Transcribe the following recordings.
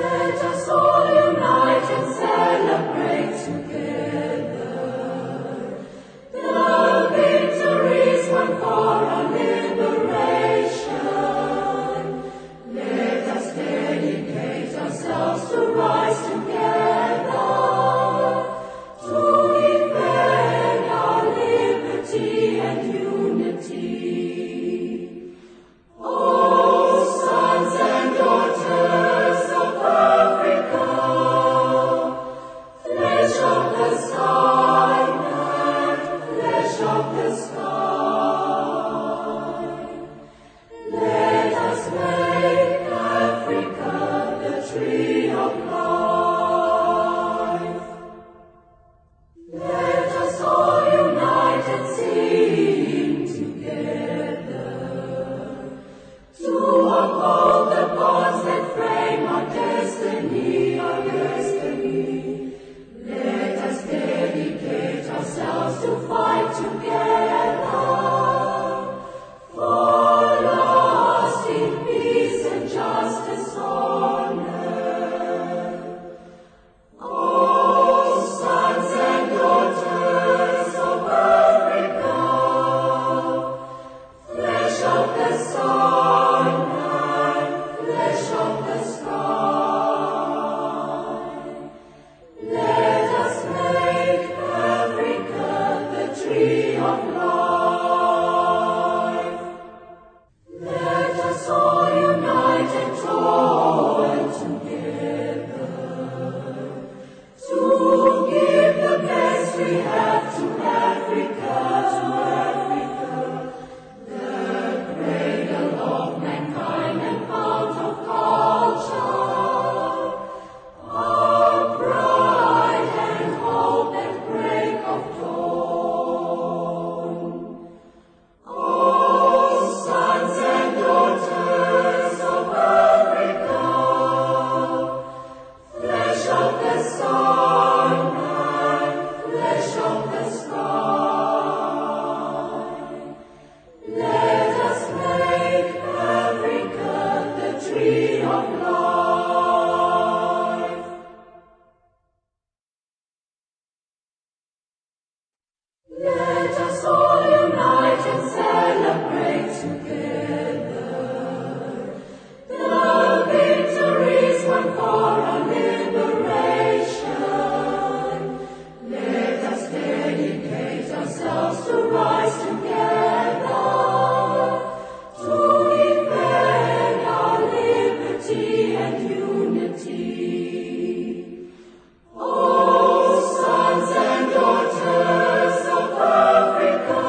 Let us all unite and celebrate together the victories won for our liberation. Let us dedicate ourselves to rise together to defend our liberty and unity. Oh, sons and daughters of Africa, flesh of the sky and flesh of the sky, let us make Africa the tree of life. Let us all unite and sing together to uphold the bonds that frame our destiny, our destiny. Let us dedicate ourselves to fight together for lasting peace and justice, honor. Oh, sons and daughters of Africa, flesh of the sun and flesh of the sky, let us make Africa the tree of life. Let us all unite and toil together to give the best we have to Africa, the cradle of mankind and fount of culture, our pride and hope at break of dawn. Oh, sons and daughters of Africa, flesh of the sun and flesh of the sky, let us make Africa the tree of life. Let us all unite and celebrate together the victories won for our liberation. Let us dedicate ourselves to rise together to defend our liberty and unity. Oh, sons and daughters of Africa,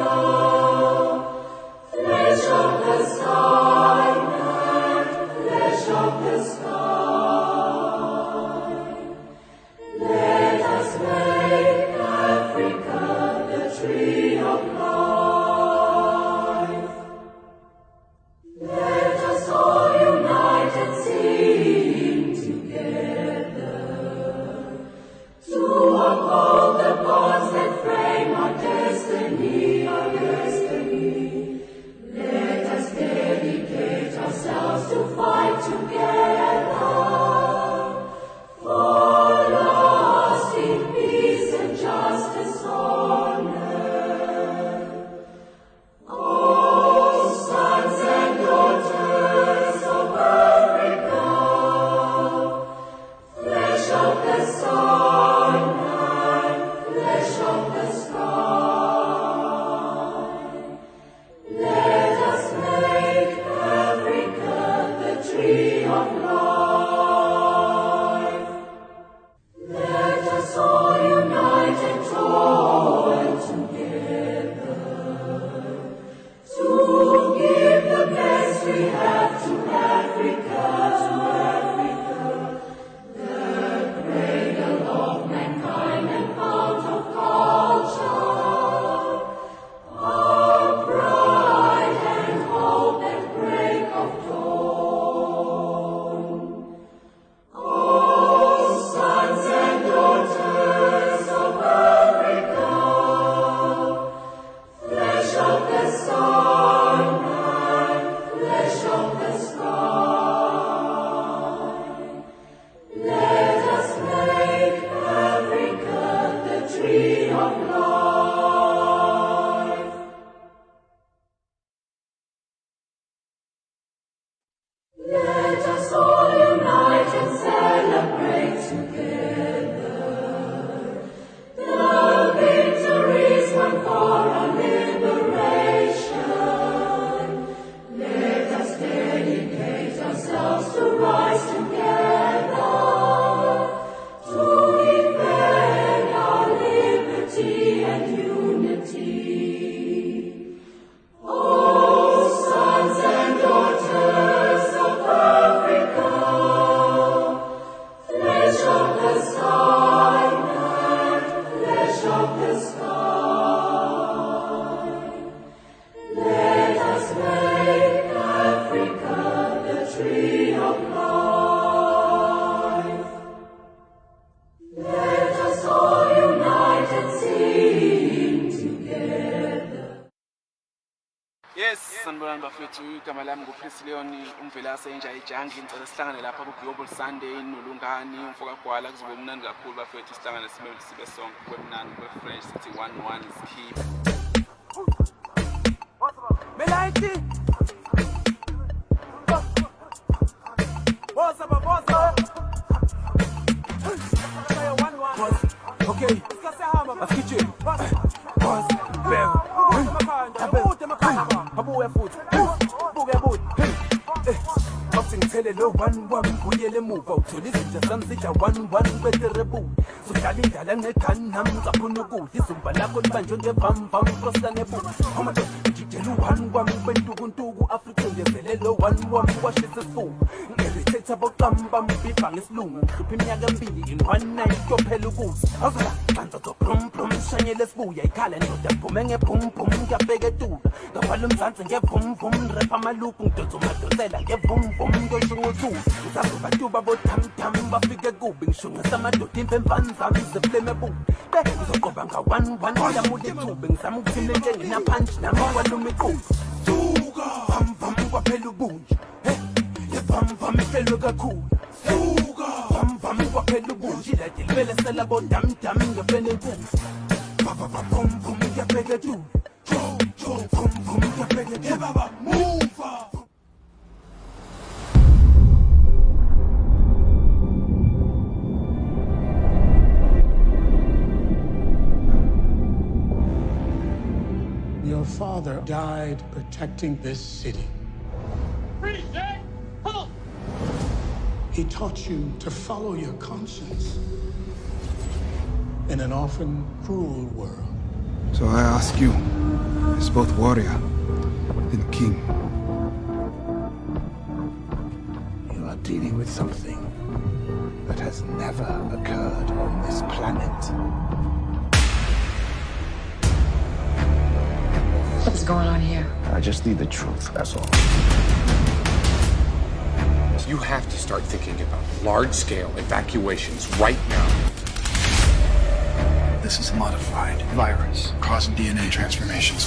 sanibonani bafethu, igama lami nguChris Leon, umvela senja eJangi. Ngicela sihlangane lapha ku-Global Sunday noLungani Gwala. Kuzobe mnandi kakhulu bafethu, sihlangane sibe sonke kwemnandi kwe-fresh sithi 1-1 skip. Melaiti. Bosa. Okay. Afiche. Boss. Abuya futhi. Buke buthi. Ngithele lo 1-1 kuyele emuva uthola izinja sami sidla 1-1 kweterebu sodlala indala ngegani nami ngicaphuna ukudla izumba lakho libanjwe ngevam prosta nebu amadoda ngijela u-1 bentukuntuku Afrika ngezele lo 1 kwashisa isifuba nge-irritate aboqamba mbibha ngesilungu ngihlupha iminyaka emibili in 1 night kuyophela ukuze awuzela canza brum shanyele sibuya ikhala ndoda ngiphume ngebhum ngiyabheka etula ngaphala umzansi ngevum rap amalupu ngidonsa umadonsela ngevum ngiyosho ngothula ngisazoba tuba botamtam bafike kubi ngisho ngesamadoda impemvani zami zeflame ebubi ngizoqoba nga-1 ngiyamuda ethube ngizama ukuthini lento engenapunch nami kwaluma iqhubu suka vam kwaphela ubunje yevam ihlelwe kakhulu suka vam kwaphela ubunje ilade livele sela bodamdam ngefene enkulu vum ngiyabheka etula vum ngiyabheka etula baba move. Your father died protecting this city. He taught you to follow your conscience in an often cruel world. So I ask you, as both warrior and king, You are dealing with something that has never occurred on this planet. What's going on here? I just need the truth, that's all. You have to start thinking about large-scale evacuations right now. this is a modified virus causing DNA transformations.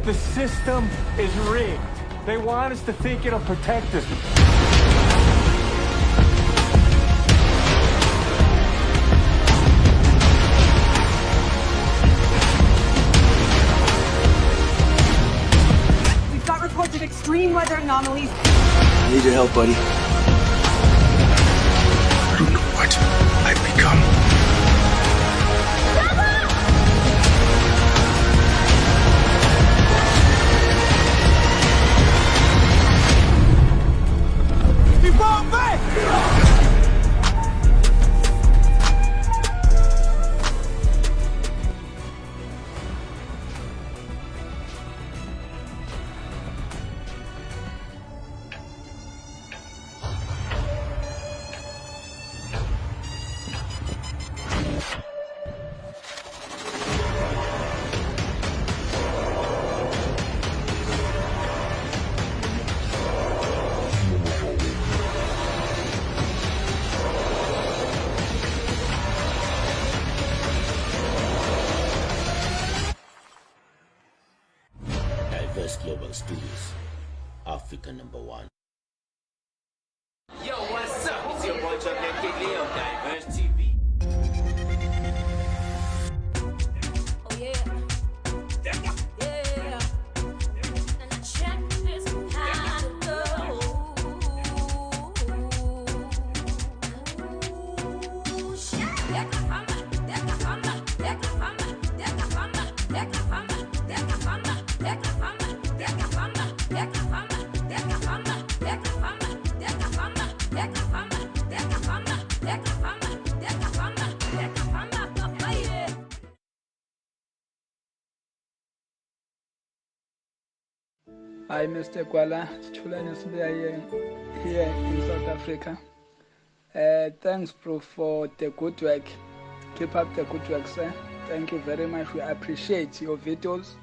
The system is rigged. They want us to think it'll protect us. We've got reports of extreme weather anomalies. I need your help, buddy. I don't know what I've become. Diverse Global Studios, Africa #1. Yo, what's up? It's your boy Chuck Leo, Diverse TV. Oh yeah. Yeah. And check this how to go. Hi, Mr. Gwala. Here in South Africa. Thanks, bro, for the good work. Keep up the good work, sir. Thank you very much. We appreciate your videos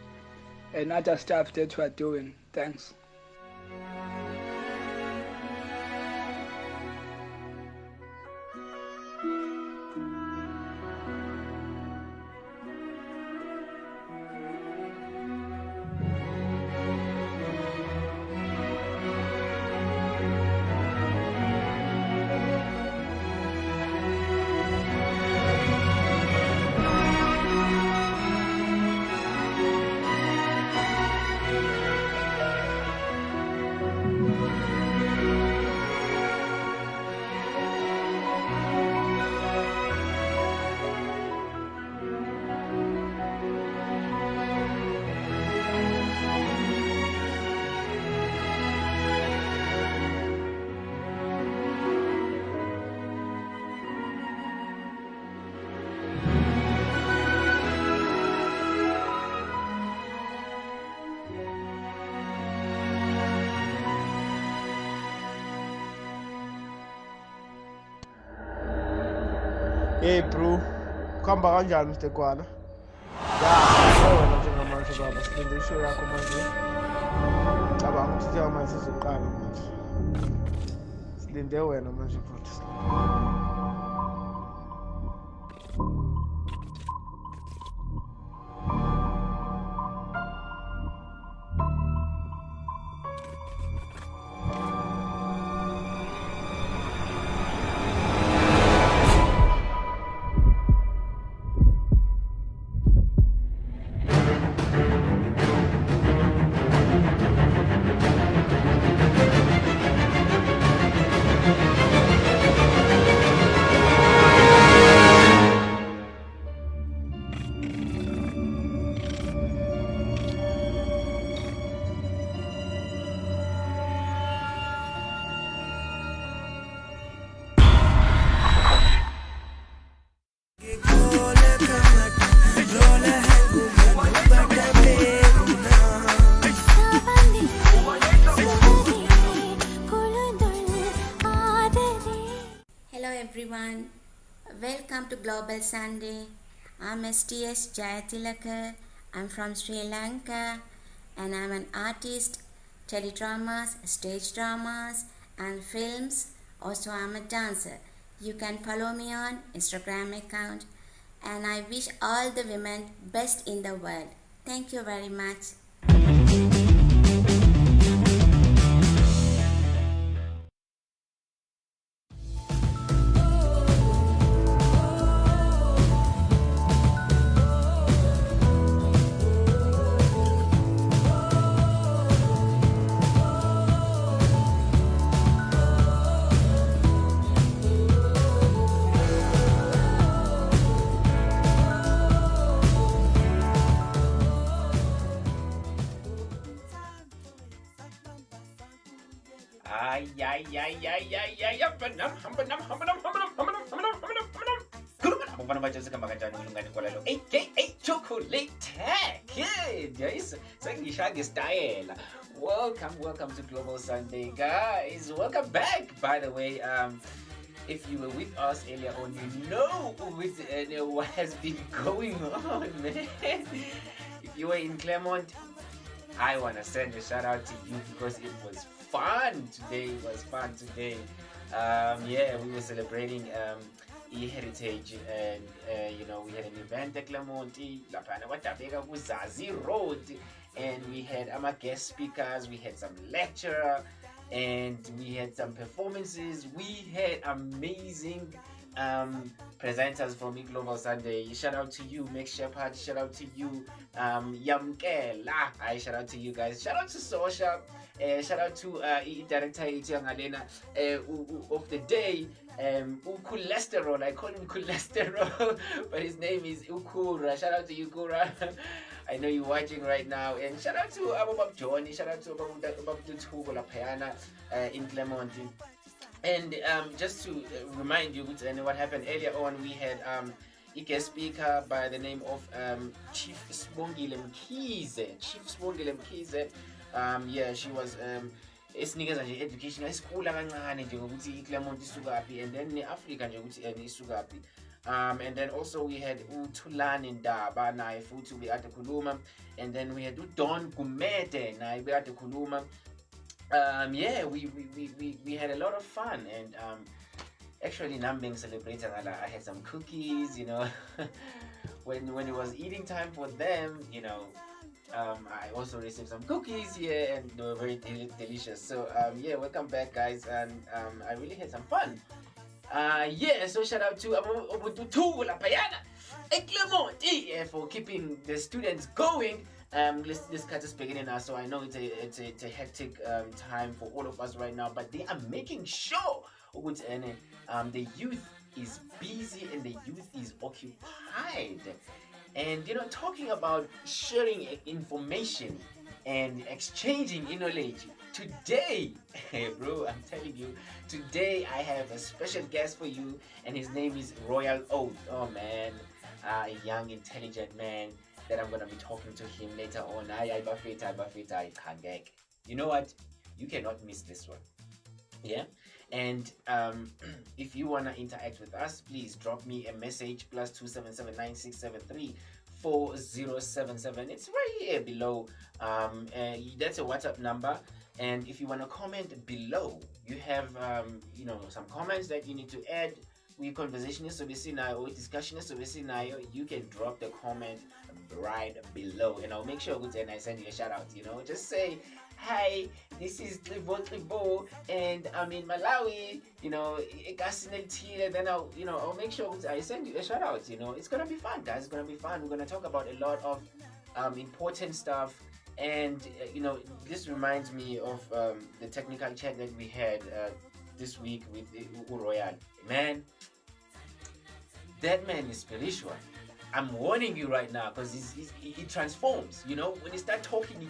and other stuff that you are doing. Thanks. Hey bro, kuhamba kanjani Mr. Gwala? Ya, wena njengamanje baba silinde ishow yakho manje. Cabanga ukuthi njengamanje sizoqala manje. Silinde wena manje futhi. Hello everyone, welcome to Global Sunday. I'm STS Jayatilaka. I'm from Sri Lanka and I'm an artist, teledramas, stage dramas and films. Also I'm a dancer. You can follow me on Instagram account and I wish all the women best in the world. Thank you very much. Ngibona manje sigamba kanjani uLungani Gwala lo aka Chocolate Kid. Yes, sengishaya ngesitayela. Welcome to Global Sunday, guys. Welcome back, by the way. If you were with us earlier on, you know what has been going on, man. If you were in Claremont, I want to send a shout out to you because it was fun today. It was fun today. Yeah, we were celebrating heritage and we had an event at Claremont, Zazi Road, and we had guest speakers, we had some lecturer, and we had some performances. We had amazing presenters from Global Sunday. Shout out to you, Meg Shepherd. Shout out to you, Yamkela. Shout out to you guys. Shout out to Social. Shout out to director Ngalena of the day, Cholesterol. I call him Cholesterol, but his name is Ukura. Shout out to Ukura. I know you're watching right now. And shout out to Abab Johnny. Shout out to Abab Tutugo Lapayana in Claremont. And just to remind you what happened earlier on, we had a guest speaker by the name of Chief Sibongile Mkhize. Yeah, she was esinikeza nje education esikhula kancane nje ngokuthi iClaremont isukaphi and then neAfrica nje ukuthi isukaphi. And then also we had uThulani Ndaba naye futhi ubekade khuluma, and then we had uDon Gumede naye ubekade khuluma. Yeah, we had a lot of fun, and actually now being celebrated, I had some cookies, when it was eating time for them, I also received some cookies here, and they were very delicious. So yeah, welcome back, guys, and I really had some fun. Yeah, so shout out to Obututu Lapayana Claremont for keeping the students going. This cut is beginning now, so I know it's a hectic time for all of us right now, but they are making sure the youth is busy and the youth is occupied. And talking about sharing information and exchanging knowledge. Today, bro, I'm telling you, today I have a special guest for you, and his name is Royal Oath. Oh man, a young, intelligent man that I'm gonna be talking to him later on. You know what? You cannot miss this one. Yeah, And if you want to interact with us, please drop me a message, +27796734077. It's right here below. That's a WhatsApp number. And if you want to comment below, you have some comments that you need to add. We conversationists or discussionists, you can drop the comment right below, and I'll make sure and I send you a shout out. Just say, hi, this is Klibo, and I'm in Malawi. Then I'll make sure I send you a shout out. It's gonna be fun, guys. It's gonna be fun. We're gonna talk about a lot of important stuff. And this reminds me of the technical chat that we had this week with Royal. Man, that man is spiritual. I'm warning you right now, because he transforms. When he start talking,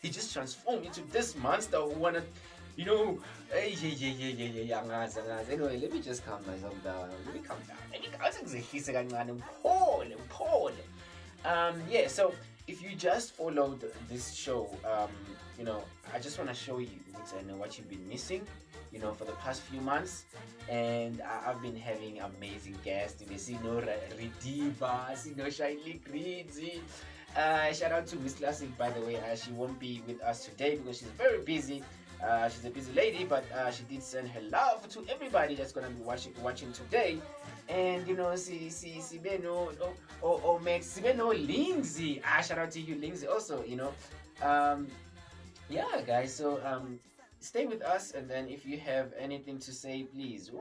he just transforms into this monster who wanna, Anyway, let me just calm myself down. Let me calm down. So if you just followed this show, I just want to show you what you've been missing, for the past few months. And I've been having amazing guests. Ridiba, Shaili Greedy. Shout out to Miss Classic, by the way. She won't be with us today because she's very busy. She's a busy lady, but she did send her love to everybody that's gonna be watching today. And si Beno or Max Beno Lindsay. Shout out to you, Lindsay, also. Guys. So stay with us, and then if you have anything to say, please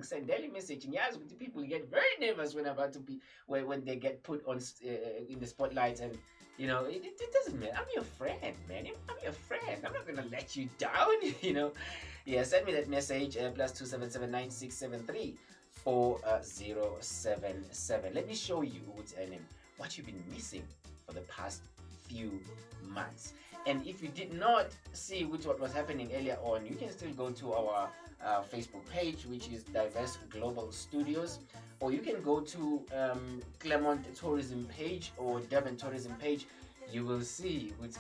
send a message. And people get very nervous when they get put on in the spotlight, and it doesn't matter. I'm your friend, man. I'm your friend. I'm not gonna let you down. Send me that message, +27796734077. Let me show you what you've been missing for the past few months. And if you did not see what was happening earlier on, you can still go to our Facebook page, which is Diverse Global Studios, or you can go to Claremont Tourism page or Durban Tourism page. You will see which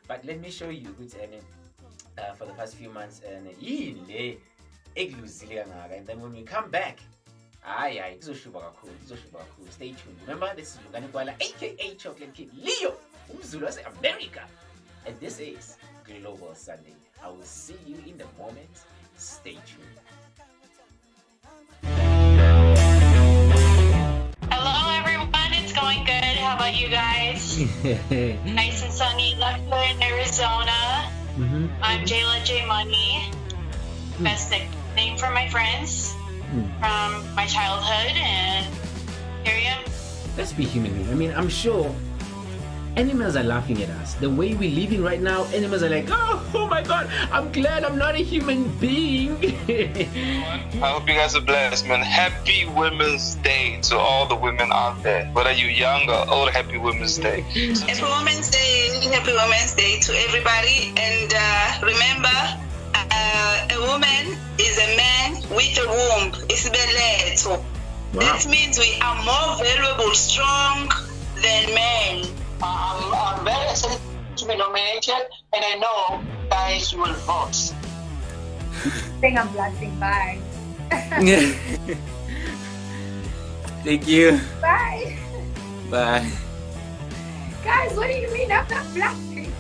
but let me show you for the past few months, and then when we come back, stay tuned. Remember, this is Lungani Gwala, aka Chocolate Kid Leo, Umzulu America, and this is Global Sunday. I will see you in the moment. Stay tuned. Hello everyone, it's going good. How about you guys? Nice and sunny left in Arizona. I'm Jayla J Money. Best nickname for my friends from my childhood, and here I am. Let's be human. I'm sure animals are laughing at us. The way we're living right now, animals are like, oh my god, I'm glad I'm not a human being. I hope you guys are blessed, man. Happy Women's Day to all the women out there. Whether you're young or old, happy Women's Day. Happy Women's Day to everybody. And remember, a woman is a man with a womb. Wow. That means we are more valuable, strong than men. I'm very excited to be nominated, and I know guys will vote. I think I'm blushing. Bye. Thank you. Bye. Bye. Guys, what do you mean I'm not blushing?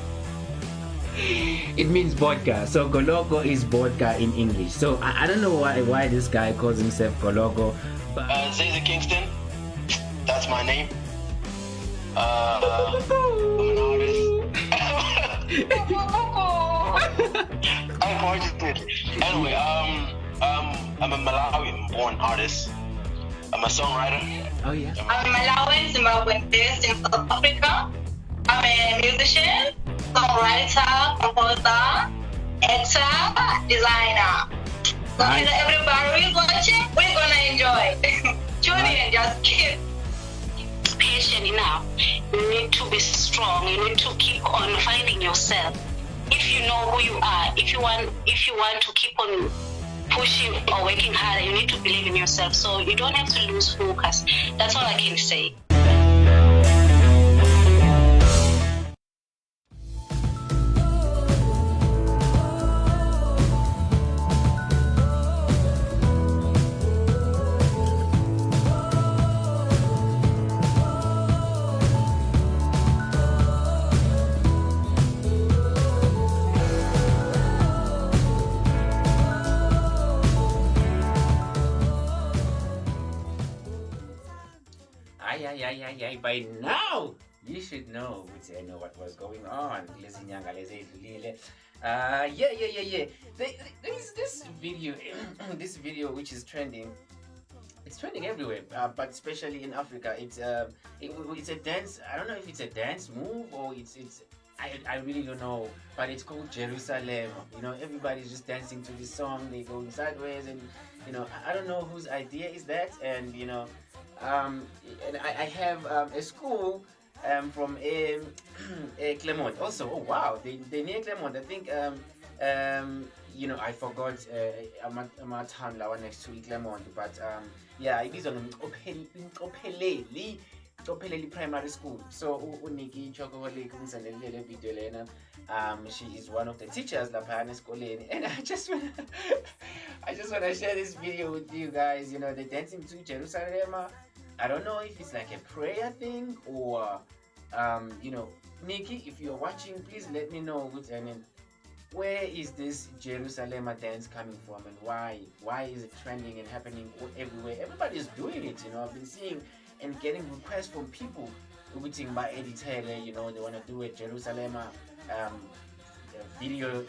It means vodka. So Goloko is vodka in English. So I don't know why this guy calls himself Goloko. But Zazie Kingston, that's my name. I'm an artist. Unfortunately. Anyway, I'm a Malawian-born artist. I'm a songwriter. Oh yeah. I'm Malawian, Zimbabwean based in South Africa. I'm a musician, songwriter, composer, actor, designer. So everybody who's watching, we're gonna enjoy. Tune in, just keep Patient enough. You need to be strong. You need to keep on finding yourself. If you know who you are, if you want to keep on pushing or working harder, you need to believe in yourself. So you don't have to lose focus. That's all I can say. yeah. By now, you should know, I know what was going on. Yeah. There is this video, this video which is trending. It's trending everywhere, but especially in Africa. It's a dance. I don't know if it's a dance move or it's. I really don't know, but it's called Jerusalem. You know, everybody's just dancing to this song. They're going sideways, and you know, I don't know whose idea is that. And you know, and I have a school from Clermont also. Oh wow, they near Clermont. I think you know, I forgot Amathanda one next to Clermont, but yeah, it is on Copeleli Primary School. So Uniki Chocolate video lena. She is one of the teachers lapha esikoleni, and I just wanna share this video with you guys. You know, they're dancing to Jerusalem. I don't know if it's like a prayer thing or you know, Nikki, if you're watching, please let me know where is this Jerusalem dance coming from, and why is it trending and happening everywhere? Everybody's doing it, you know. I've been seeing and getting requests from people waiting by editor, you know, they want to do a Jerusalem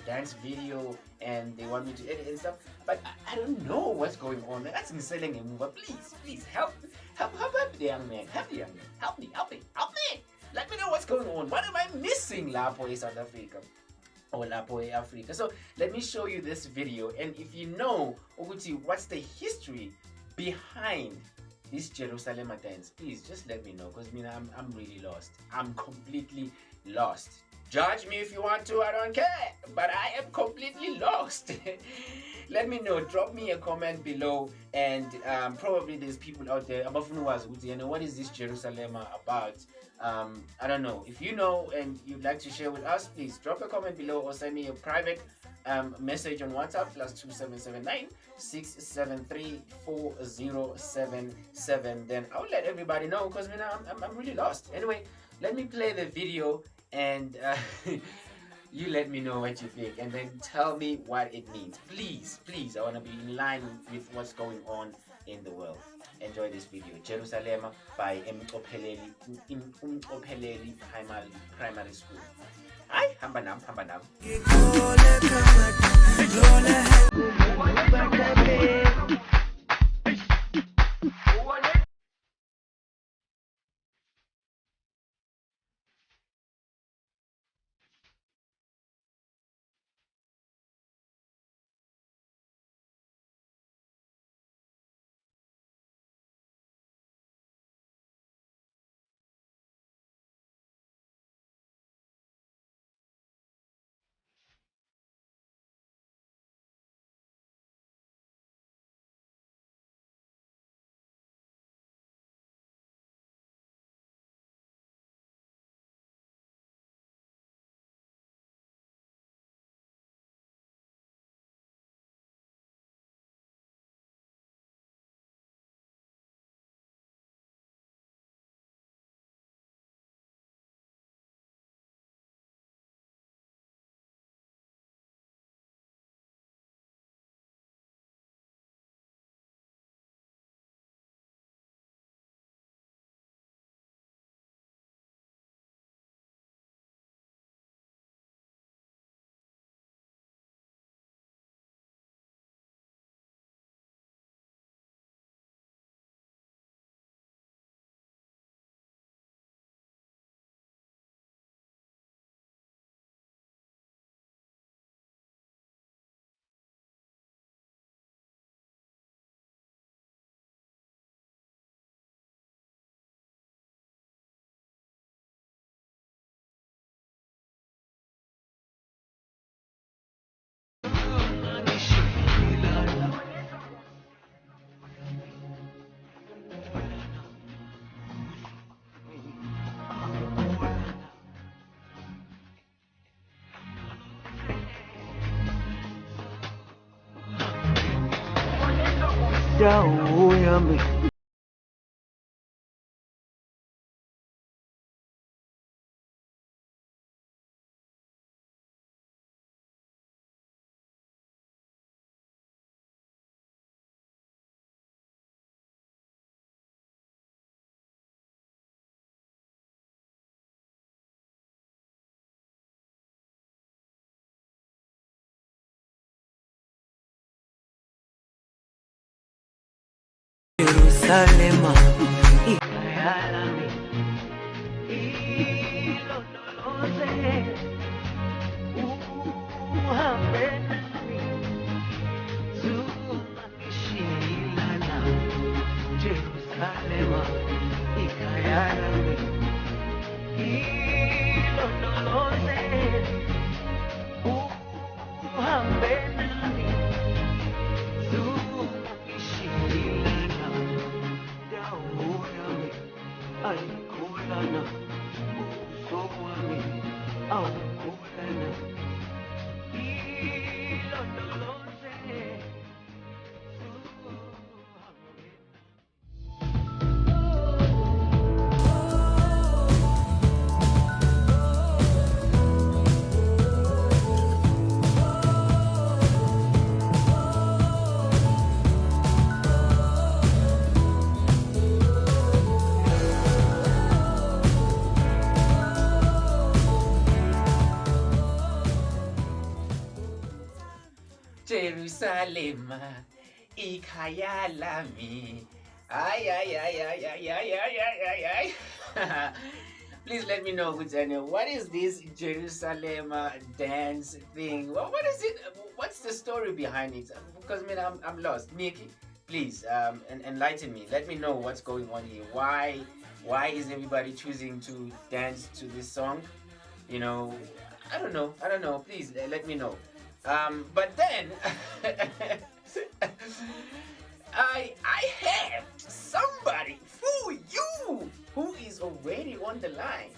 dance video, and they want me to edit and stuff, but I don't know what's going on. That's me selling a movie. Please help the young man. Help me. Let me know what's going on. What am I missing, Lapo in South Africa? Or Lapo Africa. So let me show you this video, and if you know Oguti, what's the history behind this Jerusalem dance, please just let me know, because I'm really lost. I'm completely lost. Judge me if you want to, I don't care, but I am completely lost. Let me know, drop me a comment below, and probably there's people out there, what is this Jerusalem about? I don't know. If you know and you'd like to share with us, please drop a comment below or send me a private message on WhatsApp +2779 673 4077. Then I'll let everybody know, because I'm really lost. Anyway, let me play the video, and you let me know what you think, and then tell me what it means. Please, I want to be in line with what's going on in the world. Enjoy this video. Jerusalem by Umcopheleli Primary School. Hi, hamba nam. Dawo yami Jerusalema ikayalami ilondoloze uhambe nami zungishilana Jerusalema ikayalami ilondoloze uhambe nami zungishilana dawo yami ayikholana ubuso wami awukholana ilondoloze Jerusalem, ikhaya lami. Ay, ay, ay, ay, ay, ay, ay, ay, ay, ay. Please let me know, Daniel, what is this Jerusalem dance thing? What is it? What's the story behind it? Because, man, I'm lost. Mickey, please enlighten me. Let me know what's going on here. Why is everybody choosing to dance to this song? You know, I don't know. Please let me know. But then I have somebody for you who is already on the line.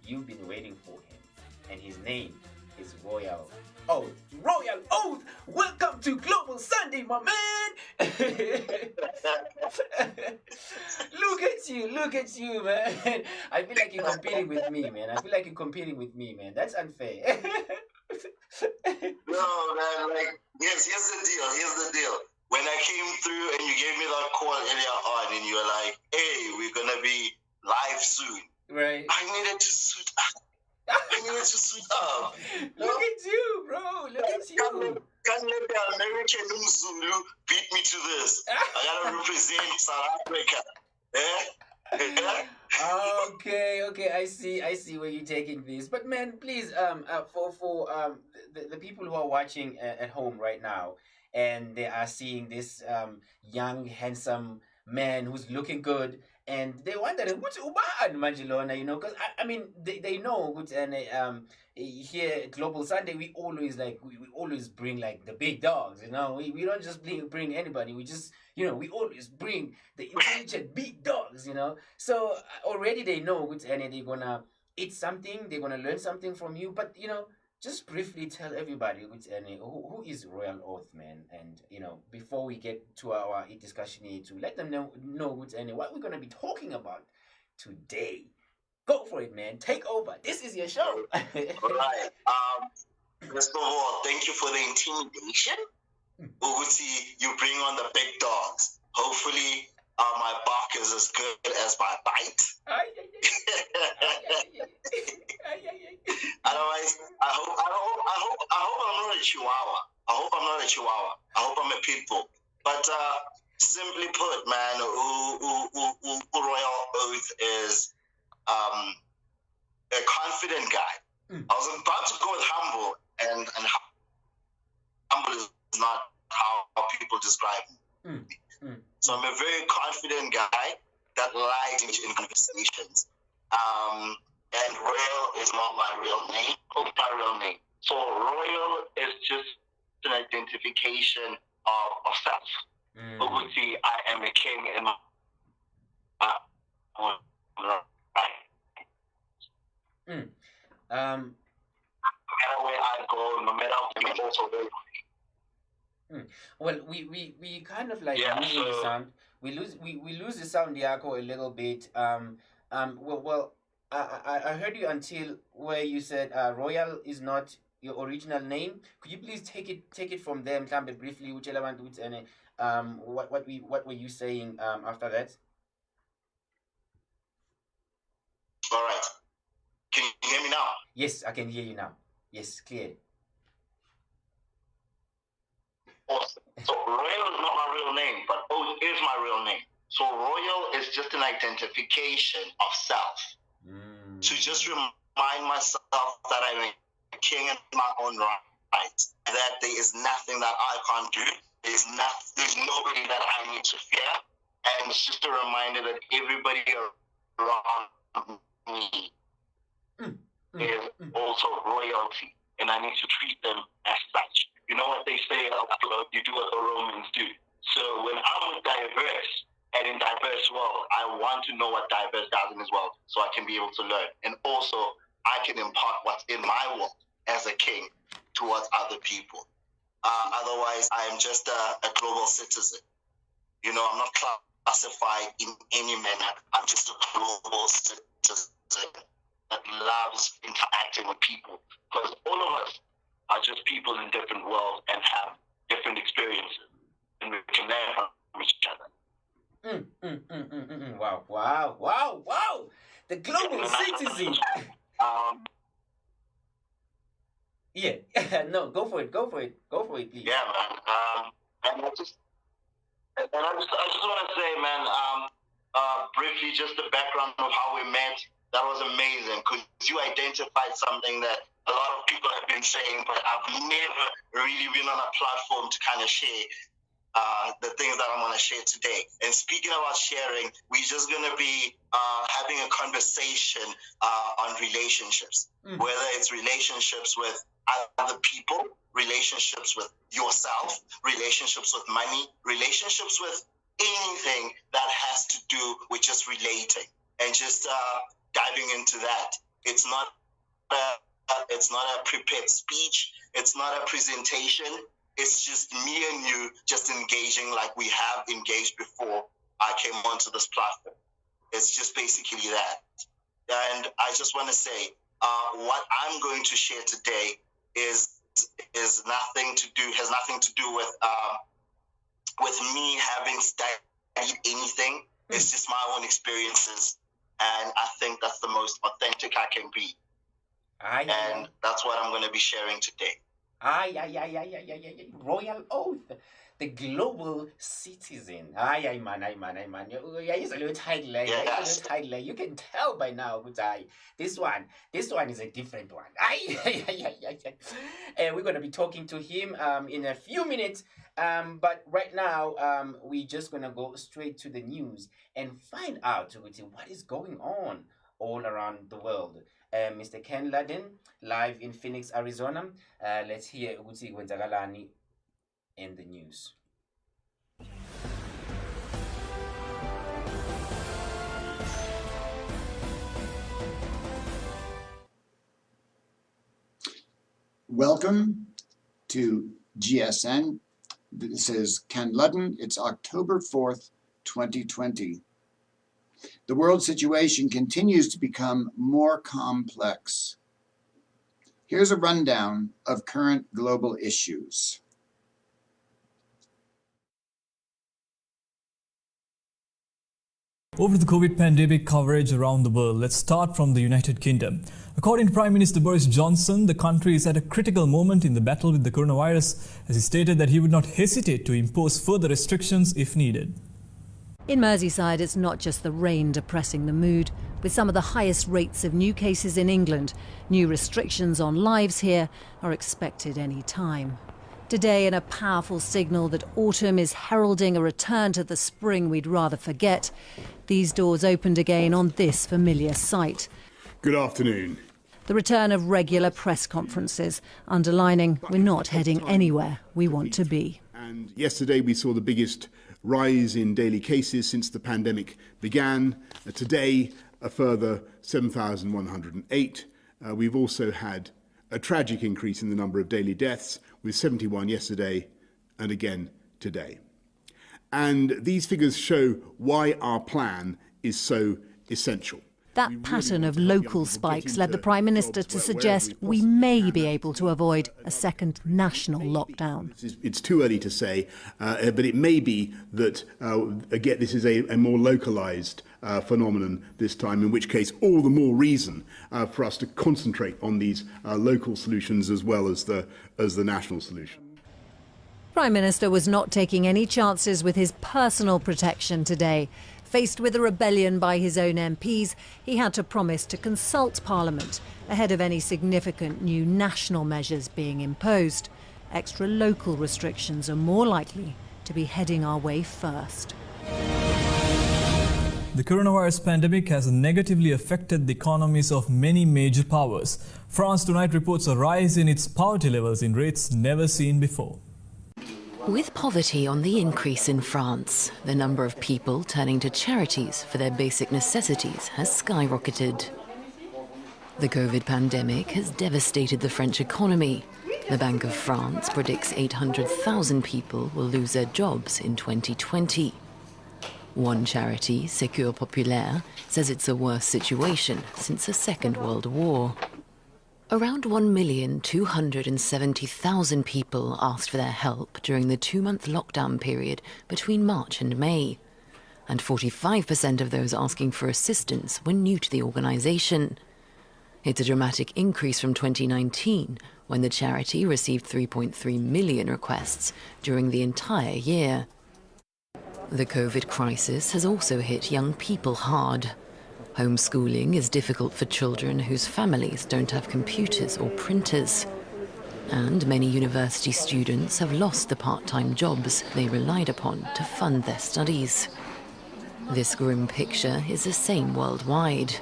You've been waiting for him, and his name is Royal Oath. Royal Oath, welcome to Global Sunday, my man. Look at you, man. I feel like you're competing with me, man. That's unfair. No, man, like, here's the deal. When I came through and you gave me that call earlier on and you were like, hey, we're going to be live soon. Right. I needed to suit up. Look at you, bro. Look at you. Can't let the American Zulu beat me to this. I got to represent South Africa. Okay, I see where you're taking this. But man, please, for the people who are watching at home right now, and they are seeing this young, handsome man who's looking good, and they wonder what's Uban Manjalona, you know, because I mean they know what's and here at Global Sunday we always bring like the big dogs, you know. We don't just bring anybody. We just, you know, we always bring the intelligent big dogs, you know. So already they know what's and they're gonna eat something, they're gonna learn something from you. But you know, just briefly tell everybody what's who is Royal Oath, man, and you know, before we get to our discussion here, to let them know what's what we're gonna be talking about today. Go for it, man. Take over. This is your show. All right. First of all, thank you for the intimidation. Uguti, you bring on the big dogs. Hopefully, my bark is as good as my bite. Otherwise, I hope I'm not a chihuahua. I hope I'm a pit bull. But simply put, man, Royal Oath is a confident guy. I was about to go with humble, and humble is not how people describe me. So I'm a very confident guy that likes in conversations. And Royal is not my real name. So Royal is just an identification of self. Obviously, I am a king in my no matter where I go, no matter what people also do. Well, we kind of like losing the sound. We lose the sound, Yako, a little bit. Well, I heard you until where you said Royal is not your original name. Could you please take it from there, Mhlambe, briefly, which element with any what were you saying after that? All right. Can you hear me now? Yes, I can hear you now. Yes, clear. Awesome. So Royal is not my real name, but Oath is my real name. So royal is just an identification of self. To just remind myself that I'm a king in my own right, that there is nothing that I can't do. There's nobody that I need to fear. And it's just a reminder that everybody around me is also royalty, and I need to treat them as such. You know what they say, you do what the Romans do. So when I'm with diverse, and in diverse world, I want to know what diverse does in his world so I can be able to learn. And also, I can impart what's in my world as a king towards other people. Otherwise, I am just a global citizen. You know, I'm not classified in any manner. I'm just a global citizen that loves interacting with people. Because all of us are just people in different worlds and have different experiences. And we can learn from each other. Wow. The global citizen. Yeah. No, go for it, please. Yeah, man. And I just want to say, man, briefly, just the background of how we met. That was amazing because you identified something that a lot of people have been saying, but I've never really been on a platform to kind of share the things that I'm going to share today. And speaking about sharing, we're just going to be having a conversation on relationships, whether it's relationships with other people, relationships with yourself, relationships with money, relationships with anything that has to do with just relating and just diving into that. It's not a prepared speech. It's not a presentation. It's just me and you just engaging like we have engaged before I came onto this platform. It's just basically that. And I just want to say, what I'm going to share today has nothing to do with me having studied anything. It's just my own experiences, and I think that's the most authentic I can be. And that's what I'm going to be sharing today. Royal Oath, the global citizen. Man. It's a little title. You can tell by now, this one is a different one. And we're going to be talking to him in a few minutes. But right now, we're just going to go straight to the news and find out what is going on all around the world. Mr. Ken Laden, live in Phoenix, Arizona. Let's hear ukuthi kwenzakalani in the news. Welcome to GSN. This is Ken Ludden. It's October 4th, 2020. The world situation continues to become more complex. Here's a rundown of current global issues. Over the COVID pandemic coverage around the world, let's start from the United Kingdom. According to Prime Minister Boris Johnson, the country is at a critical moment in the battle with the coronavirus, as he stated that he would not hesitate to impose further restrictions if needed. In Merseyside, it's not just the rain depressing the mood. With some of the highest rates of new cases in England, new restrictions on lives here are expected any time. Today, in a powerful signal that autumn is heralding a return to the spring we'd rather forget, these doors opened again on this familiar site. Good afternoon. The return of regular press conferences, underlining we're not heading anywhere we want to be. And yesterday we saw the biggest rise in daily cases since the pandemic began. Today, a further 7,108. We've also had a tragic increase in the number of daily deaths, with 71 yesterday and again today. And these figures show why our plan is so essential. That pattern of local spikes led the Prime Minister to suggest we may be able to avoid a second national lockdown. It's too early to say, but it may be that, again, this is a more localised phenomenon this time, in which case all the more reason for us to concentrate on these local solutions as well as the national solution. Prime Minister was not taking any chances with his personal protection today. Faced with a rebellion by his own MPs, he had to promise to consult Parliament ahead of any significant new national measures being imposed. Extra local restrictions are more likely to be heading our way first. The coronavirus pandemic has negatively affected the economies of many major powers. France tonight reports a rise in its poverty levels in rates never seen before. With poverty on the increase in France, the number of people turning to charities for their basic necessities has skyrocketed. The COVID pandemic has devastated the French economy. The Bank of France predicts 800,000 people will lose their jobs in 2020. One charity, Secours Populaire, says it's a worse situation since the Second World War. Around 1,270,000 people asked for their help during the 2-month lockdown period between March and May. And 45% of those asking for assistance were new to the organisation. It's a dramatic increase from 2019, when the charity received 3.3 million requests during the entire year. The COVID crisis has also hit young people hard. Homeschooling is difficult for children whose families don't have computers or printers. And many university students have lost the part-time jobs they relied upon to fund their studies. This grim picture is the same worldwide.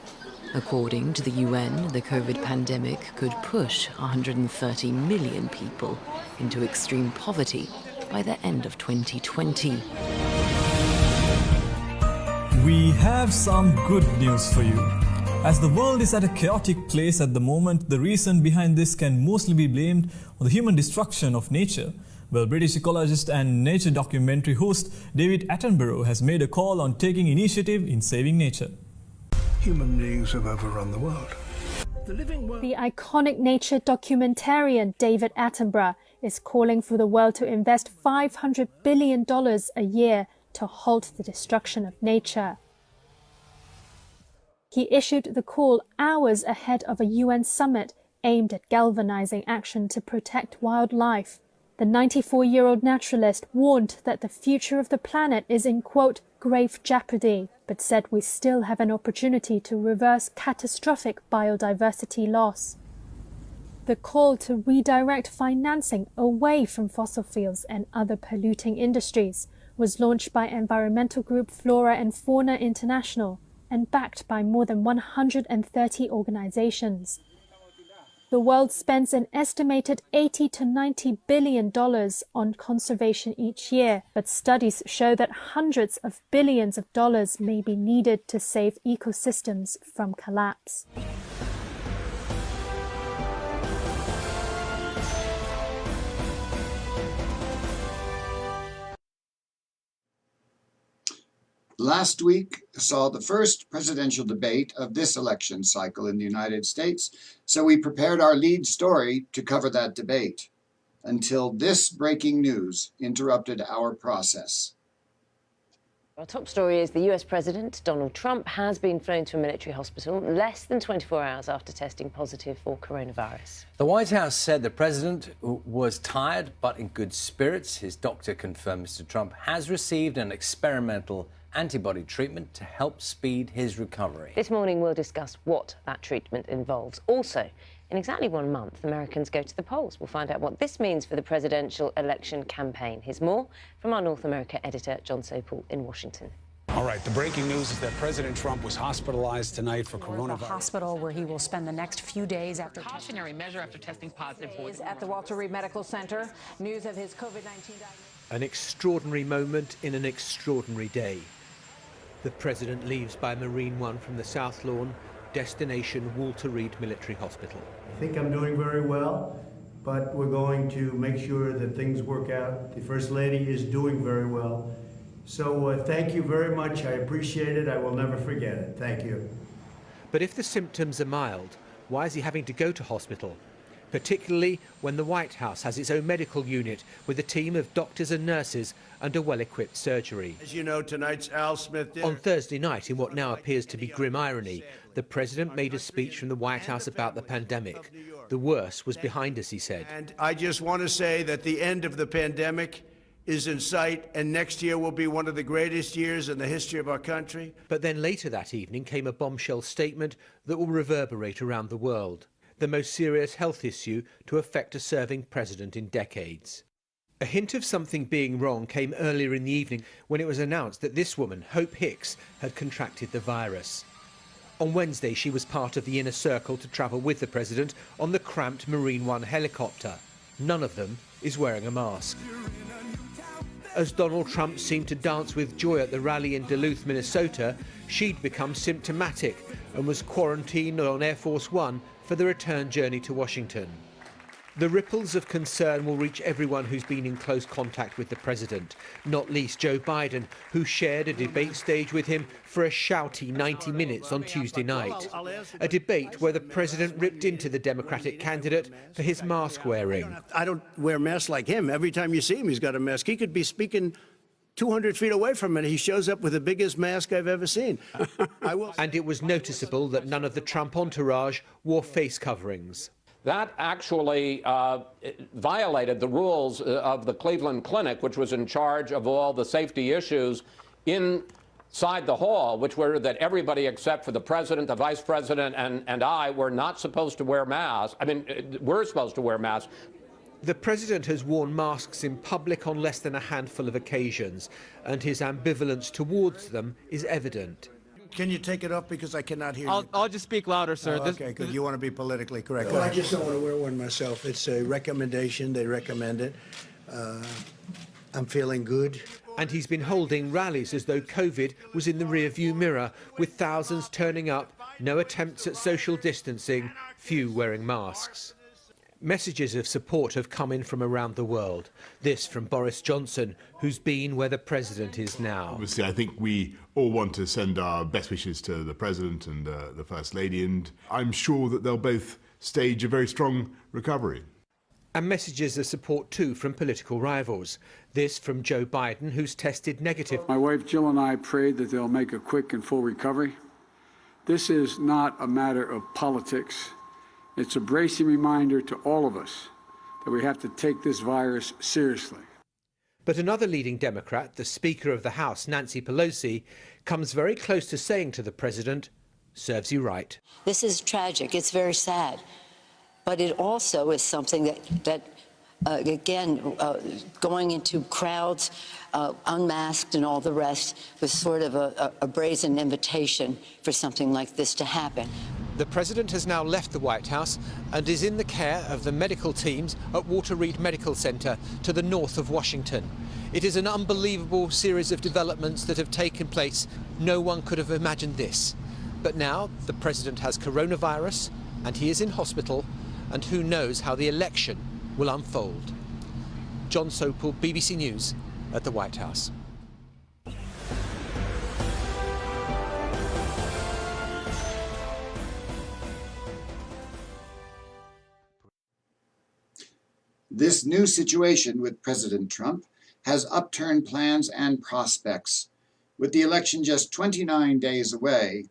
According to the UN, the COVID pandemic could push 130 million people into extreme poverty by the end of 2020. We have some good news for you. As the world is at a chaotic place at the moment, the reason behind this can mostly be blamed on the human destruction of nature. Well, British ecologist and nature documentary host David Attenborough has made a call on taking initiative in saving nature. Human beings have overrun the world. The iconic nature documentarian David Attenborough is calling for the world to invest $500 billion a year to halt the destruction of nature. He issued the call hours ahead of a UN summit aimed at galvanizing action to protect wildlife. The 94-year-old naturalist warned that the future of the planet is in, quote, grave jeopardy, but said we still have an opportunity to reverse catastrophic biodiversity loss. The call to redirect financing away from fossil fuels and other polluting industries was launched by environmental group Flora and Fauna International and backed by more than 130 organizations. The world spends an estimated $80 to $90 billion on conservation each year, but studies show that hundreds of billions of dollars may be needed to save ecosystems from collapse. Last week saw the first presidential debate of this election cycle in the United States, so we prepared our lead story to cover that debate, until this breaking news interrupted our process. Our top story is the US President, Donald Trump, has been flown to a military hospital less than 24 hours after testing positive for coronavirus. The White House said the president was tired but in good spirits. His doctor confirmed Mr. Trump has received an experimental antibody treatment to help speed his recovery. This morning we'll discuss what that treatment involves. Also, in exactly 1 month, Americans go to the polls. We'll find out what this means for the presidential election campaign. Here's more from our North America editor, John Sopel in Washington. All right, the breaking news is that President Trump was hospitalized tonight for coronavirus. The hospital where he will spend the next few days after cautionary measure after testing positive for at the Walter Reed Medical Center. News of his COVID-19 diagnosis. An extraordinary moment in an extraordinary day. The president leaves by Marine One from the South Lawn, destination Walter Reed Military Hospital. I think I'm doing very well, but we're going to make sure that things work out. The First Lady is doing very well. So thank you very much. I appreciate it. I will never forget it. Thank you. But if the symptoms are mild, why is he having to go to hospital? Particularly when the White House has its own medical unit with a team of doctors and nurses and a well-equipped surgery. As you know, tonight's Al Smith dinner. On Thursday night, in what now appears to be grim irony, the president made a speech from the White House about the pandemic, The worst was behind us, he said. And I just want to say that the end of the pandemic is in sight, and next year will be one of the greatest years in the history of our country. But then later that evening came a bombshell statement that will reverberate around the world. The most serious health issue to affect a serving president in decades. A hint of something being wrong came earlier in the evening when it was announced that this woman, Hope Hicks, had contracted the virus. On Wednesday, she was part of the inner circle to travel with the president on the cramped Marine One helicopter. None of them is wearing a mask. As Donald Trump seemed to dance with joy at the rally in Duluth, Minnesota, she'd become symptomatic and was quarantined on Air Force One for the return journey to Washington. The ripples of concern will reach everyone who's been in close contact with the president, not least Joe Biden, who shared a debate stage with him for a shouty 90 minutes on Tuesday night. A debate where the president ripped into the Democratic candidate for his mask wearing. I don't wear masks like him. Every time you see him, he's got a mask. He could be speaking 200 feet away from it. He shows up with the biggest mask I've ever seen. And it was noticeable that none of the Trump entourage wore face coverings. That actually violated the rules of the Cleveland Clinic, which was in charge of all the safety issues inside the hall, which were that everybody except for the president, the vice president, and I were not supposed to wear masks. I mean, we're supposed to wear masks. The president has worn masks in public on less than a handful of occasions, and his ambivalence towards them is evident. Can you take it off because I cannot hear you? I'll just speak louder, sir. Oh, okay, good. You want to be politically correct. Well, I just don't want to wear one myself. It's a recommendation. They recommend it. I'm feeling good. And he's been holding rallies as though COVID was in the rearview mirror, with thousands turning up, no attempts at social distancing, few wearing masks. Messages of support have come in from around the world. This from Boris Johnson, who's been where the president is now. Obviously, I think we all want to send our best wishes to the president and the First Lady, and I'm sure that they'll both stage a very strong recovery. And messages of support too from political rivals. This from Joe Biden, who's tested negative. My wife Jill and I prayed that they'll make a quick and full recovery. This is not a matter of politics. It's a bracing reminder to all of us that we have to take this virus seriously. But another leading Democrat, the Speaker of the House, Nancy Pelosi, comes very close to saying to the president, serves you right. This is tragic. It's very sad. But it also is something that going into crowds, unmasked and all the rest, was sort of a brazen invitation for something like this to happen. The president has now left the White House and is in the care of the medical teams at Walter Reed Medical Center to the north of Washington. It is an unbelievable series of developments that have taken place. No one could have imagined this. But now the president has coronavirus and he is in hospital, and who knows how the election will unfold. John Sopel, BBC News at the White House. This new situation with President Trump has upturned plans and prospects. With the election just 29 days away,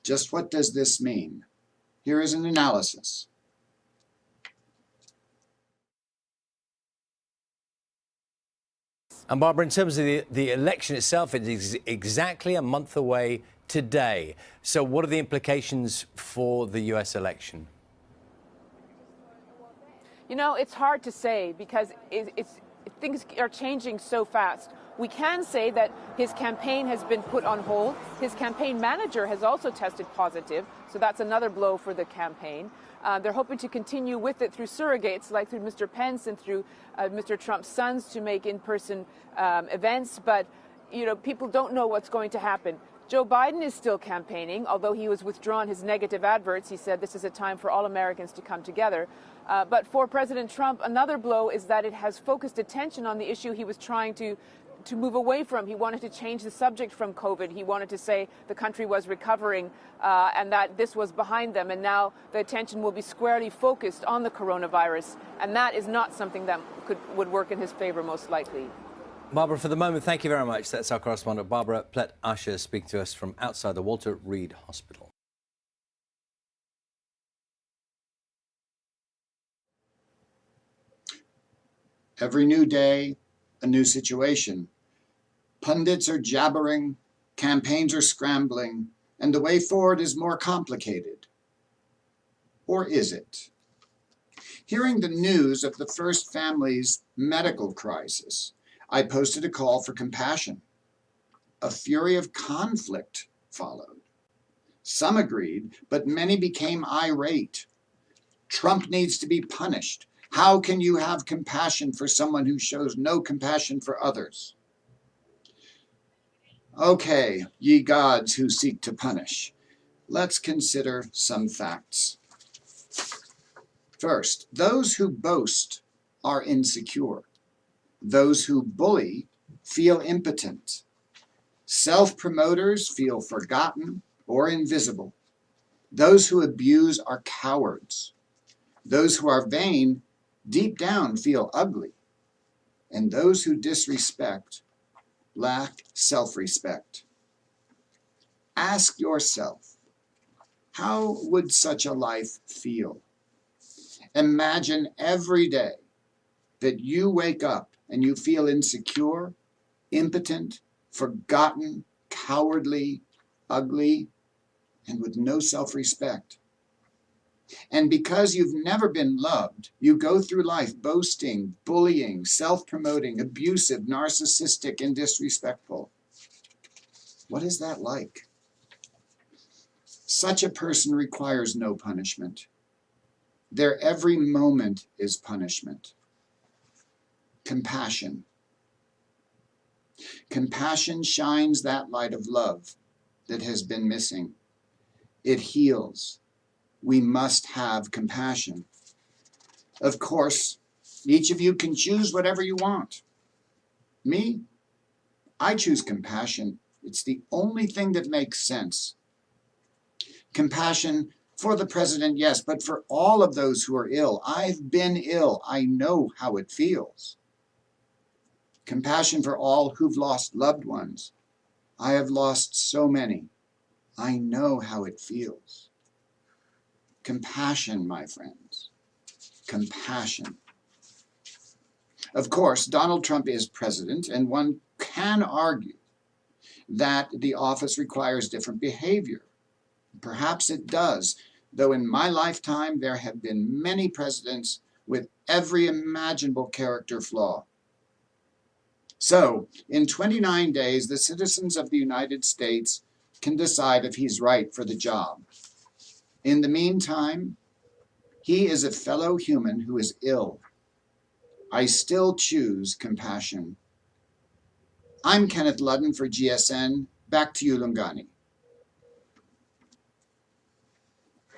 just what does this mean? Here is an analysis. And Barbara, in terms of the election itself, it is exactly a month away today. So what are the implications for the US election? You know, it's hard to say because things are changing so fast. We can say that his campaign has been put on hold. His campaign manager has also tested positive, so that's another blow for the campaign. They're hoping to continue with it through surrogates, like through Mr. Pence and through Mr. Trump's sons, to make in-person events. But, you know, people don't know what's going to happen. Joe Biden is still campaigning, although he was withdrawn his negative adverts. He said this is a time for all Americans to come together. But for President Trump, another blow is that it has focused attention on the issue he was trying to move away from. He wanted to change the subject from COVID. He wanted to say the country was recovering and that this was behind them. And now the attention will be squarely focused on the coronavirus. And that is not something that would work in his favor, most likely. Barbara, for the moment, thank you very much. That's our correspondent, Barbara Plett-Usher, speaking to us from outside the Walter Reed Hospital. Every new day, a new situation. Pundits are jabbering, campaigns are scrambling, and the way forward is more complicated. Or is it? Hearing the news of the first family's medical crisis, I posted a call for compassion. A fury of conflict followed. Some agreed, but many became irate. Trump needs to be punished. How can you have compassion for someone who shows no compassion for others? Okay, ye gods who seek to punish, let's consider some facts. First, those who boast are insecure. Those who bully feel impotent. Self-promoters feel forgotten or invisible. Those who abuse are cowards. Those who are vain deep down feel ugly. And those who disrespect lack self-respect. Ask yourself, how would such a life feel? Imagine every day that you wake up and you feel insecure, impotent, forgotten, cowardly, ugly, and with no self-respect. And because you've never been loved, you go through life boasting, bullying, self-promoting, abusive, narcissistic, and disrespectful. What is that like? Such a person requires no punishment. Their every moment is punishment. Compassion. Compassion shines that light of love that has been missing. It heals. We must have compassion. Of course, each of you can choose whatever you want. Me, I choose compassion. It's the only thing that makes sense. Compassion for the president, yes, but for all of those who are ill. I've been ill. I know how it feels. Compassion for all who've lost loved ones. I have lost so many. I know how it feels. Compassion, my friends. Compassion. Of course, Donald Trump is president, and one can argue that the office requires different behavior. Perhaps it does, though in my lifetime there have been many presidents with every imaginable character flaw. So, in 29 days, the citizens of the United States can decide if he's right for the job. In the meantime, he is a fellow human who is ill. I still choose compassion. I'm Kenneth Ludden for GSN. Back to you, Lungani.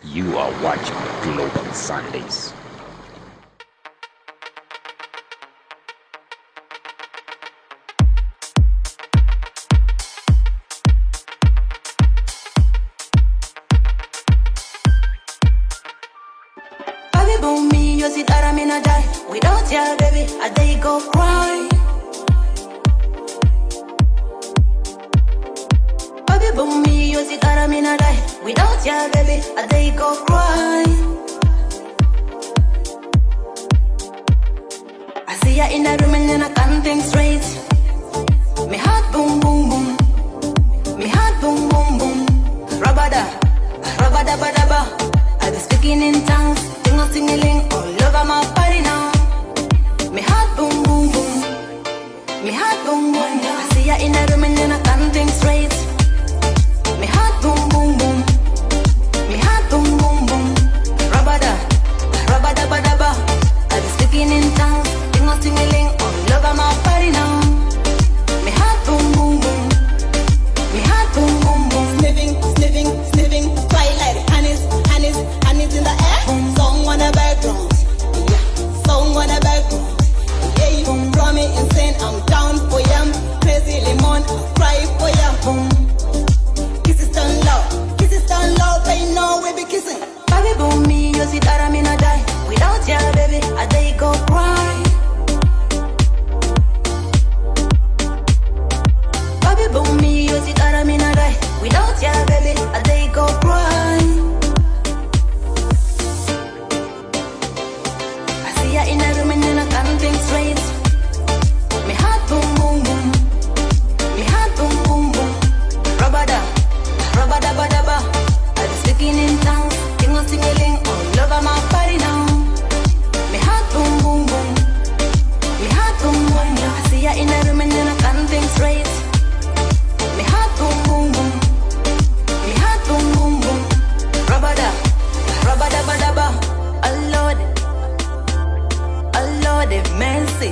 You are watching Global Sundays. Without ya, baby, I they go cry. Baby, boom me, use it, I mean I die. Without ya, baby, I they go cry. I see ya in the room and then I can't think straight. Me heart boom boom boom. Me heart boom boom boom. Rabada, rabada badaba. I be speaking in tongues, sing-a-sing-a-ling all over my body now. Me heart boom boom boom. Me heart boom boom. I see ya in the room and then I can't think straight. Me heart boom boom boom. Me heart boom boom boom. Rabada, rabada badaba. I be speaking in tongues, sing-a-sing-a-ling all over my body now. Me heart boom boom boom. Me heart boom boom boom. Sniffing, sniffing, sniffing. Twilight, honey's, honey's, honey's in the air. Song on the background. Yeah, song on the background. Yeah, you draw me insane, I'm down for ya. Crazy lemon, I cry for ya. ya in a room and then I can't think straight. Me heart boom boom boom. Me heart boom boom boom. Rabada, rabada badaba. Oh Lord have mercy.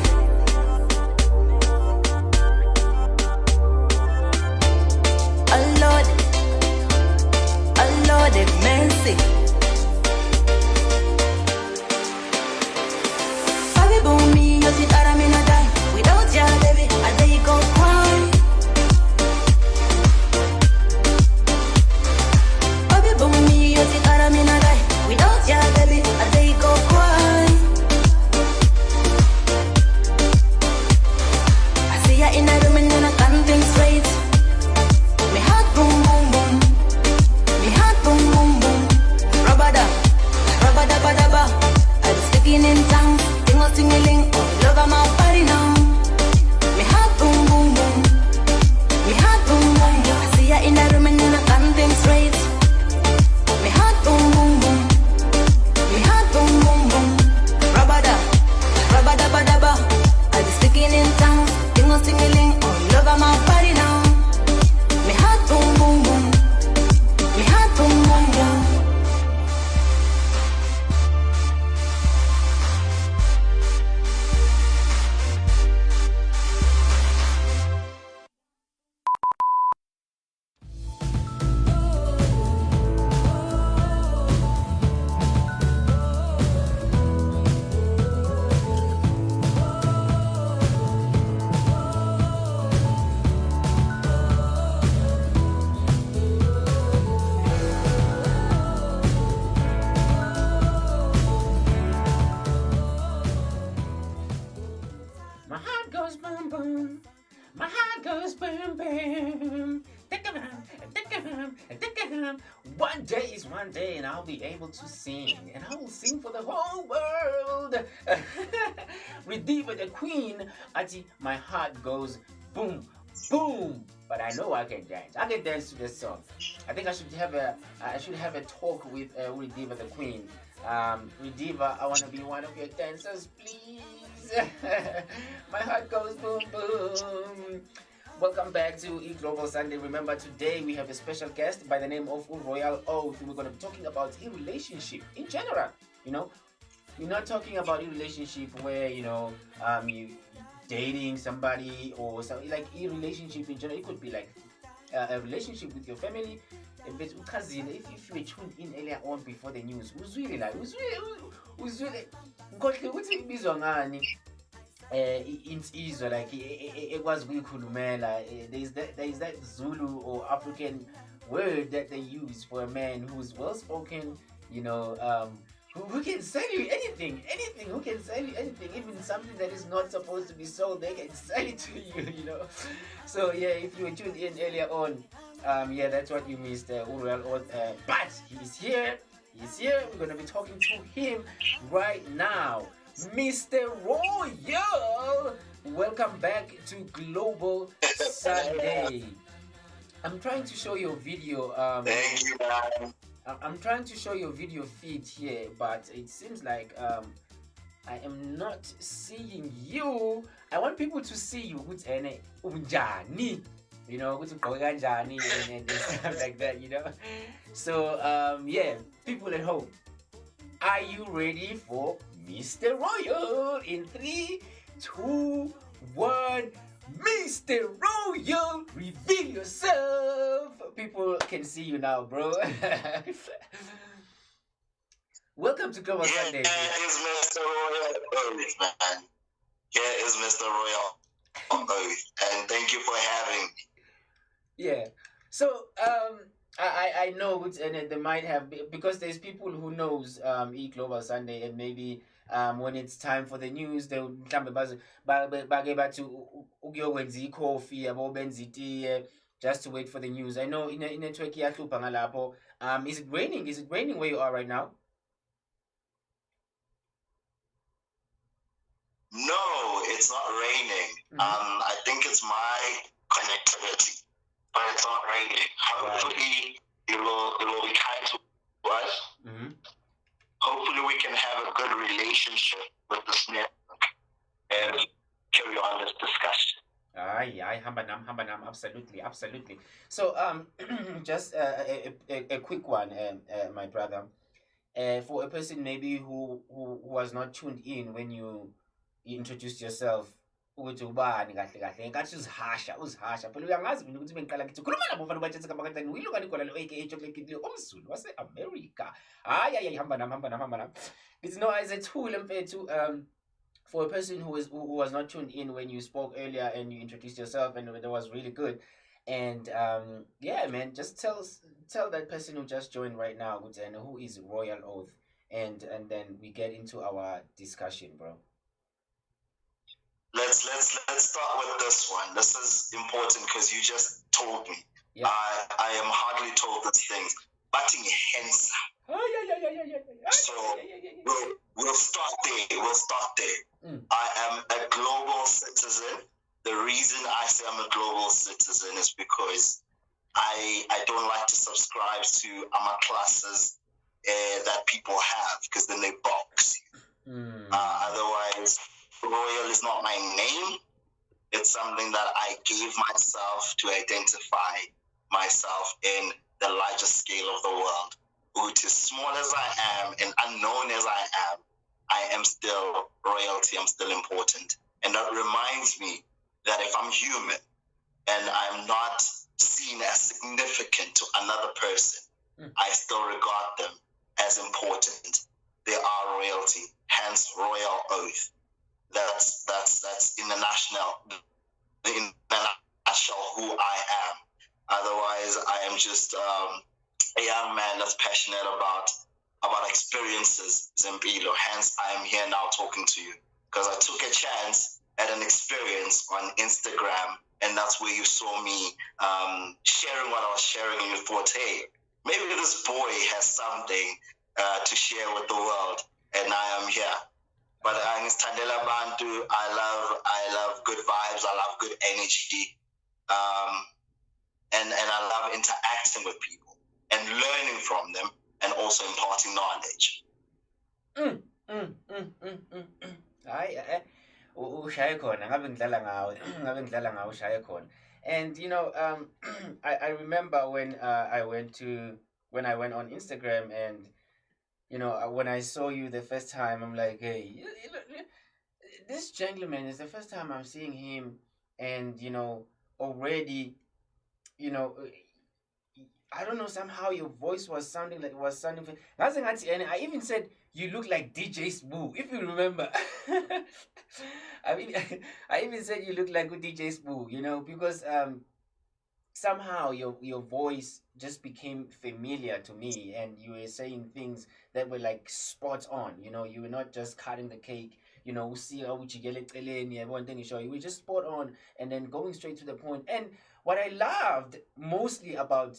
Oh Lord have mercy. Baby boom me, you see that I'm in a die. Without ya, baby, I day go cry. Baby boom me, you see that I'm in a die. Without ya, baby, I day go cry. I see ya in a room and then I can't think straight. Me heart boom boom boom. Me heart boom boom boom. Rabada, rabada badaba. I'm sticking in tongue. Tingle tingling all over my body now. Me heart boom boom boom. Me heart boom boom boom. I see ya in a room and then I can't think straight. Me heart boom boom boom. Me heart boom boom boom. Rabada, rabada badaba. I'm sticking in tongue. Tingle tingling all over my body now. Me heart boom boom boom. Me heart boom boom boom. My heart goes boom boom. My heart goes boom boom. One day is one day, and I'll be able to sing, and I will sing for the whole world. Redeemer the Queen, Ati, my heart goes boom boom. But I know I can dance. I can dance to this song. I think I should have a talk with Redeemer the Queen. Redeemer, I want to be one of your dancers, please. My heart goes boom boom. Welcome back to E Global Sunday. Remember, today we have a special guest by the name of Royal Oath. We're going to be talking about a relationship in general. You know, we're not talking about a relationship where you dating somebody or something, like a relationship in general. It could be like a relationship with your family. But if you were tuned in earlier on before the news, uzwile insizwa like ekwazi ukuyikhulumela. There is that Zulu or African word that they use for a man who's well spoken, who can sell you anything, who can sell you anything, even something that is not supposed to be sold, they can sell it to you, So yeah, if you were tuned in earlier on, that's what you missed, but he's here, we're going to be talking to him right now. Mr. Royal, welcome back to Global Sunday. I'm trying to show your video. Thank you, man. I'm trying to show your video feed here, but it seems like I am not seeing you. I want people to see you with an unjani, with kanjani and stuff like that, So people at home, are you ready for Mr. Royal? In 3, 2, 1. Mr. Royal, reveal yourself. People can see you now, bro. Welcome to Global Sunday. Here is Mr. Royal Oath, man. Here is Mr. Royal Oath, and thank you for having me. Yeah. So, I know, and they might have, because there's people who knows E Global Sunday, and maybe when it's time for the news, they'll mhlambe back to ukuyokwenza coffee yabo benza itiye just to wait for the news. I know in network iyahlupha ngalapho. Is it raining? Is it raining where you are right now? No, it's not raining. I think it's my connectivity, but it's not raining. Hopefully, it will be kind to us. Hopefully, we can have a good relationship with this network and carry on this discussion. Aye, hamba nam, absolutely. So, just a quick one, my brother. For a person maybe who was not tuned in when you introduced yourself, ukuthi ubani kahle kahle ngenkathi uzihasha phela uyangazi mina ukuthi bengiqala ngithi khuluma nabo bafana bathethe kabakanjani uyilungani gwala lo aka chocolate le umzulu wase-America. Hayi hamba nami. It's no, ayizethule mfethu. For a person who was not tuned in when you spoke earlier and you introduced yourself, and that was really good. And yeah, man, just tell that person who just joined right now, and who is Royal Oath, and then we get into our discussion, bro. Let's start with this one. This is important because you just told me. Yeah. I am hardly told these things. Batting hence. So we'll start there. I am a global citizen. The reason I say I'm a global citizen is because I don't like to subscribe to classes that people have, because then they box you. Otherwise, Royal is not my name. It's something that I gave myself to identify myself in the larger scale of the world. Which, as small as I am and unknown as I am still royalty. I'm still important. And that reminds me that if I'm human and I'm not seen as significant to another person, I still regard them as important. They are royalty, hence royal oath. That's in the nutshell who I am. Otherwise, I am just a young man that's passionate about experiences, Zempilo. Hence, I am here now talking to you because I took a chance at an experience on Instagram, and that's where you saw me sharing what I was sharing, and you thought, hey, maybe this boy has something to share with the world, and I am here. But I love good vibes. I love good energy, and I love interacting with people and learning from them, and also imparting knowledge. Ushaye khona ngabe ngidlala ngawe ushaye khona. And you know, I remember when I went on Instagram, and you know, when I saw you the first time, I'm like, hey, this gentleman is the first time I'm seeing him, and you know, already, you know, I don't know, somehow your voice was sounding like it was sounding. And I even said you look like DJ Spoo, if you remember. I mean, I even said you look like DJ Spoo, you know, because somehow your voice just became familiar to me, and you were saying things that were like spot on. You know, you were not just cutting the cake. You know, you were just spot on, and then going straight to the point. And what I loved mostly about,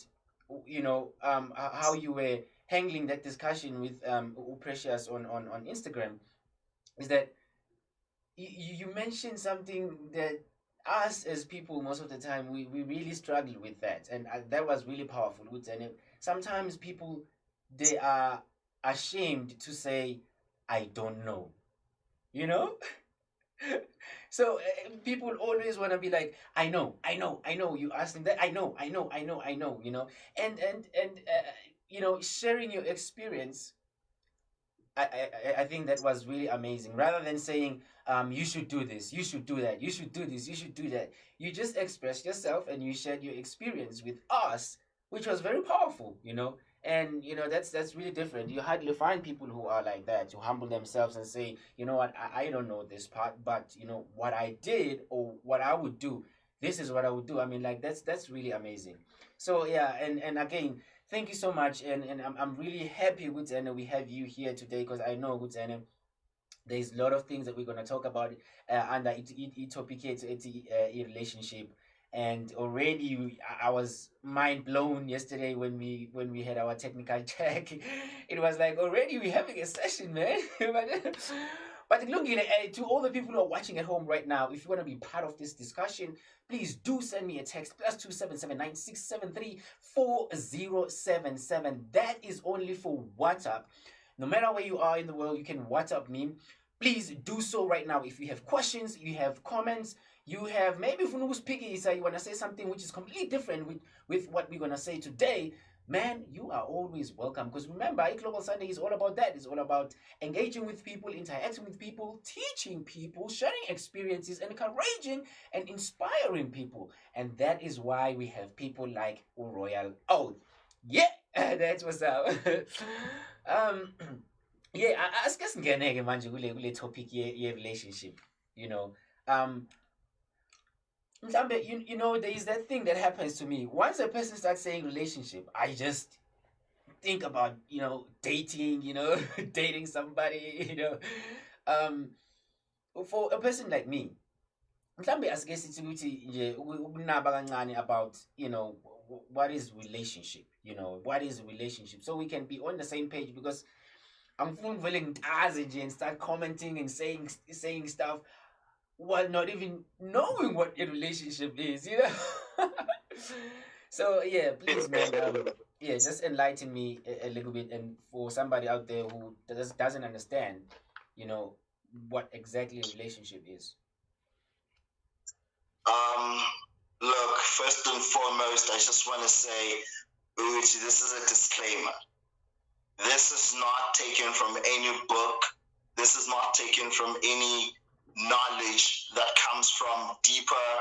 you know, how you were handling that discussion with Precious on Instagram is that you mentioned something that us as people most of the time we really struggle with that, and that was really powerful. And sometimes people, they are ashamed to say I don't know, you know. So people always want to be like, I know. You ask them that, I know, you know, and you know, sharing your experience. I think that was really amazing. Rather than saying, you should do this, you should do that, you should do this, you should do that, you just expressed yourself and you shared your experience with us, which was very powerful, you know. And you know, that's really different. You hardly find people who are like that, to humble themselves and say, you know what, I don't know this part, but you know what I did or what I would do, this is what I would do. I mean, like that's really amazing. So yeah, and again, thank you so much, and I'm really happy with and we have you here today, because I know with there's a lot of things that we're gonna talk about under it topic relationship. And already I was mind blown yesterday when we had our technical check. It was like, already we're having a session, man. But look, to all the people who are watching at home right now, if you want to be part of this discussion, please do send me a text, +27796734077. That is only for WhatsApp. No matter where you are in the world, you can WhatsApp me. Please do so right now. If you have questions, you have comments, you have maybe ufuna ukusiphikisa, you want to say something which is completely different with what we're going to say today, man, you are always welcome. Because remember, Global Sunday is all about that. It's all about engaging with people, interacting with people, teaching people, sharing experiences, encouraging and inspiring people. And that is why we have people like Royal Oath. Yeah, that's what's up. Yeah, asike singene-ke manje kule topic ye relationship, you know. You know, there is that thing that happens to me. Once a person starts saying relationship, I just think about, you know, dating, you know, dating somebody, you know. For a person like me, mhlambe asike sithi ukuthi nje ukunaba kancane about, you know, what is relationship, you know, what is a relationship, so we can be on the same page, because I'm feeling and start commenting and saying stuff while not even knowing what a relationship is, you know. So yeah, please, man, yeah, just enlighten me a little bit, and for somebody out there who doesn't understand, you know, what exactly a relationship is. Look, first and foremost, I just want to say, Uchi, this is a disclaimer. This is not taken from any book. This is not taken from any knowledge that comes from deeper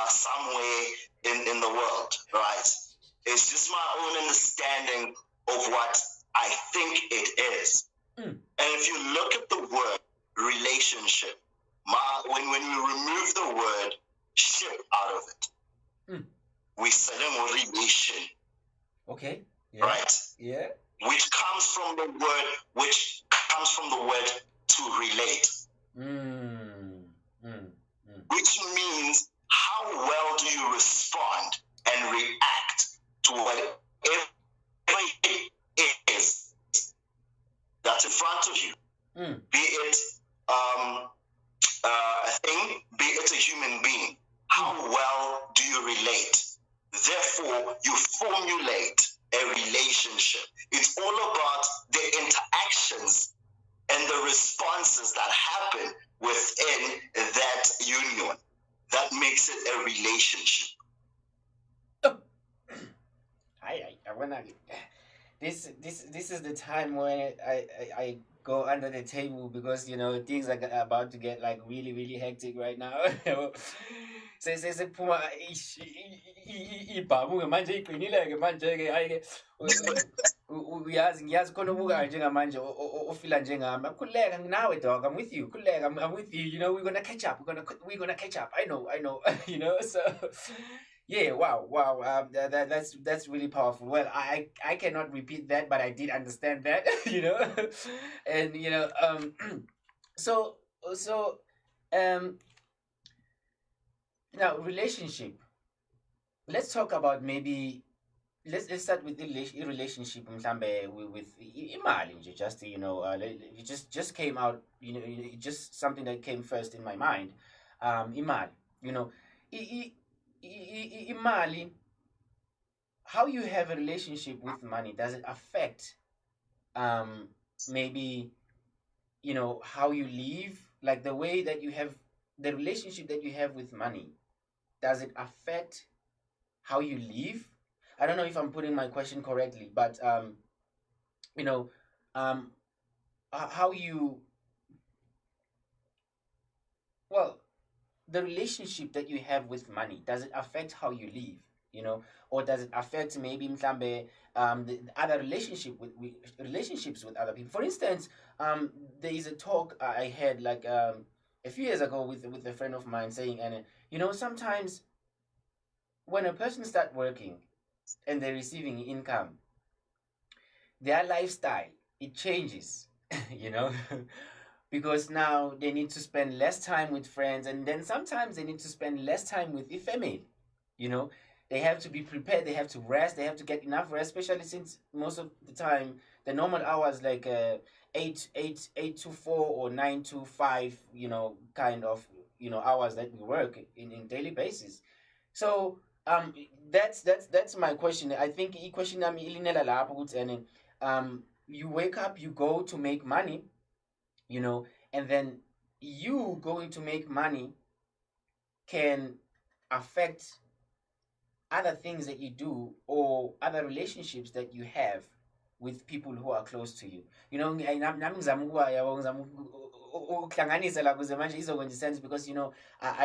somewhere in the world, right? It's just my own understanding of what I think it is. And if you look at the word relationship, when we remove the word ship out of it, we say more relation. Okay. Yeah. Right? Yeah. Which comes from the word to relate. Which means, how well do you respond and react to whatever it is that's in front of you? Be it a thing, be it a human being. How well do you relate? Therefore, you formulate a relationship. It's all about the interactions and the responses that happen within that union. That makes it a relationship. This is the time when I go under the table, because, you know, things are about to get like really, really hectic right now. Sephuma ibhamu manje iqinile-ke manje-ke, hayi-ke uyazi ngiyazi khona ubukayo njengamanje ofila njengami. Khululeka nawe, dog, I'm with you. Khululeka, I'm with you. You know, we're gonna catch up. We're gonna catch up. I know. You know, so yeah, wow. That's really powerful. Well, I cannot repeat that, but I did understand that. You know, and you know, now relationship. Let's talk about maybe. Let's start with the relationship mhlambe with imali nje, just, you know, it just came out, you know, just something that came first in my mind. Imali, you know, imali, how you have a relationship with money, does it affect maybe, you know, how you live, like the way that you have the relationship that you have with money, does it affect how you live? I don't know if I'm putting my question correctly, but you know, how you, well, the relationship that you have with money, does it affect how you live? You know, or does it affect maybe mhlambe the other relationships with other people? For instance, there is a talk I had like a few years ago with a friend of mine saying, and you know, sometimes when a person starts working and they're receiving income, their lifestyle, it changes, you know, because now they need to spend less time with friends, and then sometimes they need to spend less time with the family, you know. They have to be prepared, they have to rest, they have to get enough rest, especially since most of the time the normal hours like 8 to 4 or 9 to 5, you know, kind of, you know, hours that we work in daily basis. So that's my question. I think the question you wake up, you go to make money, you know, and then you going to make money, can affect other things that you do or other relationships that you have with people who are close to you. You know, because I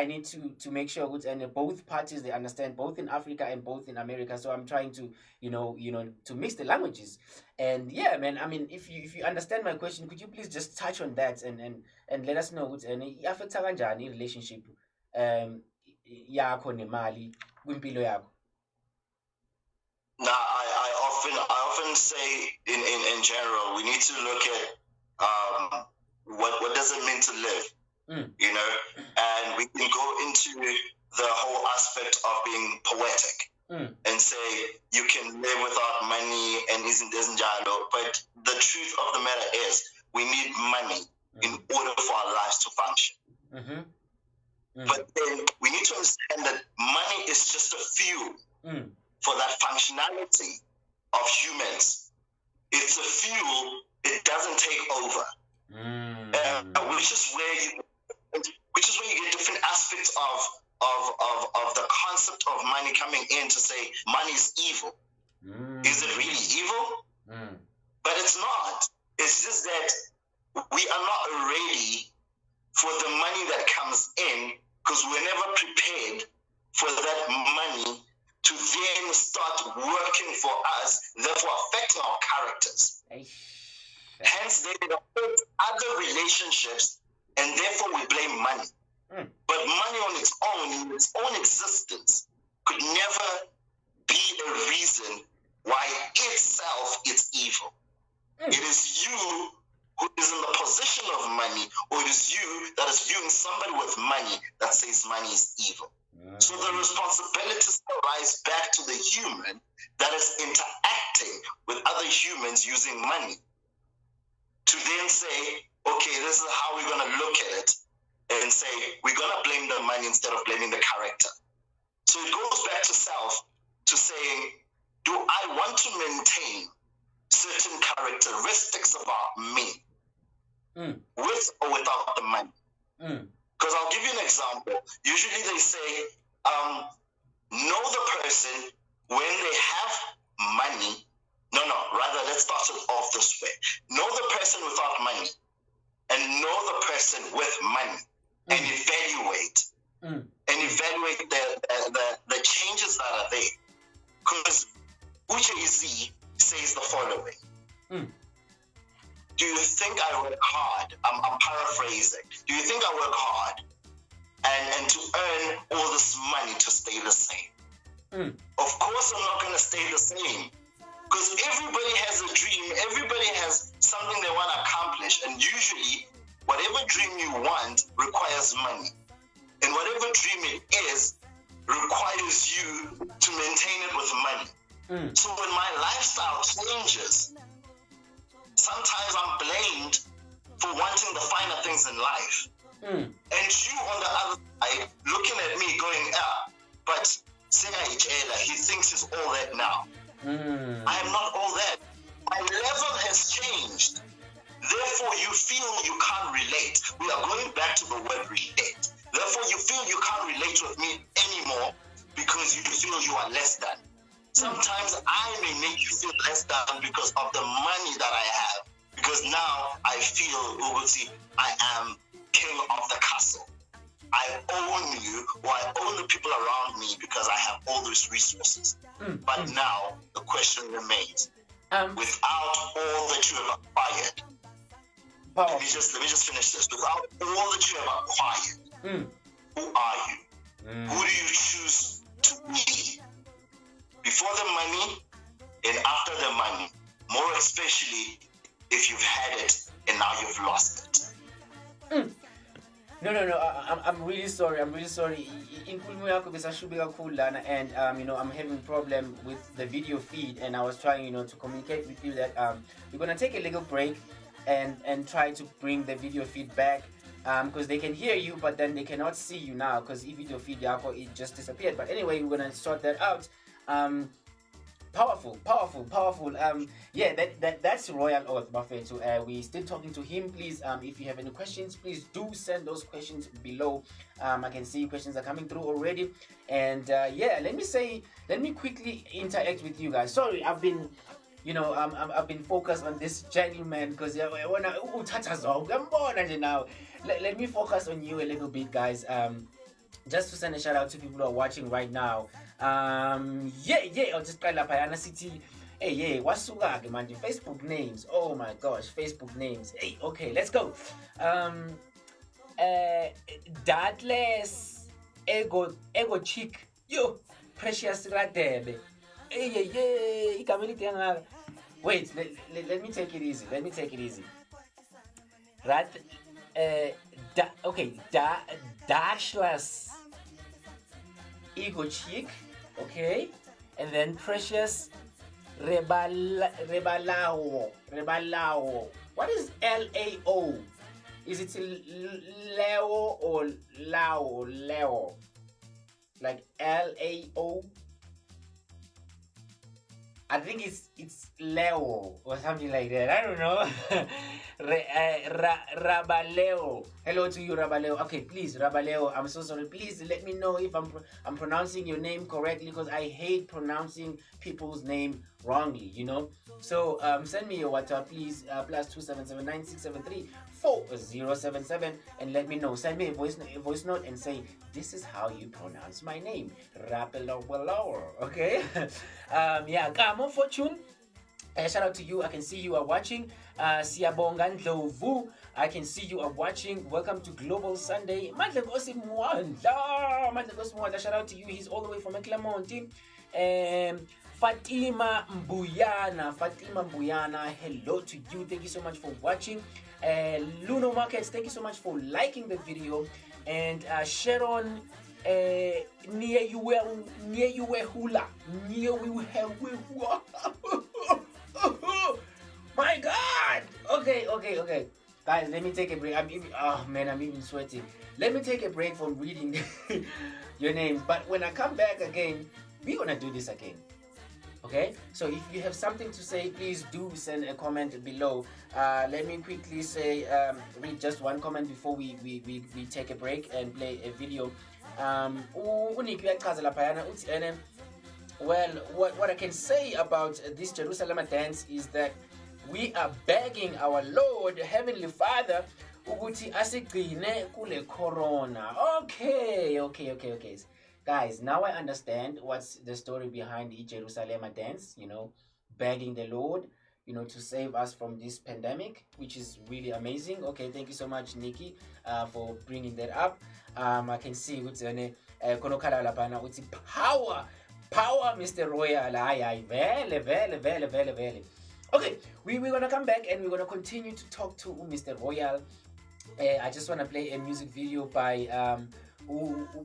need to make sure and both parties they understand, both in Africa and both in America. So I'm trying to to mix the languages. And yeah, man, I mean, if you understand my question, could you please just touch on that and let us know and affect kanjani relationship yakho nemali kwimpilo yakho? Now, I often say in general, we need to look at what does it mean to live, you know, and we can go into the whole aspect of being poetic and say you can live without money and isn't jalo, but the truth of the matter is we need money in order for our lives to function. But then we need to understand that money is just a fuel for that functionality of humans. It's a fuel, it doesn't take over. Which is where you get different aspects of the concept of money coming in to say money is evil. Is it really evil? But it's not. It's just that we are not ready for the money that comes in because we're never prepared for that money to then start working for us, therefore affecting our characters. Hence, they affect other relationships, and therefore we blame money. But money on its own, in its own existence, could never be a reason why itself it's evil. It is you who is in the possession of money, or it is you that is viewing somebody with money that says money is evil. So the responsibility lies back to the human that is interacting with other humans using money to then say, okay, this is how we're going to look at it and say, we're going to blame the money instead of blaming the character. So it goes back to self, to saying, do I want to maintain certain characteristics about me with or without the money? Because I'll give you an example. Usually they say, know the person when they have money. Rather, let's start it off this way. Know the person without money and know the person with money and evaluate. And evaluate the changes that are there. Because Uche says the following. Do you think I work hard? I'm paraphrasing. Do you think I work hard and to earn all this money to stay the same? Of course I'm not going to stay the same. Because everybody has a dream. Everybody has something they want to accomplish. And usually, whatever dream you want requires money. And whatever dream it is requires you to maintain it with money. So when my lifestyle changes, sometimes I'm blamed for wanting the finer things in life. And you on the other side looking at me going, but he thinks he's all that now. I am not all that. My level has changed. Therefore, you feel you can't relate. We are going back to the word relate. Therefore, you feel you can't relate with me anymore because you feel you are less than. Sometimes I may make you feel less than because of the money that I have. Because now I feel, Uguti, I am king of the castle. I own you, or I own the people around me because I have all those resources. But now the question remains: without all that you have acquired, let me just finish this. Without all that you have acquired, who are you? Who do you choose to be? Before the money and after the money, more especially if you've had it and now you've lost it. No. I'm really sorry. And I'm having a problem with the video feed, and I was trying, to communicate with you that we're gonna take a little break and try to bring the video feed back because they can hear you, but then they cannot see you now because video feed it just disappeared. But anyway, we're gonna sort that out. Powerful. Yeah, that's Royal Oath, Bafetu. We still talking to him. Please, if you have any questions, please do send those questions below. I can see questions are coming through already. And yeah, let me quickly interact with you guys. Sorry, I've been focused on this gentleman because now. Let me focus on you a little bit, guys. Just to send a shout out to people who are watching right now. I'll just try La Payana City. Hey, what's up, man? Facebook names. Oh my gosh, Facebook names. Hey, okay, let's go. Datless Ego Chick. Yo, Precious Radebe. Hey, wait, let me take it easy. Dashless Ego Chick, okay, and then Precious Rebalao. What is L-A-O? Is it Leo or Lao? Leo, like L-A-O. I think it's Leo or something like that. I don't know. Rabaleo. Hello to you, Rabaleo. Okay, please, Rabaleo, I'm so sorry. Please let me know if I'm pronouncing your name correctly, because I hate pronouncing people's name wrongly, So send me your WhatsApp, please. +27796734077, and let me know. Send me a voice note and say, this is how you pronounce my name, Rabaleo. Okay. Come on, Fortune. Shout out to you. I can see you are watching. Siyabonga Ndlovu, I can see you are watching. Welcome to Global Sunday. Mandla Kosi Mwanda. Shout out to you. He's all the way from Clermont. Fatima Mbuyana. Hello to you. Thank you so much for watching. Luno Markets, thank you so much for liking the video. And Sharon my God! Okay. Guys, let me take a break. I'm even sweating. Let me take a break from reading your names. But when I come back again, we're gonna do this again. Okay? So if you have something to say, please do send a comment below. Let me quickly say, read just one comment before we take a break and play a video. Well, what I can say about this Jerusalem dance is that we are begging our Lord, Heavenly Father, ukuthi asigcine kule corona. Okay. Guys, now I understand what's the story behind the Jerusalem dance, begging the Lord, to save us from this pandemic, which is really amazing. Okay, thank you so much, Nikki, for bringing that up. I can see ukuthi power, Mr. Royal. Vele. Okay, we're gonna come back and we're gonna continue to talk to Mr. Royal. I just wanna play a music video by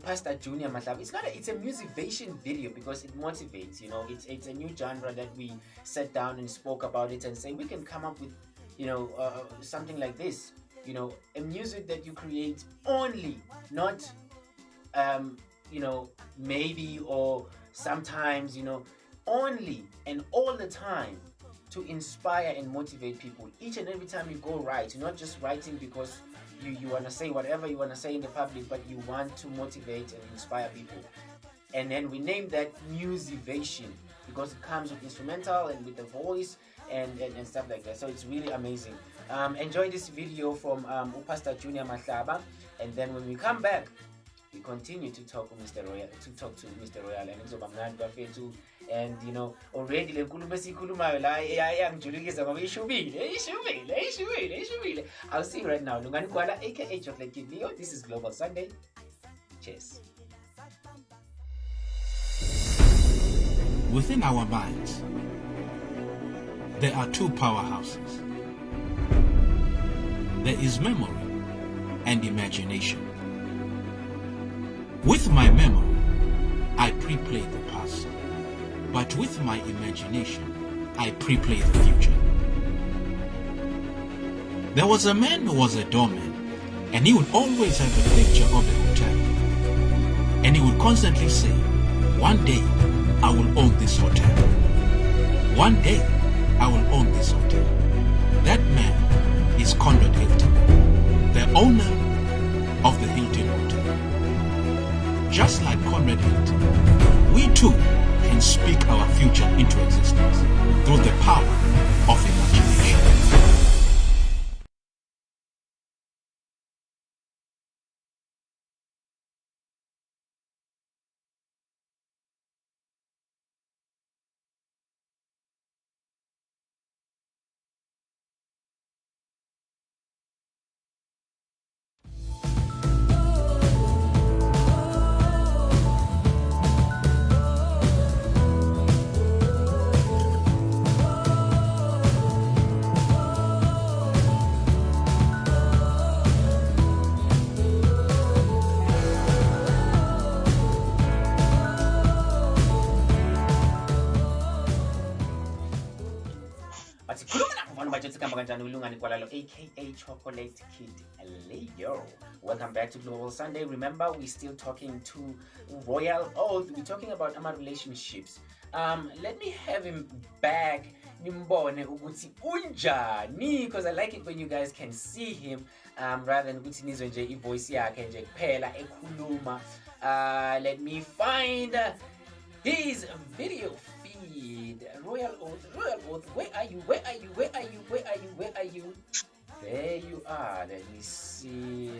Pastor Junior Matlab. It's a motivation video because it motivates. It's a new genre that we sat down and spoke about it and say we can come up with something like this. A music that you create only, not maybe or sometimes, only and all the time, to inspire and motivate people. Each and every time you go write, you're not just writing because you want to say whatever you want to say in the public, but you want to motivate and inspire people. And then we named that Musivation because it comes with instrumental and with the voice and stuff like that. So it's really amazing. Enjoy this video from Pastor Junior Matlaba, and then when we come back, we continue to talk to Mr. Royal, and ngizobamnandi bafethu. And already le nkulumo esikhulumayo la ayangijulukisa ngoba ishubile. I'll see you right now. Lungani Gwala, aka Chocolate Kid Leo. This is Global Sunday. Cheers. Within our minds, there are two powerhouses. There is memory and imagination. With my memory, I pre-play the past. But with my imagination, I pre-play the future. There was a man who was a doorman, and he would always have a picture of a hotel. And he would constantly say, one day, I will own this hotel. One day, I will own this hotel. That man is Conrad Hilton, the owner of the Hilton Hotel. Just like Conrad Hilton, we too can speak our future into existence through the power of imagination. Lungani Gwala, aka Chocolate Kid Leo. Welcome back to Global Sunday. Remember, we're still talking to Royal Oath. We're talking about our relationships. Let me have him back. Nimbone ukuthi unjani, because I like it when you guys can see him rather than ukuthi nizwe nje ivoice yakhe nje kuphela ekhuluma. Let me find his video feed. Royal Oath, where are you? Where are you? Where are you? Where are you? Where are you? There you are. Let me see.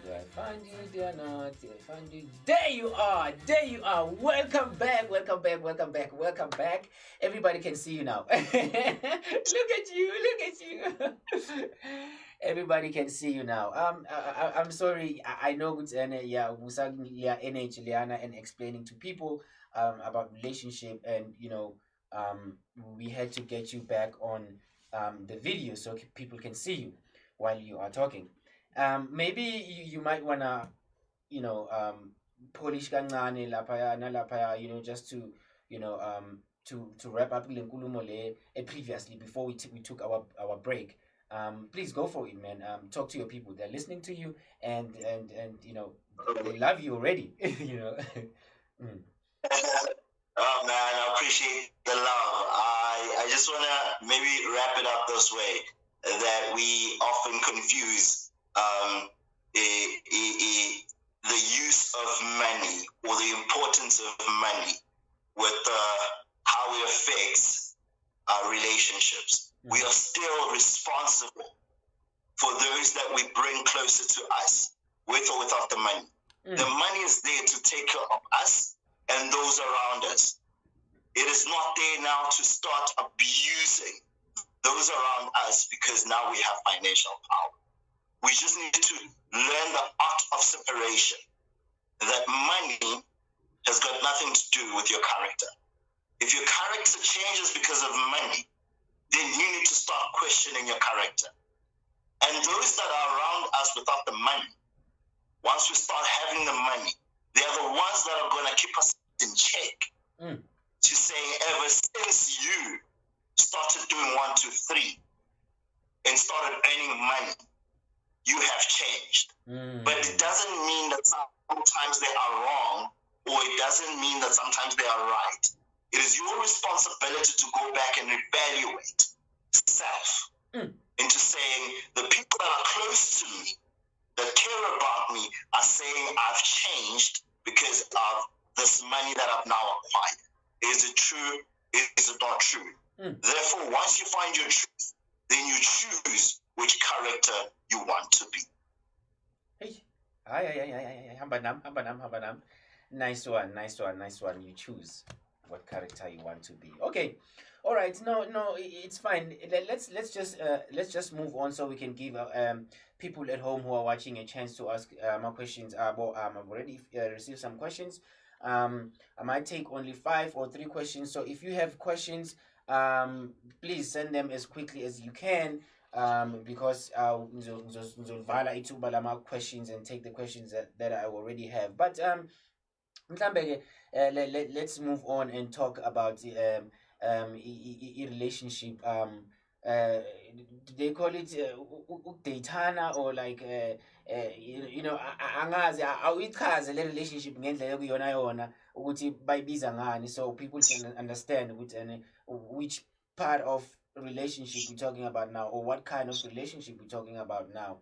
Do I find you? Do I not? Do I find you? There you are. There you are. Welcome back. Welcome back. Welcome back. Welcome back. Everybody can see you now. Look at you. Look at you. Everybody can see you now. I'm sorry. I know good energy and explaining to people about relationship, and we had to get you back on the video so people can see you while you are talking. Maybe you might wanna polish kancane lapha nalapha, just to to wrap up le nkulumo le previously before we took our break. Please go for it, man. Talk to your people. They're listening to you, and they love you already. Oh man, I appreciate the love. I just wanna maybe wrap it up this way, that we often confuse the use of money or the importance of money with how it affects our relationships. We are still responsible for those that we bring closer to us, with or without the money. The money is there to take care of us and those around us. It is not there now to start abusing those around us because now we have financial power. We just need to learn the art of separation, that money has got nothing to do with your character. If your character changes because of money, then you need to start questioning your character. And those that are around us without the money, once we start having the money, they are the ones that are going to keep us in check. To say, ever since you started doing 1, 2, 3 and started earning money, you have changed. But it doesn't mean that sometimes they are wrong, or it doesn't mean that sometimes they are right. It is your responsibility to go back and evaluate self into saying, the people that are close to me, that care about me, are saying I've changed because of this money that I've now acquired. Is it true? Is it not true? Therefore, once you find your truth, then you choose which character you want to be. Hey, hambanam. Nice one. You choose what character you want to be. Okay, all right. No, it's fine. Let's just move on so we can give people at home who are watching a chance to ask more questions. I've already received some questions. I might take only 5 or 3 questions. So if you have questions, please send them as quickly as you can, because I'll questions and take the questions that I already have. But let's move on and talk about the relationship do they call it datana or like you know angazi awuyichaze le relationship ngendlela ekuyona yona ukuthi bayibiza ngani so people can understand ukuthi which part of relationship we're talking about now or what kind of relationship we're talking about now.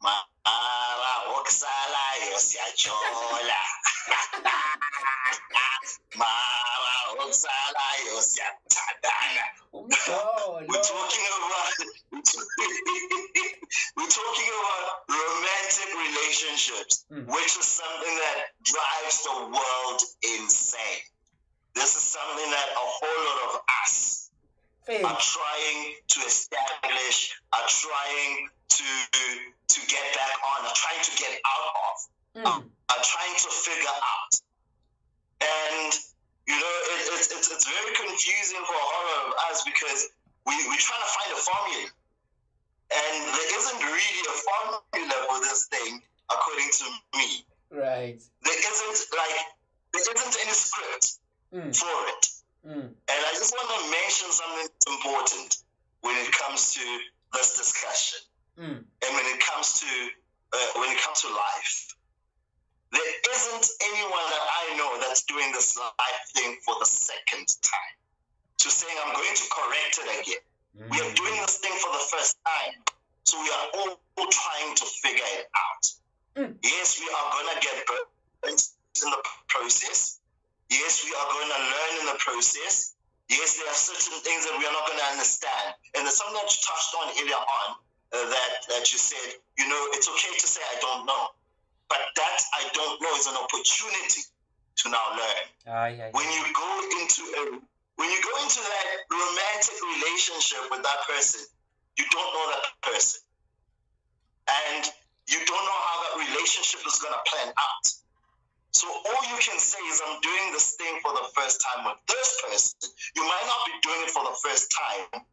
Mara oksalayo siyachola. Mara oksalayo siyathandana. We're talking about romantic relationships, which is something that drives the world insane. This is something that a whole lot of us are trying to establish, are trying to get back on, are trying to get out of, are trying to figure out. And, you know, it's very confusing for all of us because we're trying to find a formula. And there isn't really a formula for this thing, according to me. Right. There isn't any script for it. And I just want to mention something that's important when it comes to this discussion. And when it comes to life. There isn't anyone that I know that's doing this life thing for the second time. To saying I'm going to correct it again. We are doing this thing for the first time. So we are all trying to figure it out. Yes, we are going to get burnt in the process. Yes, we are going to learn in the process. Yes, there are certain things that we are not going to understand. And there's something that you touched on earlier on that you said, you know, it's okay to say I don't know. But that I don't know is an opportunity to now learn. When you go into that romantic relationship with that person, you don't know that person. And you don't know how that relationship is going to plan out. So all you can say is I'm doing this thing for the first time with this person. You might not be doing it for the first time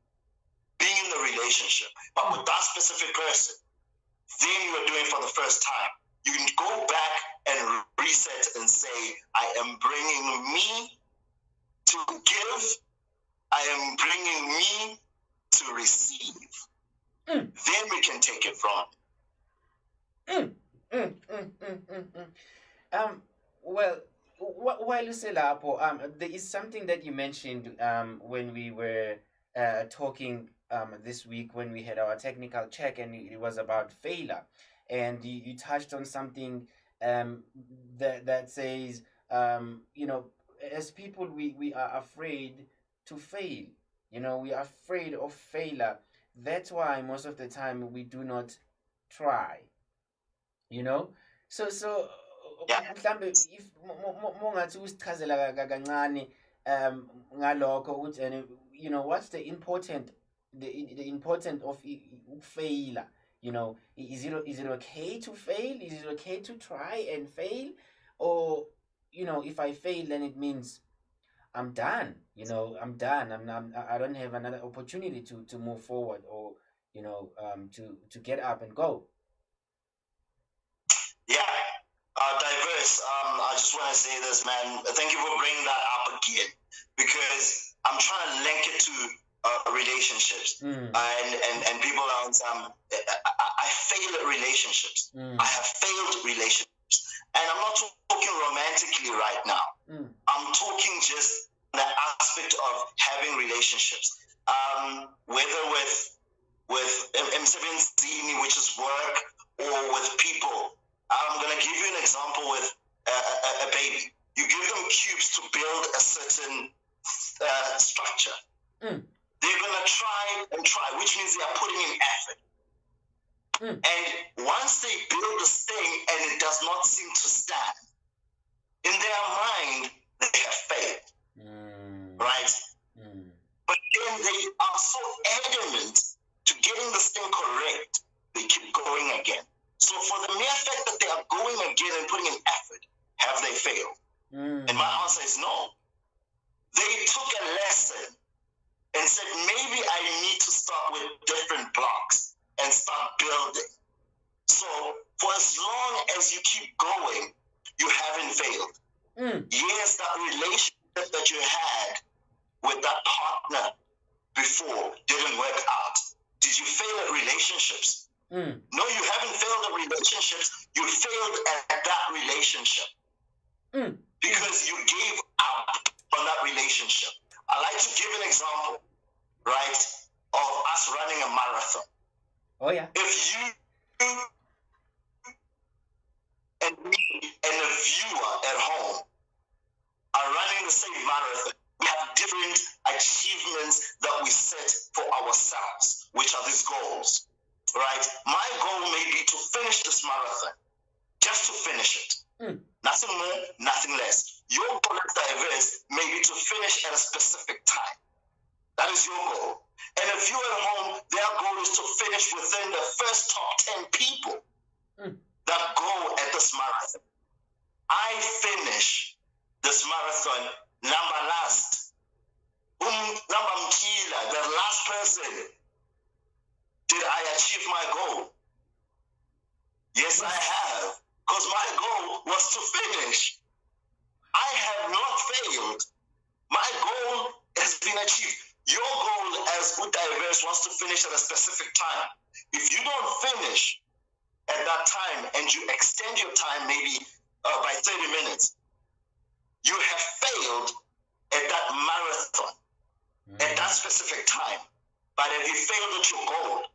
being in the relationship, but with that specific person, then you are doing it for the first time. You can go back and reset and say, I am bringing me to give. I am bringing me to receive. Then we can take it from. Well, while you say Lapo, there is something that you mentioned when we were talking this week when we had our technical check, and it was about failure. And you touched on something that says, you know, as people, we are afraid to fail. You know, we are afraid of failure. That's why most of the time we do not try. You know? So mhlambe if mongathi usichazela kancane ngalokho ukuthi you know what's the importance of failure. You know, is it okay to fail? Is it okay to try and fail? Or, you know, if I fail, then it means I'm done. You know, I'm done. I don't have another opportunity to move forward or, you know, to get up and go. Yeah, diverse. I just want to say this, man. Thank you for bringing that up again, because I'm trying to link it to relationships and people around I fail at relationships. I have failed relationships, and I'm not talking romantically right now. I'm talking just the aspect of having relationships, whether with M17, which is work, or with people. I'm going to give you an example with a baby. You give them cubes to build a certain structure. They're going to try and try, which means they are putting in effort. And once they build this thing and it does not seem to stand, in their mind, they have failed. Right? But then they are so adamant to getting this thing correct, they keep going again. So for the mere fact that they are going again and putting in effort, have they failed? And my answer is no. They took a lesson and said, maybe I need to start with different blocks and start building. So for as long as you keep going, you haven't failed. Yes, that relationship that you had with that partner before didn't work out? Did you fail at relationships? No, you haven't failed at relationships. You failed at that relationship because you gave up on that relationship. I like to give an example, right, of us running a marathon. Oh, yeah. If you and me and a viewer at home are running the same marathon, we have different achievements that we set for ourselves, which are these goals, right? My goal may be to finish this marathon, just to finish it. Nothing more, nothing less. Your goal as diverse may be to finish at a specific time. That is your goal. And if you at home, their goal is to finish within the first top 10 people that go at this marathon. I finish this marathon number last. Number mkila, the last person. Did I achieve my goal? Yes, I have. Because my goal was to finish. I have not failed. My goal has been achieved. Your goal as Diverse wants to finish at a specific time. If you don't finish at that time and you extend your time maybe by 30 minutes, you have failed at that marathon, at that specific time. But have you failed at your goal?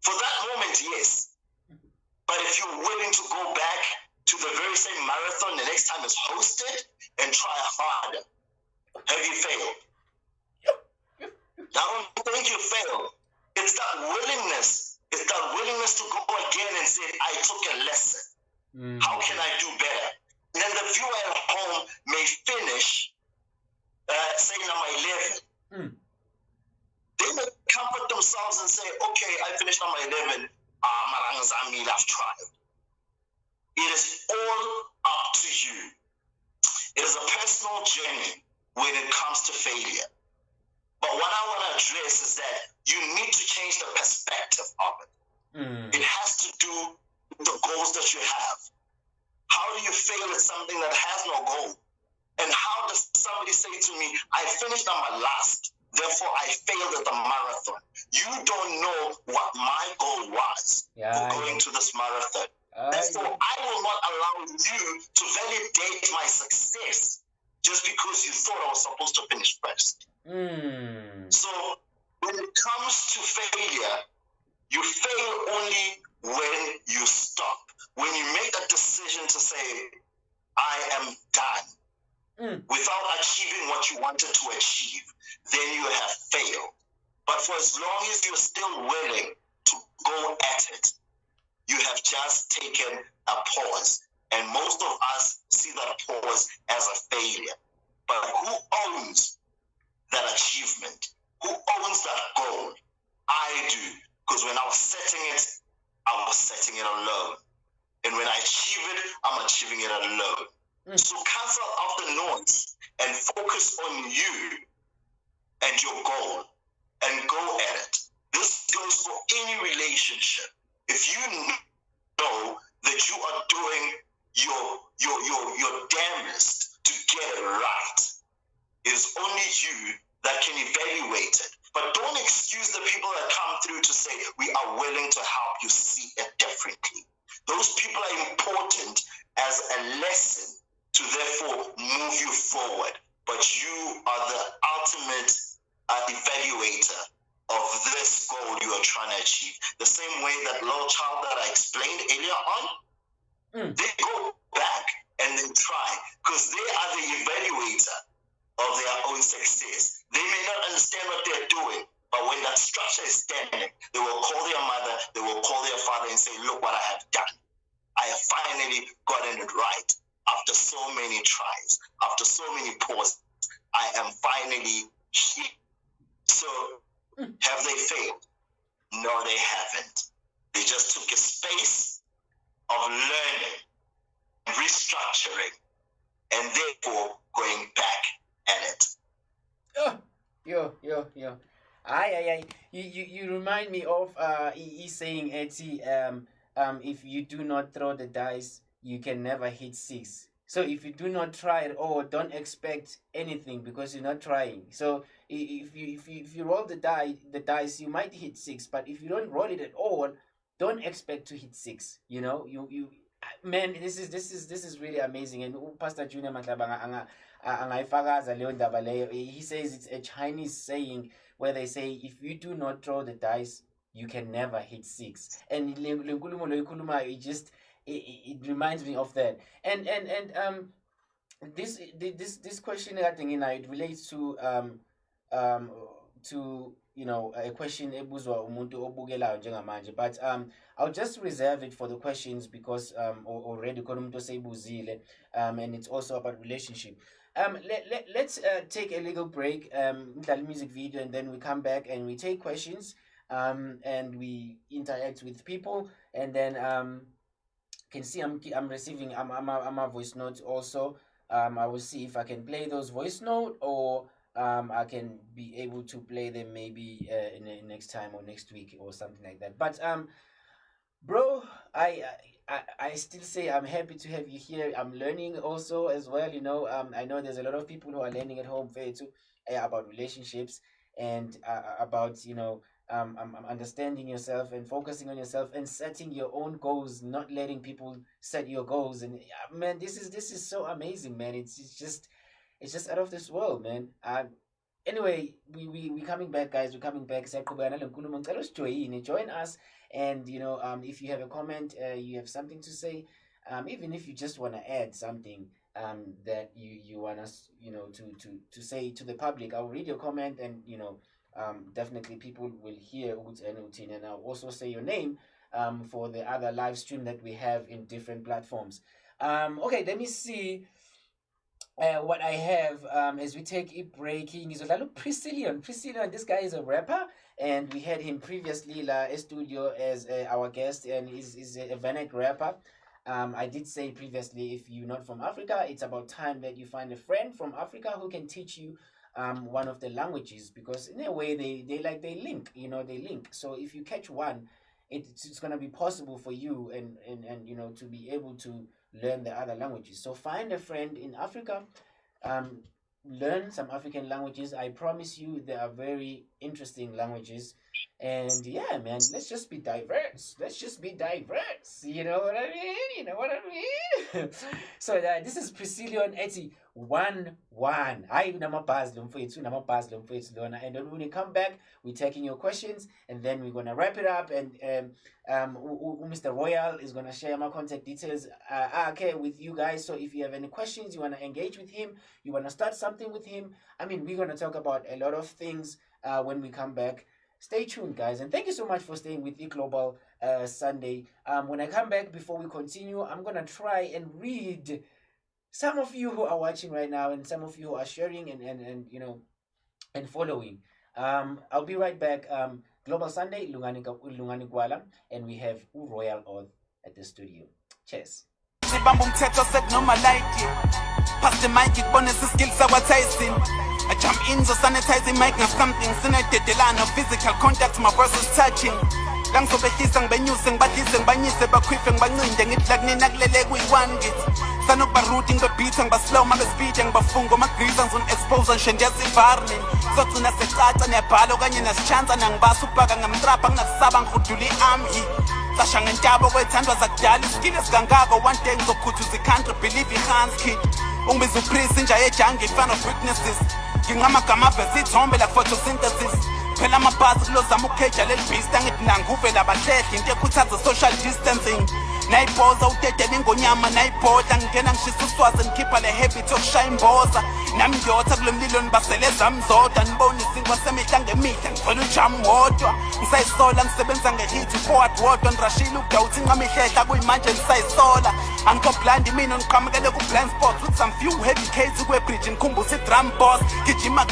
For that moment, yes. But if you're willing to go back to the very same marathon the next time it's hosted and try harder, have you failed? I don't think you failed. It's that willingness. It's that willingness to go again and say, I took a lesson. How can I do better? And then the viewer at home may finish, say number 11. They may comfort themselves and say, okay, I finished number 11. I've tried. It is all up to you. It is a personal journey when it comes to failure. But what I want to address is that you need to change the perspective of it. It has to do with the goals that you have. How do you fail at something that has no goal? And how does somebody say to me, I finished number last, therefore I failed at the marathon? You don't know what my goal was for going to this marathon. Therefore, I will not allow you to validate my success just because you thought I was supposed to finish first. So when it comes to failure, you fail only when you stop. When you make a decision to say, I am done, without achieving what you wanted to achieve, then you have failed. But for as long as you're still willing to go at it, you have just taken a pause. And most of us see that pause as a failure. But who owns that achievement? Who owns that goal? I do. Because when I was setting it alone. And when I achieve it, I'm achieving it alone. So cancel out the noise and focus on you and your goal and go at it. This goes for any relationship. If you know that you are doing your damnedest to get it right, it is only you that can evaluate it. But don't excuse the people that come through to say, we are willing to help you see it differently. Those people are important as a lesson to therefore move you forward. But you are the ultimate evaluator of this goal you are trying to achieve. The same way that little child that I explained earlier on, they go back and they try because they are the evaluator of their own success. They may not understand what they're doing, but when that structure is standing, they will call their mother, they will call their father and say, look what I have done. I have finally gotten it right. After so many tries, after so many pauses, I am finally here. So, have they failed? No, they haven't. They just took a space of learning, restructuring, and therefore going back at it. Yo. You remind me of he's saying, Etsy, if you do not throw the dice, you can never hit 6. So if you do not try at all, don't expect anything because you're not trying. So if you roll the dice, you might hit 6. But if you don't roll it at all, don't expect to hit 6. You know, man, this is really amazing. And Pastor Junior Matlabanga he says it's a Chinese saying where they say if you do not throw the dice, you can never hit 6. And it reminds me of that. And this question I think it relates to you know a question ebuzwa umuntu obukelayo njengamanje, but I'll just reserve it for the questions because already khona umuntu oseyibuzile, and it's also about relationship. Let's take a little break, mdlala music video, and then we come back and we take questions, and we interact with people, and then can see I'm receiving a voice note also. I will see if I can play those voice note, or I can be able to play them maybe in next time or next week or something like that. But bro, I still say I'm happy to have you here. I'm learning also as well, you know. I know there's a lot of people who are learning at home too, about relationships and about, you know, understanding yourself and focusing on yourself and setting your own goals, not letting people set your goals. And man, this is so amazing, man. It's just out of this world, man. Anyway, we coming back, guys. We're coming back. Join us, and you know, if you have a comment, you have something to say, even if you just want to add something that you want us, you know, to say to the public, I'll read your comment, and you know, definitely people will hear and I'll also say your name for the other live stream that we have in different platforms. Okay, let me see what I have as we take it breaking. Is Priscillian. This guy is a rapper, and we had him previously La Studio as our guest, and is a Vanek rapper. I did say previously, if you're not from Africa, it's about time that you find a friend from Africa who can teach you one of the languages, because in a way they link, you know, they link. So if you catch one, it's going to be possible for you and you know, to be able to learn the other languages. So find a friend in Africa, learn some African languages. I promise you they are very interesting languages. And yeah, man, let's just be diverse. You know what I mean? So this is Priscillian Eti 1-1. And then when we come back, we're taking your questions, and then we're gonna wrap it up. And Mr. Royal is gonna share my contact details with you guys. So if you have any questions, you wanna engage with him, you wanna start something with him, I mean, we're gonna talk about a lot of things when we come back. Stay tuned, guys, and thank you so much for staying with eGlobal Sunday. When I come back, before we continue, I'm gonna try and read some of you who are watching right now, and some of you who are sharing and you know, and following. I'll be right back. Global Sunday, Lungani Gwala, and we have Royal Oath at the studio. Cheers. Pass the mic, it bonus skills advertising. I jump in, so sanitizing mic na something. Sinete the line of physical contact, my verse is touching. Lang so betisang benyusing, batisang banyise, bakwifeng bangindeng, it like ninaglele we one git. Sanok ba routing the beats and ba slow, ma speeding, ba fungo, ma grisans on expose and shendiasi farming. So tuna se tata ne palo kanye na chance nang basupaga ngam trapang nagsabang khuduli amhi. Sashang entabo kwethandwa zakudala skills kangako one day ngizokhuthi country believe ihanski. Ungibiza uPrince inja yejange fan of witnesses. Ngingamagama aveza ithombe like photosynthesis. Phela amabhasi kulozama ukheja leli beast angithi nanguvela abahlehli into ekhuthaza social distancing. Nayiboza udedela ingonyama nayibhoda ngingena ngishisa uswazi ngikhipha le habit yokushaya imboza. Nami ngiyotha kule mlilo nibaseleza mzoda nibona isinkwa semihla ngemihla ngifela ujam wodwa. Ngisayisola ngisebenza ngehit forward wodwa nirashile ukudawuthi nqamihlehla kuyimanje ngisayisola. Angikho blind mina ngiqhamukele ku blind spots with some few heavy cases kwe-bridge ngikhumbuse drum boss. Gijima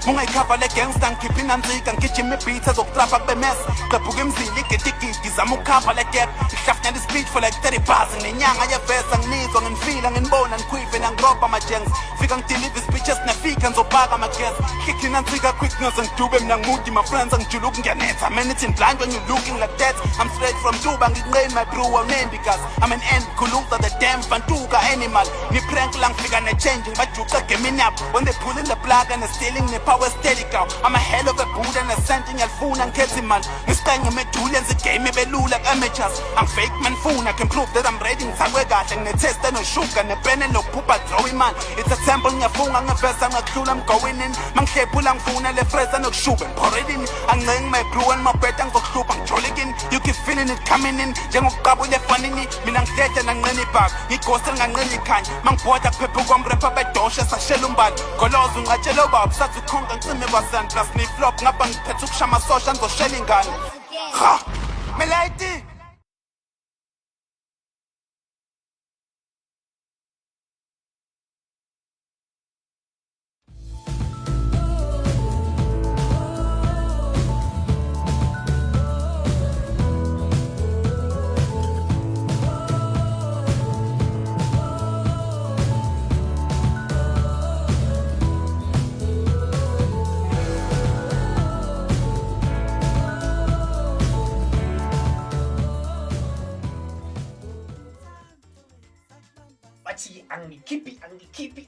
mungayikhava le gangster ngikhipha inanzika ngigijima ibeat ezokutrapha kube mess. Qephuka imzila igidigidi zama ukukhava le gap. Ngihlafuna speech for like 30 bars ngenyanga yevesa nginizwa nginifila nginibona nikhwive nangiroba ama-jangs. Fika ngideliver speeches nefika ngizobhaka ama-guests. Khikhina ntsika quickness ngidube mina ngimudi my friends angijuluka ngiyanetha. Man it's in blind when you looking like that. I'm straight from Duba ngiqeni my brew awuname because I'm an end khulunga the damn fantuka animal ni prank lang figure na changing bajuka gaming up when they pulling the plug and stealing the power steady cow I'm a hell of a buddha and sending a phone and ketting man ngisqenge meduli and the game belula amateurs I'm fake man phone I can prove that I'm reading sakwe kahle ngine test no sugar ne pen no pupa drawing man it's a temple ngiyafunga ngivesa ngakhula I'm going in mangihlephula ngifuna le fresh nokushuba already angceng my blue and my bed ngokuhlupa ngijolekini you keep feeling it coming in njengokuqabula efanini mina ngihlethe nanqeni back ngighosta nganqeni ikhanya mangibhoda kuphepha kwamrapha bedosha sashela umbali goloza ungatshela baba sathi ukhonka ngicime basana plus ni flop ngapha ngiphethe ukushama sosha ngizoshela ingane ha melaiti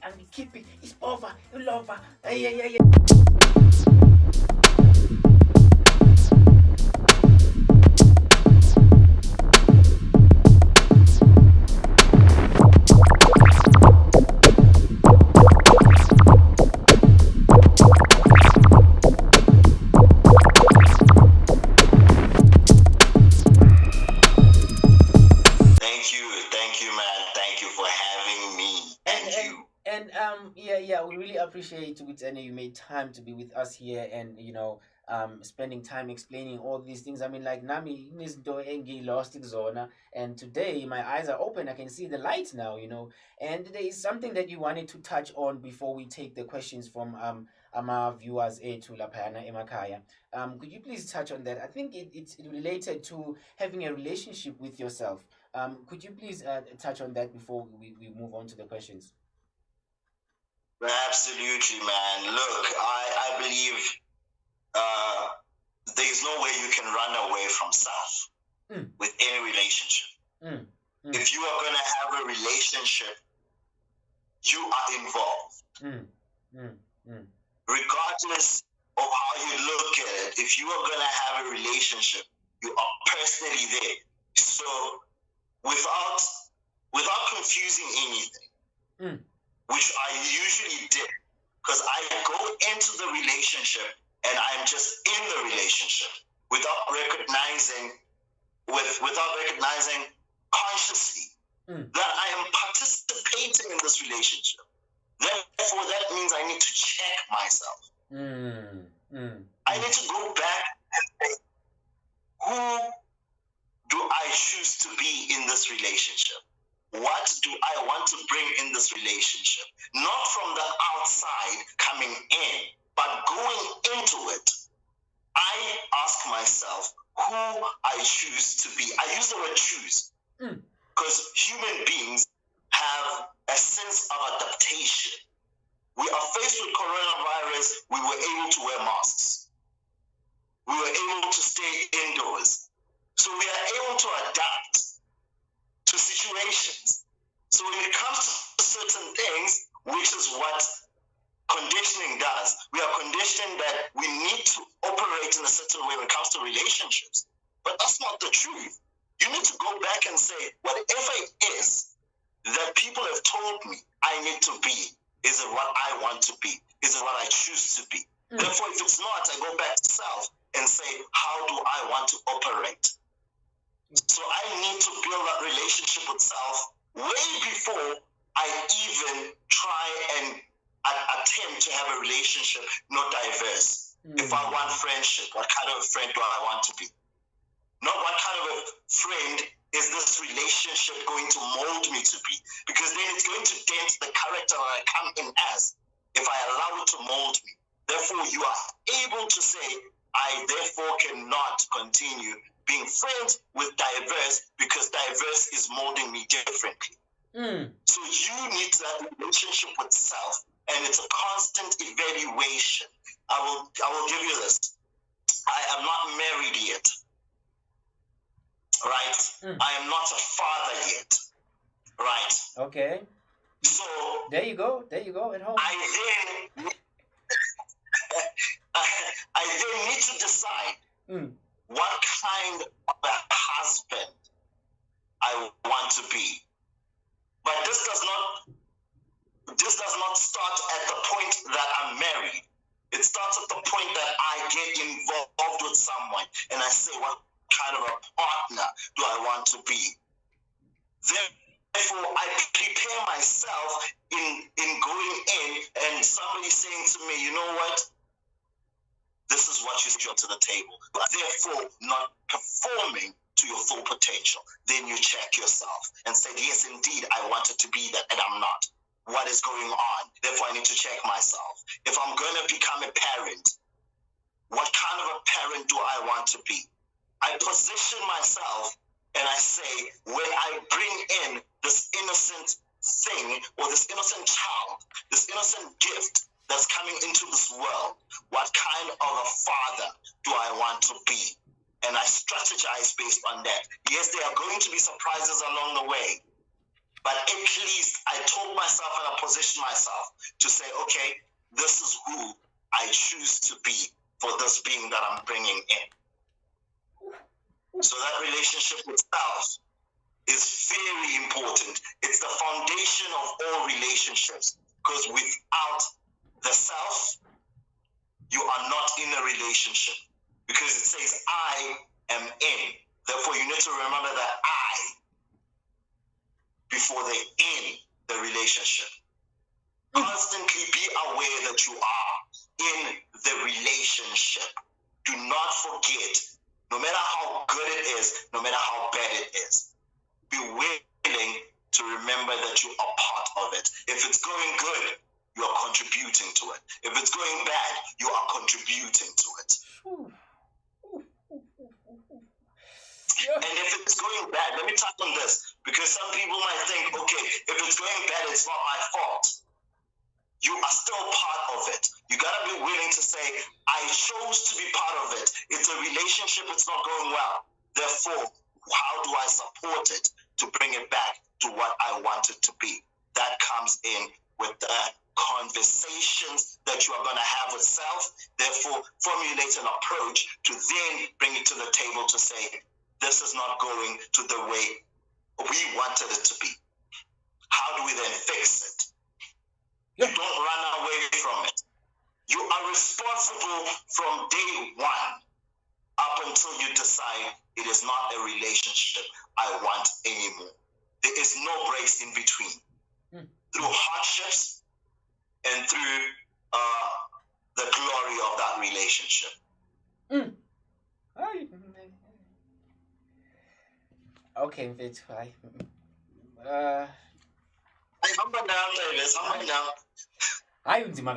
Angikhiphi isipova ulova hey Thank you, man. Thank you for having me. Yeah, we really appreciate it, and you made time to be with us here, and spending time explaining all these things. I mean, like Nami lost zona, and today my eyes are open. I can see the light now, And there is something that you wanted to touch on before we take the questions from our viewers to Lapayana Emakaya. Could you please touch on that? I think it's related to having a relationship with yourself. Could you please touch on that before we move on to the questions? Absolutely, man. Look, I believe there's no way you can run away from self with any relationship. If you are going to have a relationship, you are involved. Regardless of how you look at it, if you are going to have a relationship, you are personally there. So without confusing anything, which I usually did, because I go into the relationship and I'm just in the relationship without recognizing consciously that I am participating in this relationship. Therefore, that means I need to check myself. I need to go back and say, who do I choose to be in this relationship? What do I want to bring in this relationship? Not from the outside coming in, but going into it. I ask myself who I choose to be. I use the word choose because human beings have a sense of adaptation. We are faced with coronavirus, we were able to wear masks. We were able to stay indoors. So we are able to adapt to situations. So when it comes to certain things, which is what conditioning does, we are conditioned that we need to operate in a certain way when it comes to relationships. But that's not the truth. You need to go back and say, whatever it is that people have told me I need to be, is it what I want to be? Is it what I choose to be? Therefore, if it's not, I go back to self and say, how do I want to operate? So I need to build that relationship with self way before I even try and attempt to have a relationship not diverse. If I want friendship, what kind of a friend do I want to be? Not what kind of a friend is this relationship going to mold me to be? Because then it's going to dent the character that I come in as if I allow it to mold me. Therefore, you are able to say, I therefore cannot continue being friends with diverse because diverse is molding me differently. So you need that relationship with self, and it's a constant evaluation. I will give you this. I am not married yet, right? I am not a father yet. Right. Okay. So there you go at home. I then need to decide what kind of a husband I want to be. But this does not start at the point that I'm married. It starts at the point that I get involved with someone and I say, what kind of a partner do I want to be? Therefore, I prepare myself in going in and somebody saying to me, you know what? This is what you bring to the table. Therefore, not performing to your full potential. Then you check yourself and say, yes, indeed, I wanted to be that and I'm not. What is going on? Therefore, I need to check myself. If I'm going to become a parent, what kind of a parent do I want to be? I position myself and I say, when I bring in this innocent thing or this innocent child, this innocent gift that's coming into this world, what kind of a father do I want to be? And I strategize based on that. Yes, there are going to be surprises along the way, but at least I told myself and I positioned myself to say, okay, this is who I choose to be for this being that I'm bringing in. So that relationship itself is very important. It's the foundation of all relationships, because without the self, you are not in a relationship, because it says I am in. Therefore, you need to remember that I before the in the relationship. Constantly be aware that you are in the relationship. Do not forget, no matter how good it is, no matter how bad it is, be willing to remember that you are part of it. If it's going good, you are contributing to it. If it's going bad, you are contributing to it. And if it's going bad, let me touch on this, because some people might think, okay, if it's going bad, it's not my fault. You are still part of it. You gotta be willing to say, I chose to be part of it. It's a relationship, it's not going well. Therefore, how do I support it to bring it back to what I want it to be? That comes in with the conversations that you are going to have with self. Therefore, formulate an approach to then bring it to the table to say, this is not going to the way we wanted it to be. How do we then fix it? You don't run away from it. You are responsible from day one up until you decide it is not a relationship I want anymore. There is no breaks in between. Through hardships and through the glory of that relationship. Okay, mfethu, hayi. Hamba now. Hayi unzima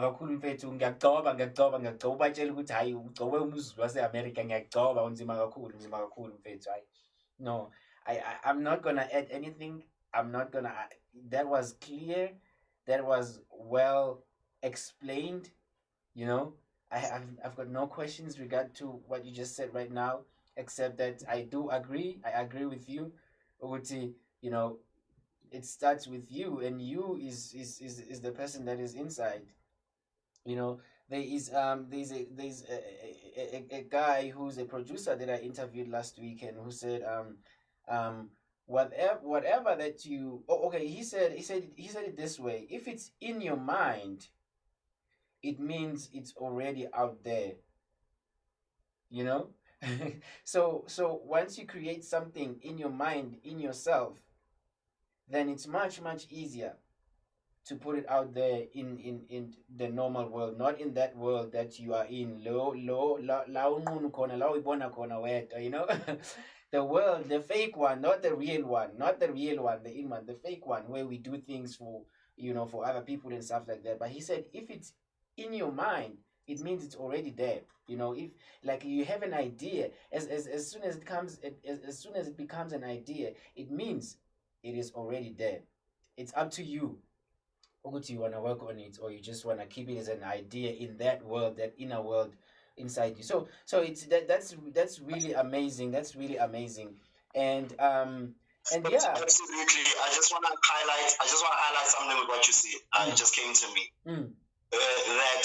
kakhulu mfethu, ngiyagcoba ubatshela ukuthi hayi ugcobe umZulu wase-America, ngiyagcoba unzima kakhulu mfethu, hayi. No, I'm not gonna add anything. I'm not gonna. That was clear. That was well explained. You know, I've got no questions regard to what you just said right now, except that I do agree. I agree with you, Uguti. You know, it starts with you, and you is the person that is inside. You know, there's a guy who's a producer that I interviewed last week, and who said whatever that you he said it this way: if it's in your mind, it means it's already out there. You know. so once you create something in your mind, in yourself, then it's much easier to put it out there in the normal world, not in that world that you are in. You know, the world, the fake one, not the real one, the in one, the fake one, where we do things for, you know, for other people and stuff like that. But he said, if it's in your mind, it means it's already there. You know, if like you have an idea, as soon as it becomes an idea, it means it is already there. It's up to you. Whether you want to work on it or you just want to keep it as an idea in that world, that inner world inside you. So it's that's really amazing. That's really amazing. And And yeah, absolutely. I just want to highlight something with what you said. It just came to me that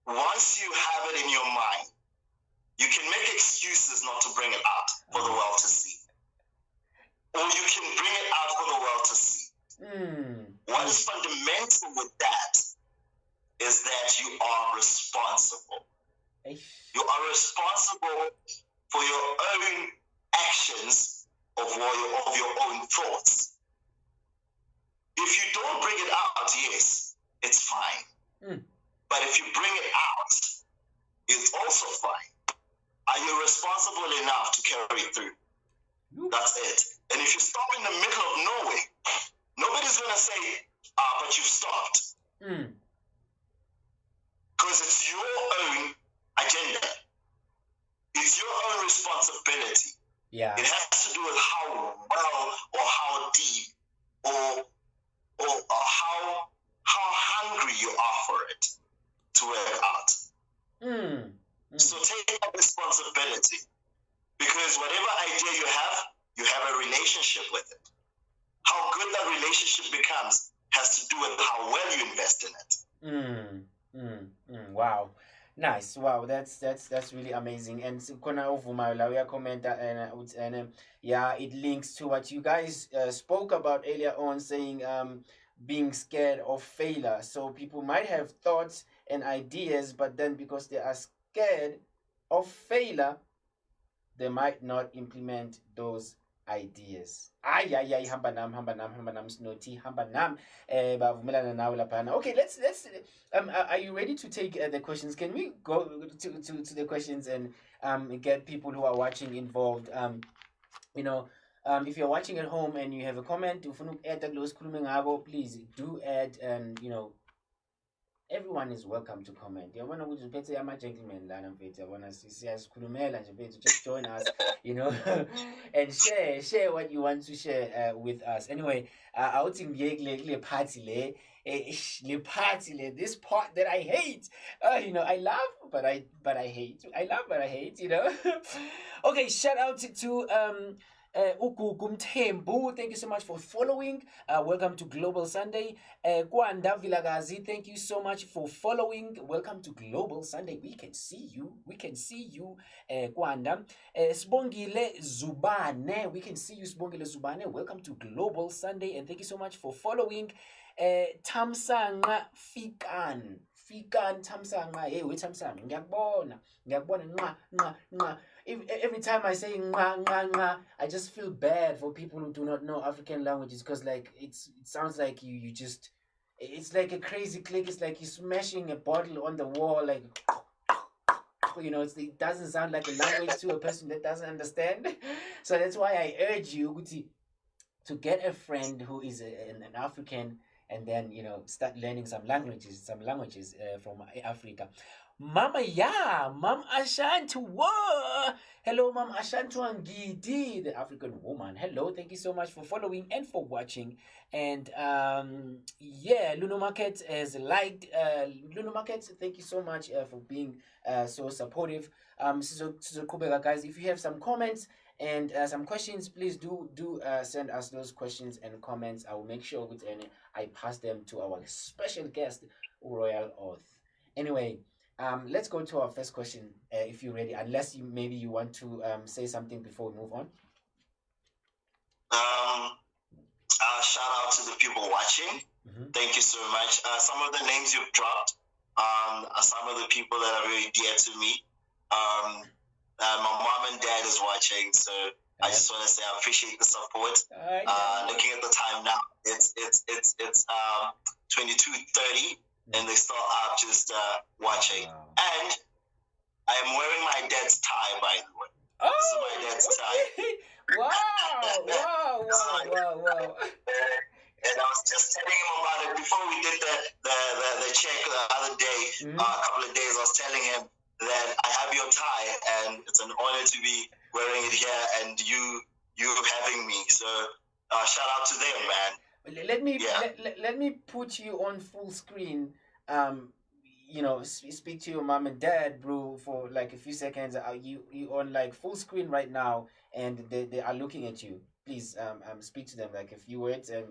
once you have it in your mind, you can make excuses not to bring it out for the world to see, or you can bring it out for the world to see. What is fundamental with that is that you are responsible. You are responsible for your own actions of your own thoughts. If you don't bring it out, yes, it's fine. But if you bring it out, it's also fine. Are you responsible enough to carry it through? That's it. And if you stop in the middle of nowhere, nobody's going to say, but you've stopped. Because it's your own agenda. It's your own responsibility. Yeah. It has to do with how well or how deep or how hungry you are for it to work out. So take that responsibility. Because whatever idea you have a relationship with it. How good that relationship becomes has to do with how well you invest in it. Wow. Nice. Wow, that's really amazing. And kona uvuma la uya commenta and yeah, it links to what you guys spoke about earlier on, saying being scared of failure. So people might have thoughts and ideas, but then because they are scared of failure, they might not implement those ideas. Hamba nam snoti hamba nam bavumelana nawe laphana. Okay, let's are you ready to take the questions? Can we go to the questions and get people who are watching involved? If you're watching at home and you have a comment, please do add, and everyone is welcome to comment. Gentlemen, just join us, and share what you want to share with us. Anyway, out in the party, this part that I hate. I love, but I hate. I love, but I hate. Okay, shout out to Ugukumtembu, thank you so much for following. Welcome to Global Sunday. Gwanda Vilagazi, thank you so much for following. Welcome to Global Sunday. We can see you. Gwanda. Sbongile Zubane, we can see you, Sbongile Zubane. Welcome to Global Sunday, and thank you so much for following. Tamsanga Fikan Tamsanga. Hey, wait, Tamsanga. Ngiyakubona nqa. Every time I say nga, I just feel bad for people who do not know African languages, because it sounds like you just, it's like a crazy click. It's like you're smashing a bottle on the wall, like it doesn't sound like a language to a person that doesn't understand. So that's why I urge you to get a friend who is an African, and then start learning some languages from Africa. Mama Mam Ashantu, hello Mam Ashantu Angidi, the African woman. Hello, thank you so much for following and for watching. And Luno Market has liked. Luno Market, thank you so much for being so supportive. So guys, if you have some comments and some questions, please do send us those questions and comments. I will make sure I pass them to our special guest, Royal Oath. Anyway, let's go to our first question, if you're ready, unless you want to say something before we move on. Shout out to the people watching. Thank you so much. Some of the names you've dropped are some of the people that are very dear to me. My mom and dad is watching, so I just want to say I appreciate the support. Looking at the time now, it's 22:30. And they still are just watching. And I am wearing my dad's tie, by the way. This is my dad's tie. Wow. And I was just telling him about it before we did the check the other day, a couple of days. I was telling him that I have your tie, and it's an honor to be wearing it here, and you having me. So shout out to them, man. Let me put you on full screen. Speak to your mom and dad, bro, for like a few seconds. You on like full screen right now, and they are looking at you. please speak to them like a few words and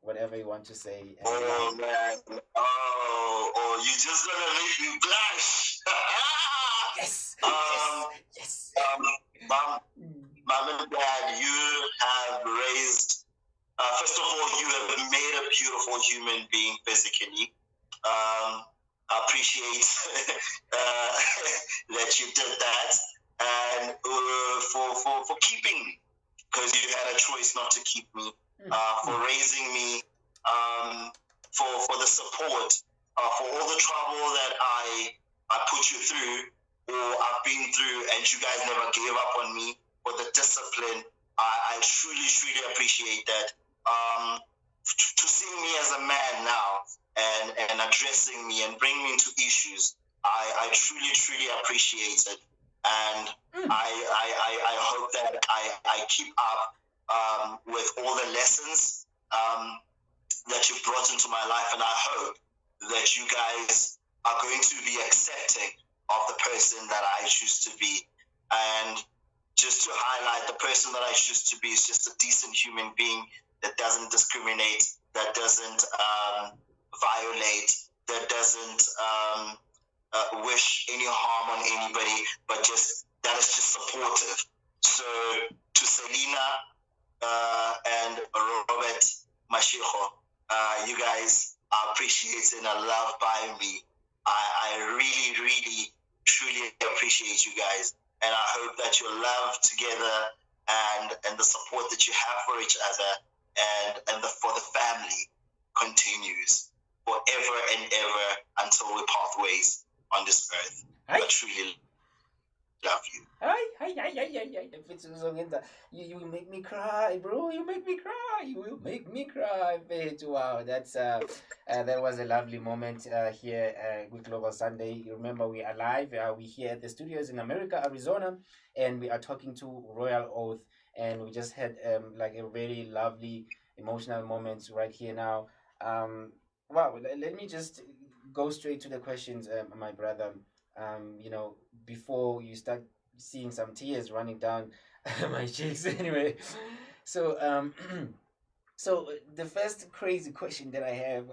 whatever you want to say. Oh man! Oh! You just gonna make me blush. Yes. Yes. Mom and Dad, you have raised. First of all, you have made a beautiful human being physically. I appreciate that you did that, and for keeping me, because you had a choice not to keep me, for raising me, for the support, for all the trouble that I put you through, or I've been through, and you guys never gave up on me, for the discipline. I truly, truly appreciate that. To see me as a man now and addressing me and bringing me into issues, I truly, truly appreciate it. And I hope that I keep up with all the lessons that you brought into my life. And I hope that you guys are going to be accepting of the person that I choose to be. And just to highlight, the person that I choose to be is just a decent human being that doesn't discriminate, that doesn't violate, that doesn't wish any harm on anybody, but just that is just supportive. So to Selena and Robert Mashiko, you guys are appreciated and are loved by me. I really, really, truly appreciate you guys. And I hope that your love together and the support that you have for each other and for the family continues forever and ever until we part ways on this earth. I truly love you. You will make me cry, bro. You make me cry. You will make me cry. Wow, that was a lovely moment here with Global Sunday. You remember we are live. We're here at the studios in America, Arizona, and we are talking to Royal Oath. And we just had like a very lovely emotional moment right here now. Wow, let me just go straight to the questions, my brother. Before you start seeing some tears running down my cheeks anyway. So so the first crazy question that I have,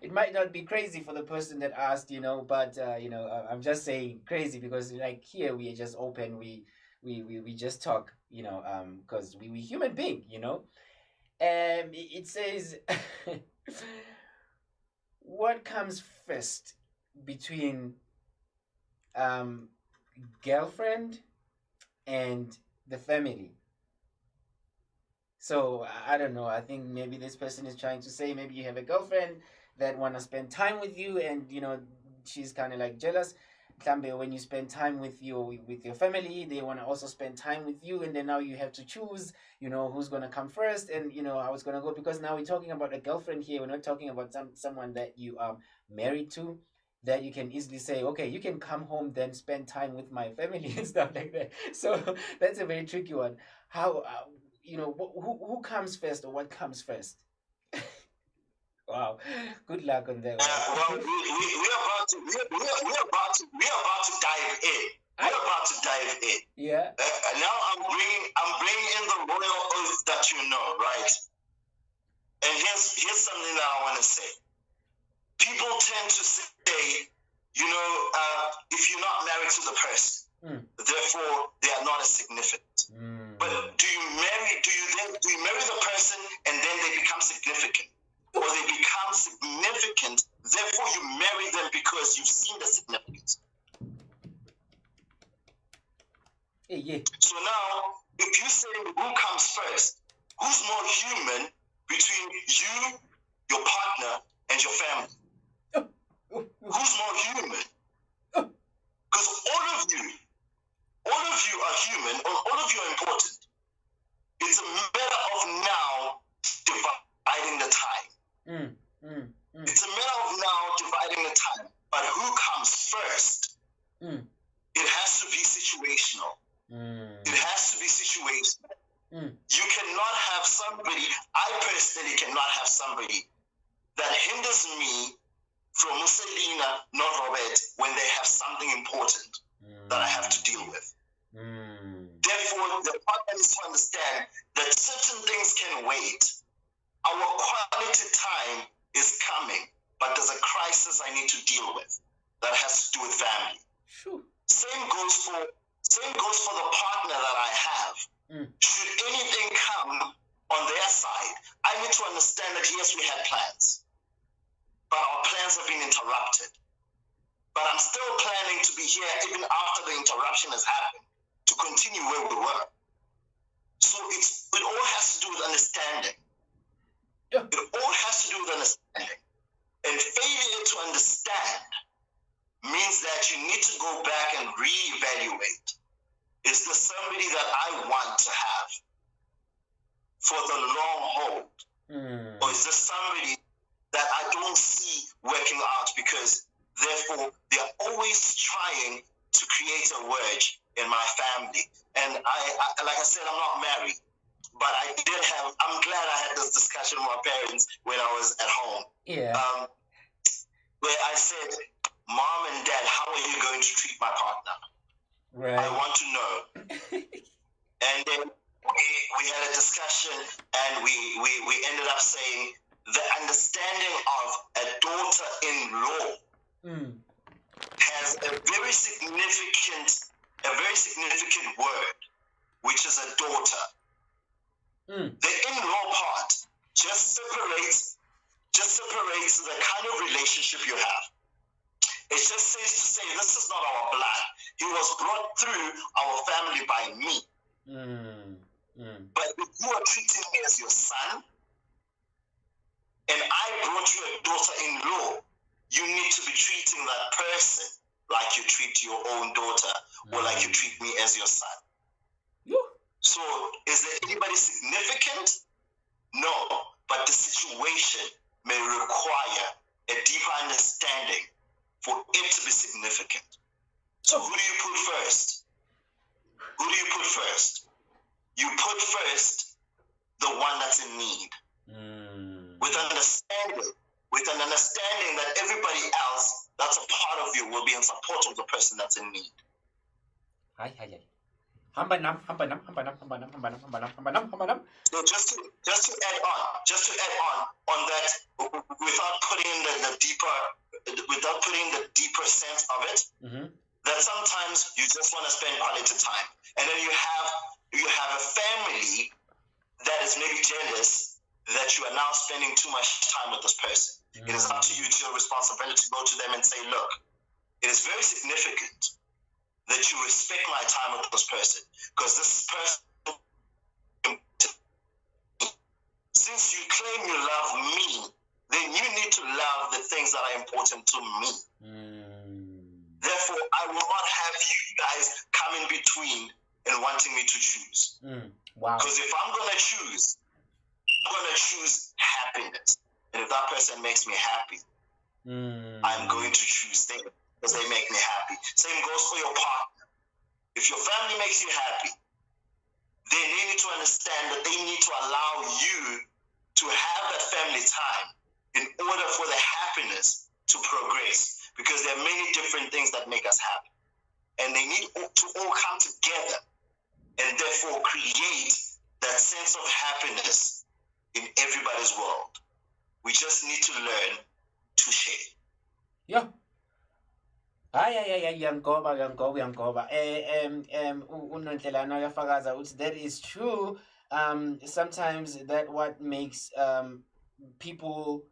it might not be crazy for the person that asked, but I'm just saying crazy because like here we are just open, we just talk, because we human being, it says what comes first between girlfriend and the family? So I don't know, I think maybe this person is trying to say maybe you have a girlfriend that want to spend time with you, and she's kind of like jealous. When you spend time with your family, they want to also spend time with you, and then now you have to choose who's going to come first and how it's going to go, because now we're talking about a girlfriend here. We're not talking about someone that you are married to, that you can easily say, okay, you can come home then spend time with my family and stuff like that. So that's a very tricky one. How who comes first, or what comes first? Wow, good luck on that one. Well, we're about to dive in. We're about to dive in. Yeah. Now I'm bringing in the royal oath that you know, right? And here's something that I want to say. People tend to say, if you're not married to the person, therefore they are not as significant. But do you marry the person and then they become significant? Or they become significant, therefore you marry them because you've seen the significance. Yeah. So now, if you say who comes first, who's more human between you, your partner, and your family? Who's more human? Because all of you are human, all of you are important. It's a matter of now dividing the time. It's a matter of now dividing the time. But who comes first? It has to be situational. It has to be situational. You cannot have somebody, I personally cannot have somebody that hinders me from Mussolina, not Robert, when they have something important that I have to deal with. Therefore, the partner needs to understand that wait. Our quality time is coming, but there's a crisis I need to deal with that has to do with family. Sure. Same goes for the partner that I have. Should anything come on their side, I need to understand that yes, we had plans, but our plans have been interrupted. But I'm still planning to be here even after the interruption has happened, to continue where we were. So it all has to do with understanding. It all has to do with understanding. And failure to understand means that you need to go back and reevaluate. Is this somebody that I want to have for the long haul? Or is this somebody that I don't see working out because therefore they're always trying to create a wedge in my family? And I like I said, I'm not married, but I'm glad I had this discussion with my parents when I was at home. Yeah. Where I said, Mom and Dad, how are you going to treat my partner? Right. I want to know. And then we had a discussion, and we ended up saying the understanding of a daughter-in-law has a very significant word, which is a daughter. The in-law part just separates the kind of relationship you have. It just says to say, this is not our blood. He was brought through our family by me. But if you are treating me as your son, and I brought you a daughter-in-law, you need to be treating that person like you treat your own daughter, or like you treat me as your son. So, is there anybody significant? No, but the situation may require a deeper understanding for it to be significant. So who do you put first? Who do you put first? You put first the one that's in need. With an understanding that everybody else that's a part of you will be in support of the person that's in need. So just to add on that, without putting the deeper sense of it, that sometimes you just want to spend quality time, and then you have a family that is maybe jealous that you are now spending too much time with this person. It is up to you, to your responsibility, to go to them and say, look, it is very significant that you respect my time with this person, because this person, since you claim you love me, then you need to love the things that are important to me. Therefore, I will not have you guys come in between and wanting me to choose. Because if I'm going to choose happiness. And if that person makes me happy, I'm going to choose them because they make me happy. Same goes for your partner. If your family makes you happy, then they need to understand that they need to allow you to have that family time in order for the happiness to progress. Because there are many different things that make us happy. And they need to all come together and therefore create that sense of happiness in everybody's world. We just need to learn to share. Yeah. Yankoba. Unontlelana uyafakaza uthi that is true. Sometimes that what makes people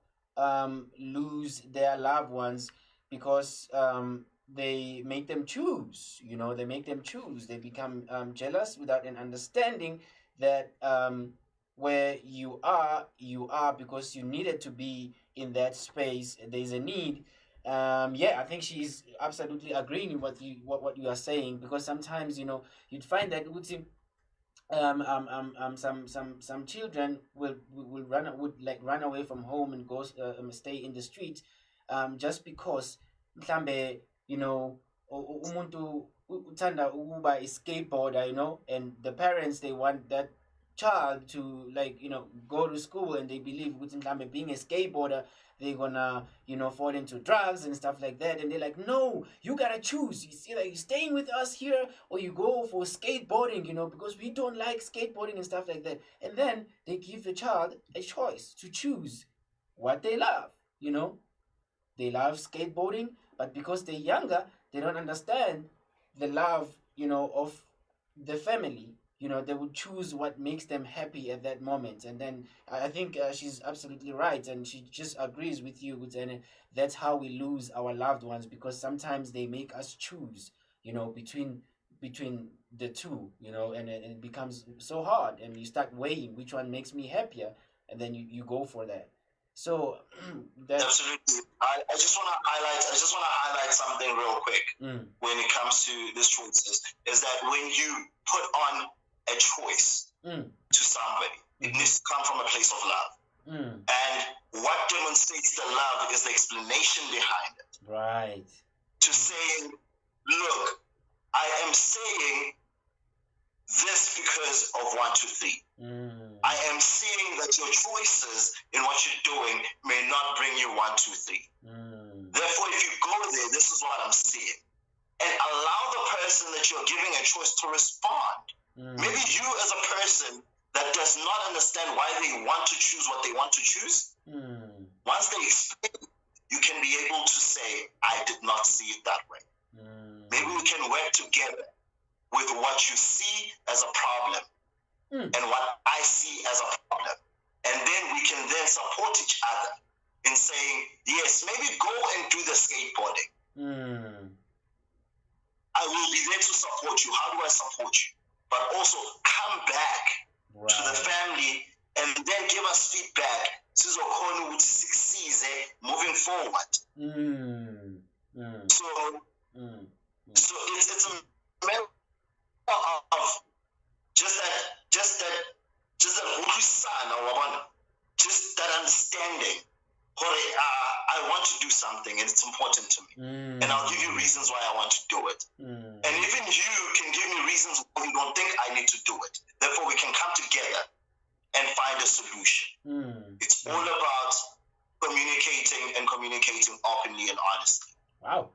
lose their loved ones, because they make them choose. They make them choose. They become jealous without an understanding that where you are because you needed to be in that space. There's a need. I think she's absolutely agreeing with what you are saying, because sometimes you'd find that some children would run away from home and go stay in the street just because mhlambe umuntu uthanda ukuba a skateboarder, and the parents, they want that child to, like, go to school, and they believe with being a skateboarder, they're gonna, fall into drugs and stuff like that, and they're like, no, you gotta choose. You see, like, you're staying with us here, or you go for skateboarding, because we don't like skateboarding and stuff like that. And then they give the child a choice to choose what they love. They love skateboarding, but because they're younger, they don't understand the love, of the family. They would choose what makes them happy at that moment. And then I think she's absolutely right, and she just agrees with you, and that's how we lose our loved ones, because sometimes they make us choose, between the two, and it becomes so hard, and you start weighing which one makes me happier, and then you go for that. So absolutely. I just want to highlight something real quick when it comes to this choices, is that when you put on a choice to somebody, it needs to come from a place of love. And what demonstrates the love is the explanation behind it. Right. To saying, look, I am saying this because of 1, 2, 3. I am seeing that your choices in what you're doing may not bring you 1, 2, 3. Therefore, if you go there, this is what I'm seeing. And allow the person that you're giving a choice to respond. Maybe you as a person that does not understand why they want to choose what they want to choose, once they explain, you can be able to say, I did not see it that way. Maybe we can work together with what you see as a problem and what I see as a problem. And then we can then support each other in saying, yes, maybe go and do the skateboarding. I will be there to support you. How do I support you? But also come back to the family and then give us feedback. Moving forward. So it's a matter of just that understanding. I want to do something and it's important to me. And I'll give you reasons why I want to do it. And even you can give me reasons why you don't think I need to do it. Therefore, we can come together and find a solution. It's all about communicating openly and honestly. Wow.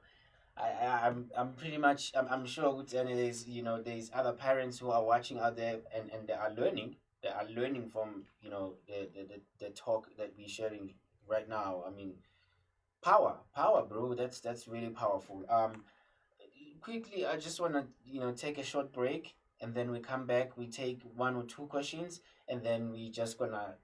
I'm pretty much, I'm sure there's other parents who are watching out there and they are learning. They are learning from, the talk that we're sharing right now. I mean, power, bro. That's really powerful. Quickly, I just want to, take a short break, and then we come back. We take 1 or 2 questions, and then we just gonna,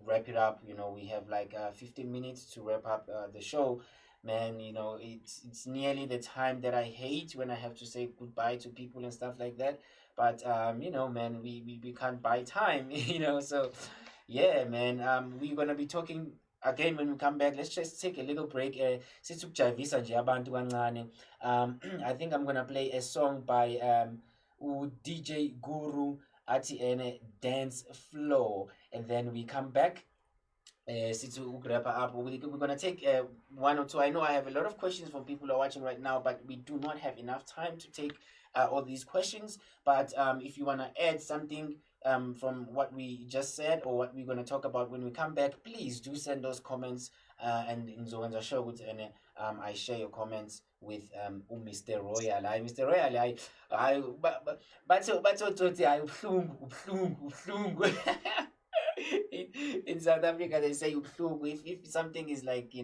wrap it up. We have like 15 minutes to wrap up the show. Man, it's nearly the time that I hate when I have to say goodbye to people and stuff like that. But man, we can't buy time, So yeah, man. We're gonna be talking again when we come back. Let's just take a little break. I think I'm gonna play a song by DJ Guru Atiene Dance Flow, and then we come back. Since we wrap up, we're gonna take 1 or 2. I know I have a lot of questions from people who are watching right now, but we do not have enough time to take all these questions. But if you wanna add something from what we just said or what we're gonna talk about when we come back, please do send those comments. And in Zoganza show, and I share your comments with Mr. Royal. Mr. Royal, in South Africa they say if something is like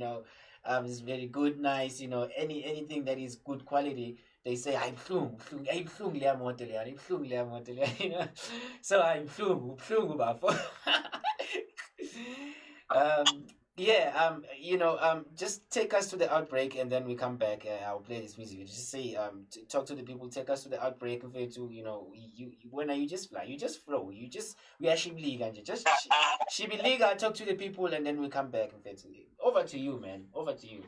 is very good, nice, anything that is good quality, they say I'm so I'm just take us to the outbreak and then we come back. I'll play this music. Just say talk to the people, take us to the outbreak to when you just fly, you just flow, we are Shibli and just Shibli, I'll talk to the people and then we come back. Over to you, man. Over to you.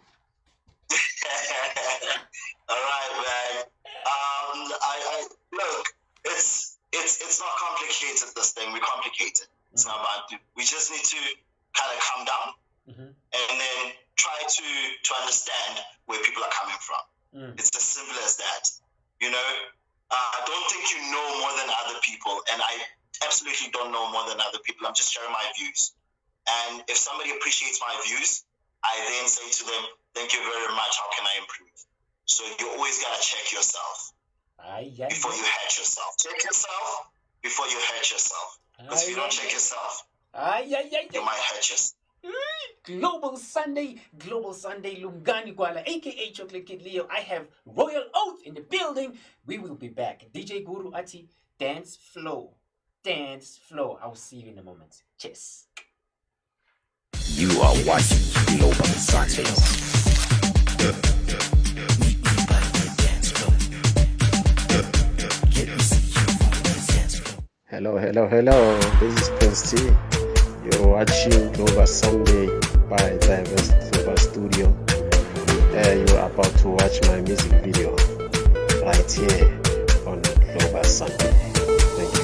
All right, man. I look, it's not complicated, this thing. We complicate it. It's not about, we just need to kind of calm down and then try to understand where people are coming from. It's as simple as that. Don't think you know more than other people. And I absolutely don't know more than other people. I'm just sharing my views. And if somebody appreciates my views, I then say to them, thank you very much. How can I improve? So you always got to check yourself before you hurt yourself. Check yourself before you hurt yourself. Because if you don't check yourself, you might hurt yourself. Global Sunday, Lungani Gwala, aka Chocolate Kid Leo. I have Royal Oath in the building. We will be back. DJ Guru Ati, dance flow. Dance flow. I will see you in a moment. Cheers. You are watching Global Sundays. Hello. This is Prince T. You're watching Global Sunday by Diverse Global Studio. You're about to watch my music video right here on Global Sunday. Thank you.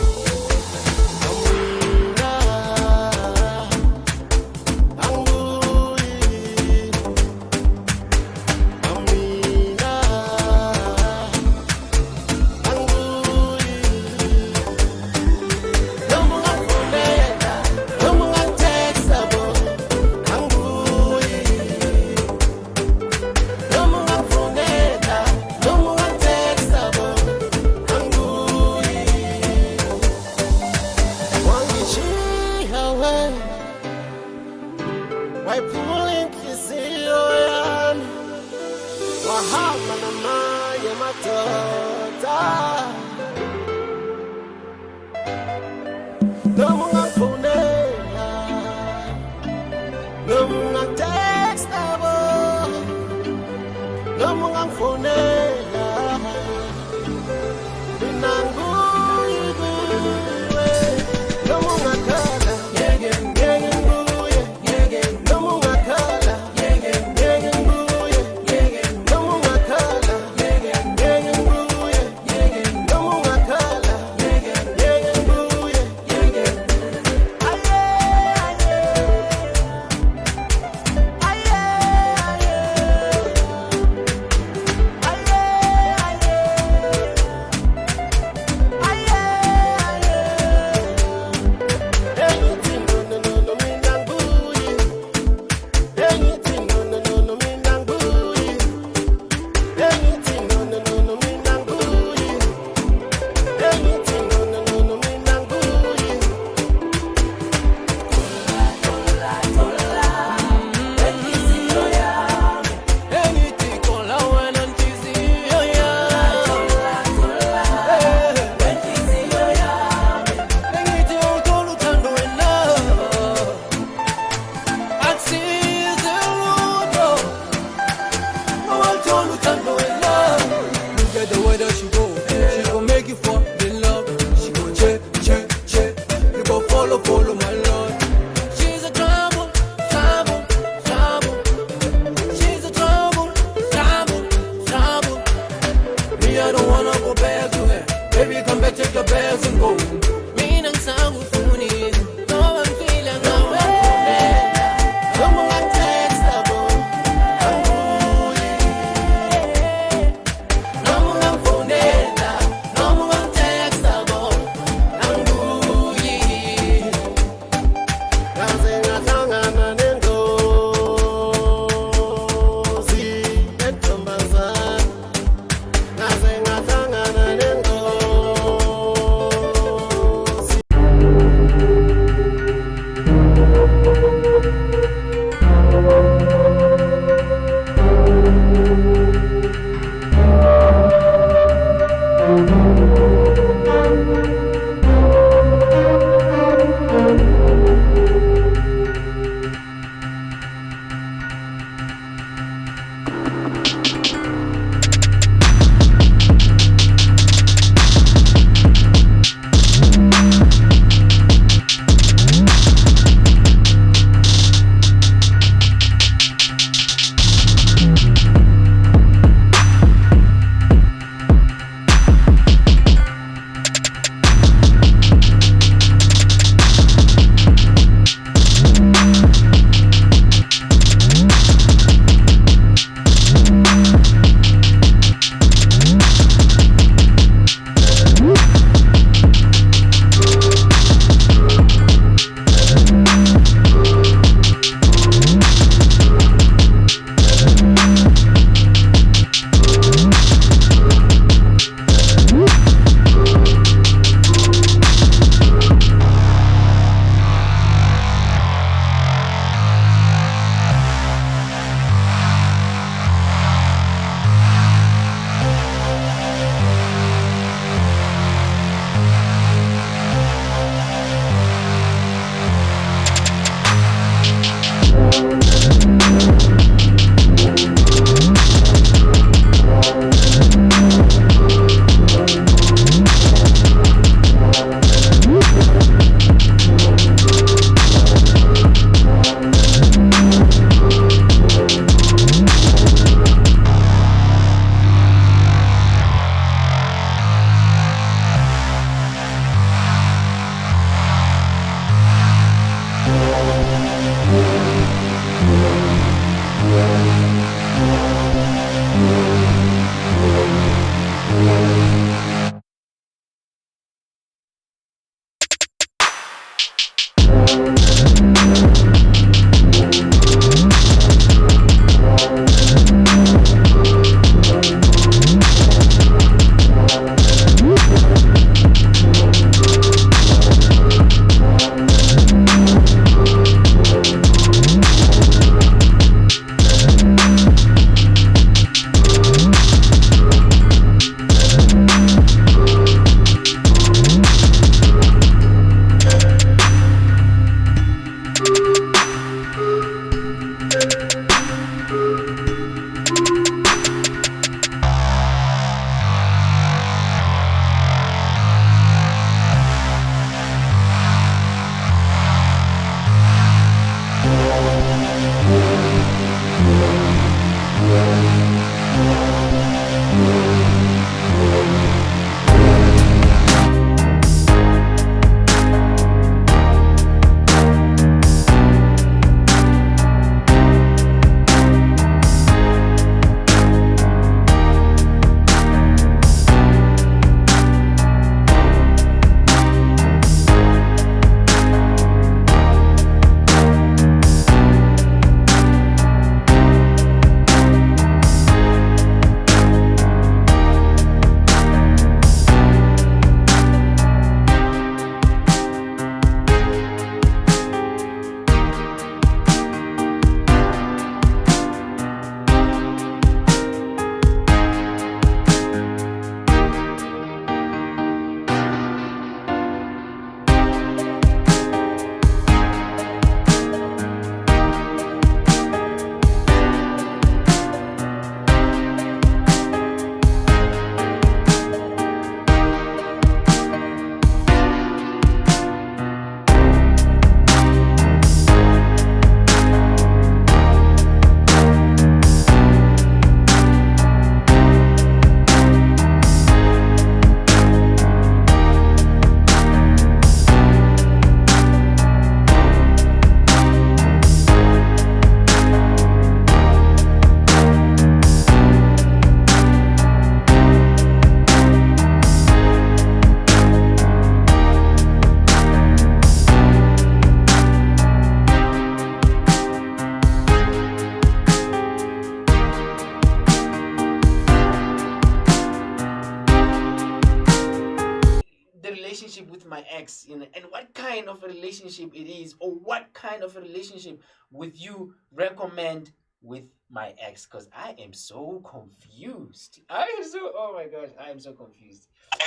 in and what kind of a relationship it is, or what kind of a relationship would you recommend with my ex? Because I am so confused. Oh my gosh, I am so confused. All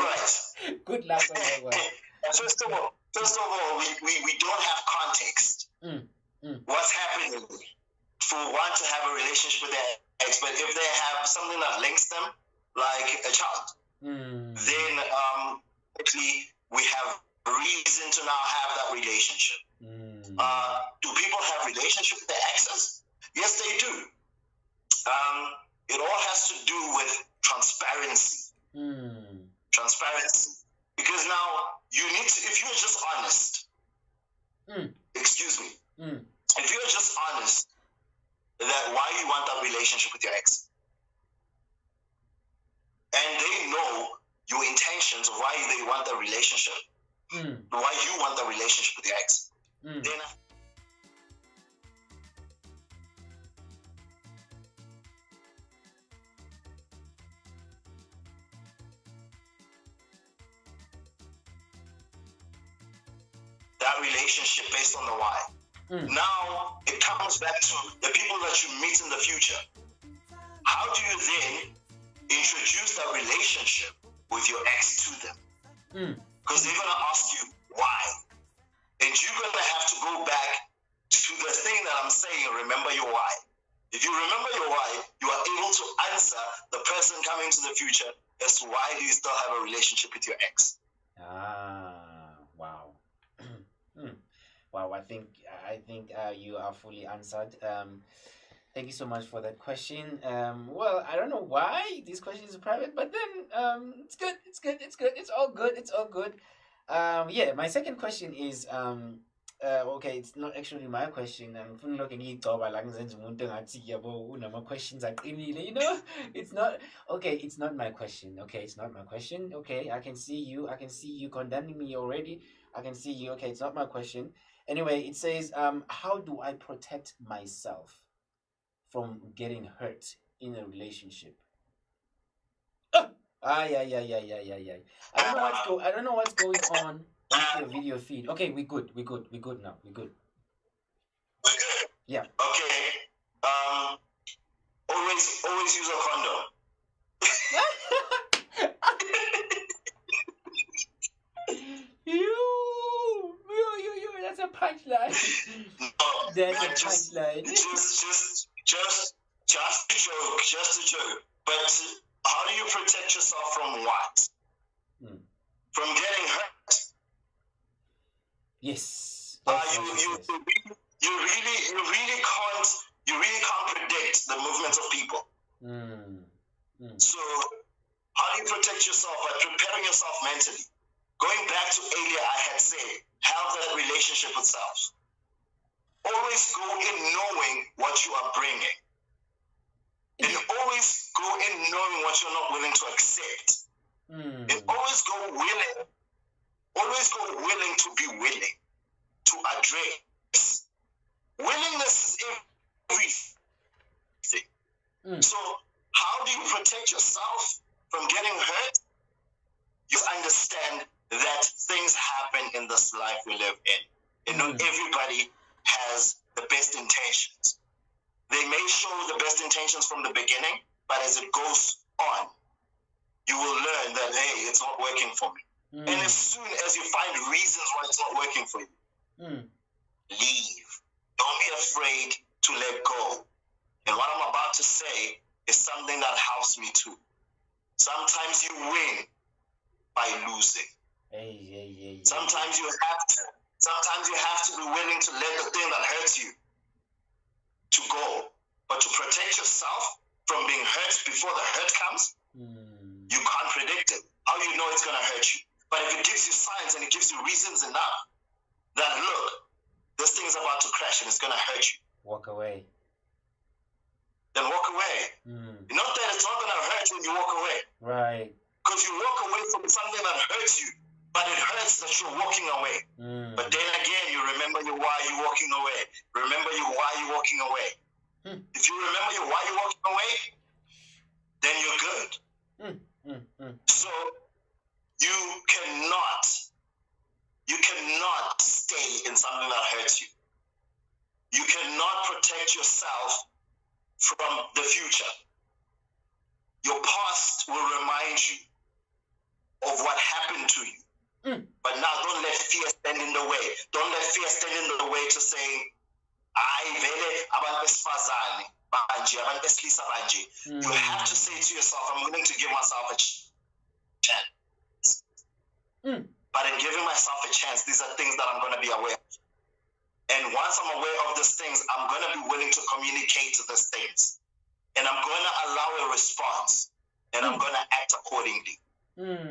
right. Good luck on that one. First of all, we don't have context. What's happening for one to have a relationship with their ex, but if they have something that links them, like a child, then actually we have reason to now have that relationship. Do people have relationship with their exes? Yes, they do. It all has to do with transparency. Transparency. Because now you need to, if you're just honest, excuse me, if you're just honest that why you want that relationship with your ex, and they know your intentions of why they want the relationship, why you want the relationship with your ex, then that relationship based on the why. Now it comes back to the people that you meet in the future. How do you then introduce that relationship with your ex to them? Because they're going to ask you why. And you're going to have to go back to the thing that I'm saying, remember your why. If you remember your why, you are able to answer the person coming to the future as to why do you still have a relationship with your ex. Wow. Wow, I think you are fully answered. Thank you so much for that question. Well, I don't know why this question is private, but then it's good. It's all good. Yeah, my second question is okay, it's not actually my question. I'm looking questions you know, it's not okay, it's not my question. Okay, I can see you condemning me already. I can see you. Okay, it's not my question. Anyway, it says, how do I protect myself from getting hurt in a relationship? Yeah. I don't know what's going on with your video feed. Okay, we good now. We good. Yeah. Okay. Always use a condom. You, that's a punchline. That's a punchline. Just a joke. But how do you protect yourself from what? From getting hurt. Yes. You really can't predict the movements of people. So how do you protect yourself? By preparing yourself mentally. Going back to earlier, I had said, have that relationship with self. Always go in knowing what you are bringing. And always go in knowing what you're not willing to accept. And always go willing to be willing to address. Willingness is everything. So how do you protect yourself from getting hurt? You understand that things happen in this life we live in. And not everybody has the best intentions. They may show the best intentions from the beginning, but as it goes on, you will learn that, hey, it's not working for me. And as soon as you find reasons why it's not working for you, leave. Don't be afraid to let go. And what I'm about to say is something that helps me too. Sometimes you win by losing. Sometimes you have to be willing to let the thing that hurts you to go. But to protect yourself from being hurt before the hurt comes, you can't predict it. How do you know it's going to hurt you? But if it gives you signs and it gives you reasons enough that, look, this thing is about to crash and it's going to hurt you. Walk away. Then walk away. Not that it's not going to hurt when you walk away. Right. Because you walk away from something that hurts you, but it hurts that you're walking away. But then again, you remember why you're walking away. Remember why you're walking away. If you remember why you're walking away, then you're good. So You cannot stay in something that hurts you. You cannot protect yourself from the future. Your past will remind you of what happened to you. But now don't let fear stand in the way. Don't let fear stand in the way to saying, you have to say to yourself, I'm willing to give myself a chance. But in giving myself a chance, these are things that I'm going to be aware of. And once I'm aware of these things, I'm going to be willing to communicate to these things. And I'm going to allow a response. And I'm going to act accordingly.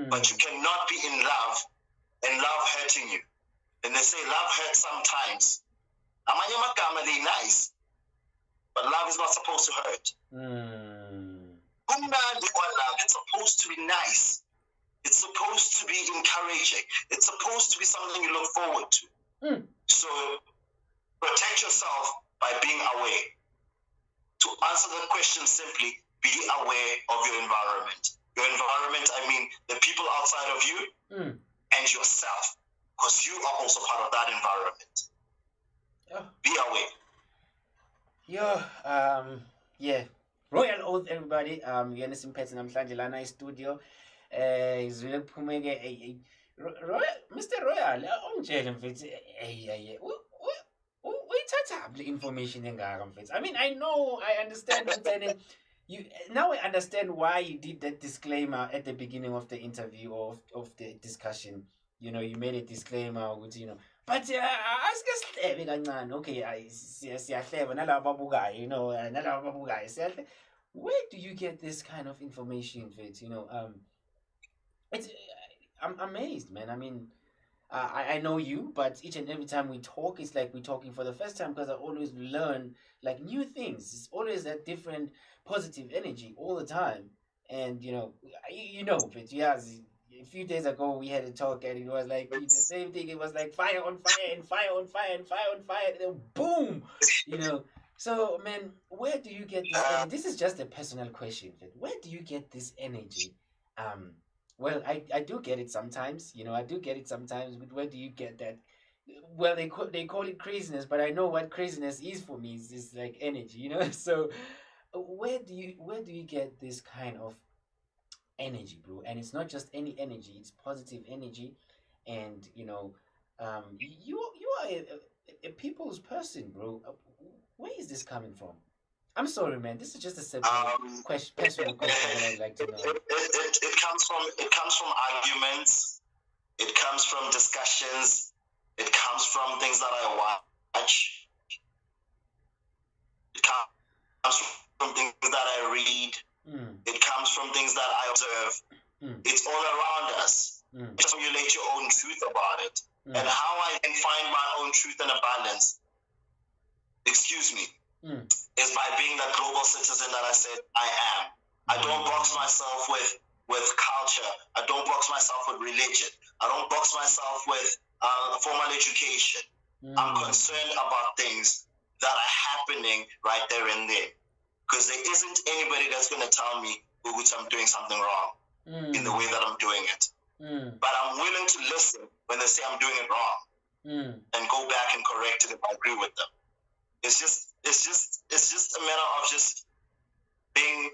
But you cannot be in love and love hurting you. And they say love hurts sometimes. Amanye magama they nice, but love is not supposed to hurt. Lungani Gwala, it's supposed to be nice. It's supposed to be encouraging. It's supposed to be something you look forward to. So protect yourself by being aware. To answer the question simply, be aware of your environment. Your environment, I mean the people outside of you and yourself, because you are also part of that environment. Be aware. Yeah. Royal Oath, everybody. Yena simphethe namhlanje lana studio. Izwile kuphumeke Mr. Royal, ungitshele mfethu uyithatha le information engaka mfethu. I mean, I understand what you now I understand why you did that disclaimer at the beginning of the interview or of the discussion. You know, you made a disclaimer with, you know, but asike kancane. Okay, siyahleba nalabo babukayo, you know, nalabo babukayo siyahle. Where do you get this kind of information, Fitz? You know, I'm amazed, man. I mean, I know you, but each and every time we talk, it's like we're talking for the first time, because I always learn like new things. It's always that different positive energy all the time. And you know, Fitz, a few days ago we had a talk and it was like the same thing. It was like fire on fire and fire on fire and fire on fire, and then boom, you know. So man, where do you get this energy? This is just a personal question, but where do you get this energy? Well, I do get it sometimes, you know. I do get it sometimes, but where do you get that? Well, they call it craziness, but I know what craziness is for me. It's like energy, you know. So where do you get this kind of energy, bro? And it's not just any energy; it's positive energy, and you know, you are a people's person, bro. Where is this coming from? I'm sorry, man. This is just a simple personal question that I'd like to know. It comes from arguments. It comes from discussions. It comes from things that I watch. It comes from things that I read. It comes from things that I observe. It's all around us. Just formulate your own truth about it. And how I can find my own truth and a balance, is by being the global citizen that I said I am. I don't box myself with culture. I don't box myself with religion. I don't box myself with formal education. I'm concerned about things that are happening right there and there. Because there isn't anybody that's going to tell me which I'm doing something wrong in the way that I'm doing it. But I'm willing to listen when they say I'm doing it wrong and go back and correct it if I agree with them. It's just a matter of just being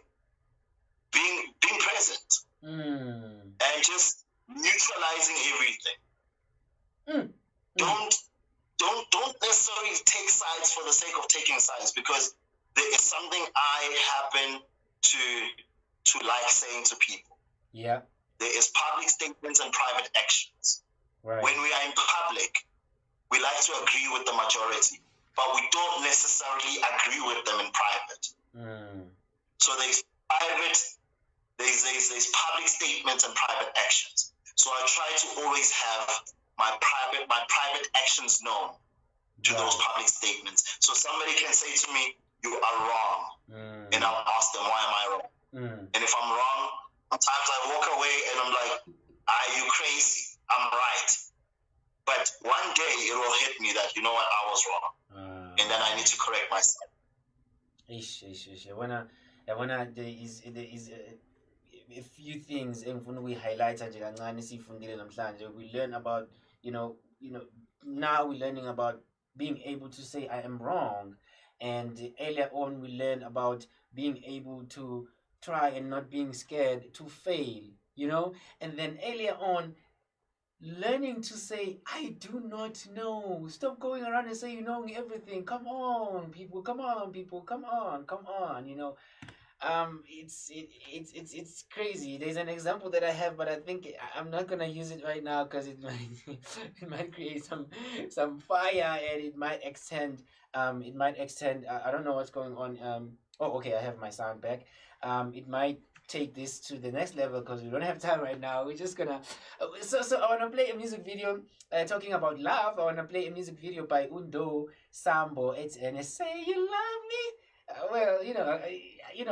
present and just neutralizing everything. Don't necessarily take sides for the sake of taking sides, because there is something I happen to like saying to people. Yeah. There is public statements and private actions. Right. When we are in public, we like to agree with the majority, but we don't necessarily agree with them in private. So there's public statements and private actions. So I try to always have my private actions known to those public statements. So somebody can say to me, "You are wrong," and I'll ask them, "Why am I wrong?" And if I'm wrong, sometimes I walk away and I'm like, "Are you crazy? I'm right." But one day it will hit me that, you know what, I was wrong. And then I need to correct myself. a few things engifuna ukuyi-highlighta nje kancane siyifundile namhlanje. We learn about, now we're learning about being able to say I am wrong. And earlier on we learned about being able to try and not being scared to fail, And then earlier on, learning to say I do not know. Stop going around and say you know everything. Come on, people. Come on, people. Come on. It's crazy. There's an example that I have, but I think I'm not gonna use it right now because it might it might create some fire, and it might extend. I don't know what's going on. Oh, okay. I have my sound back. It might take this to the next level because we don't have time right now. We're just gonna so I want to play a music video talking about love. I want to play a music video by Undo Sambo. It's and say you love me. Well,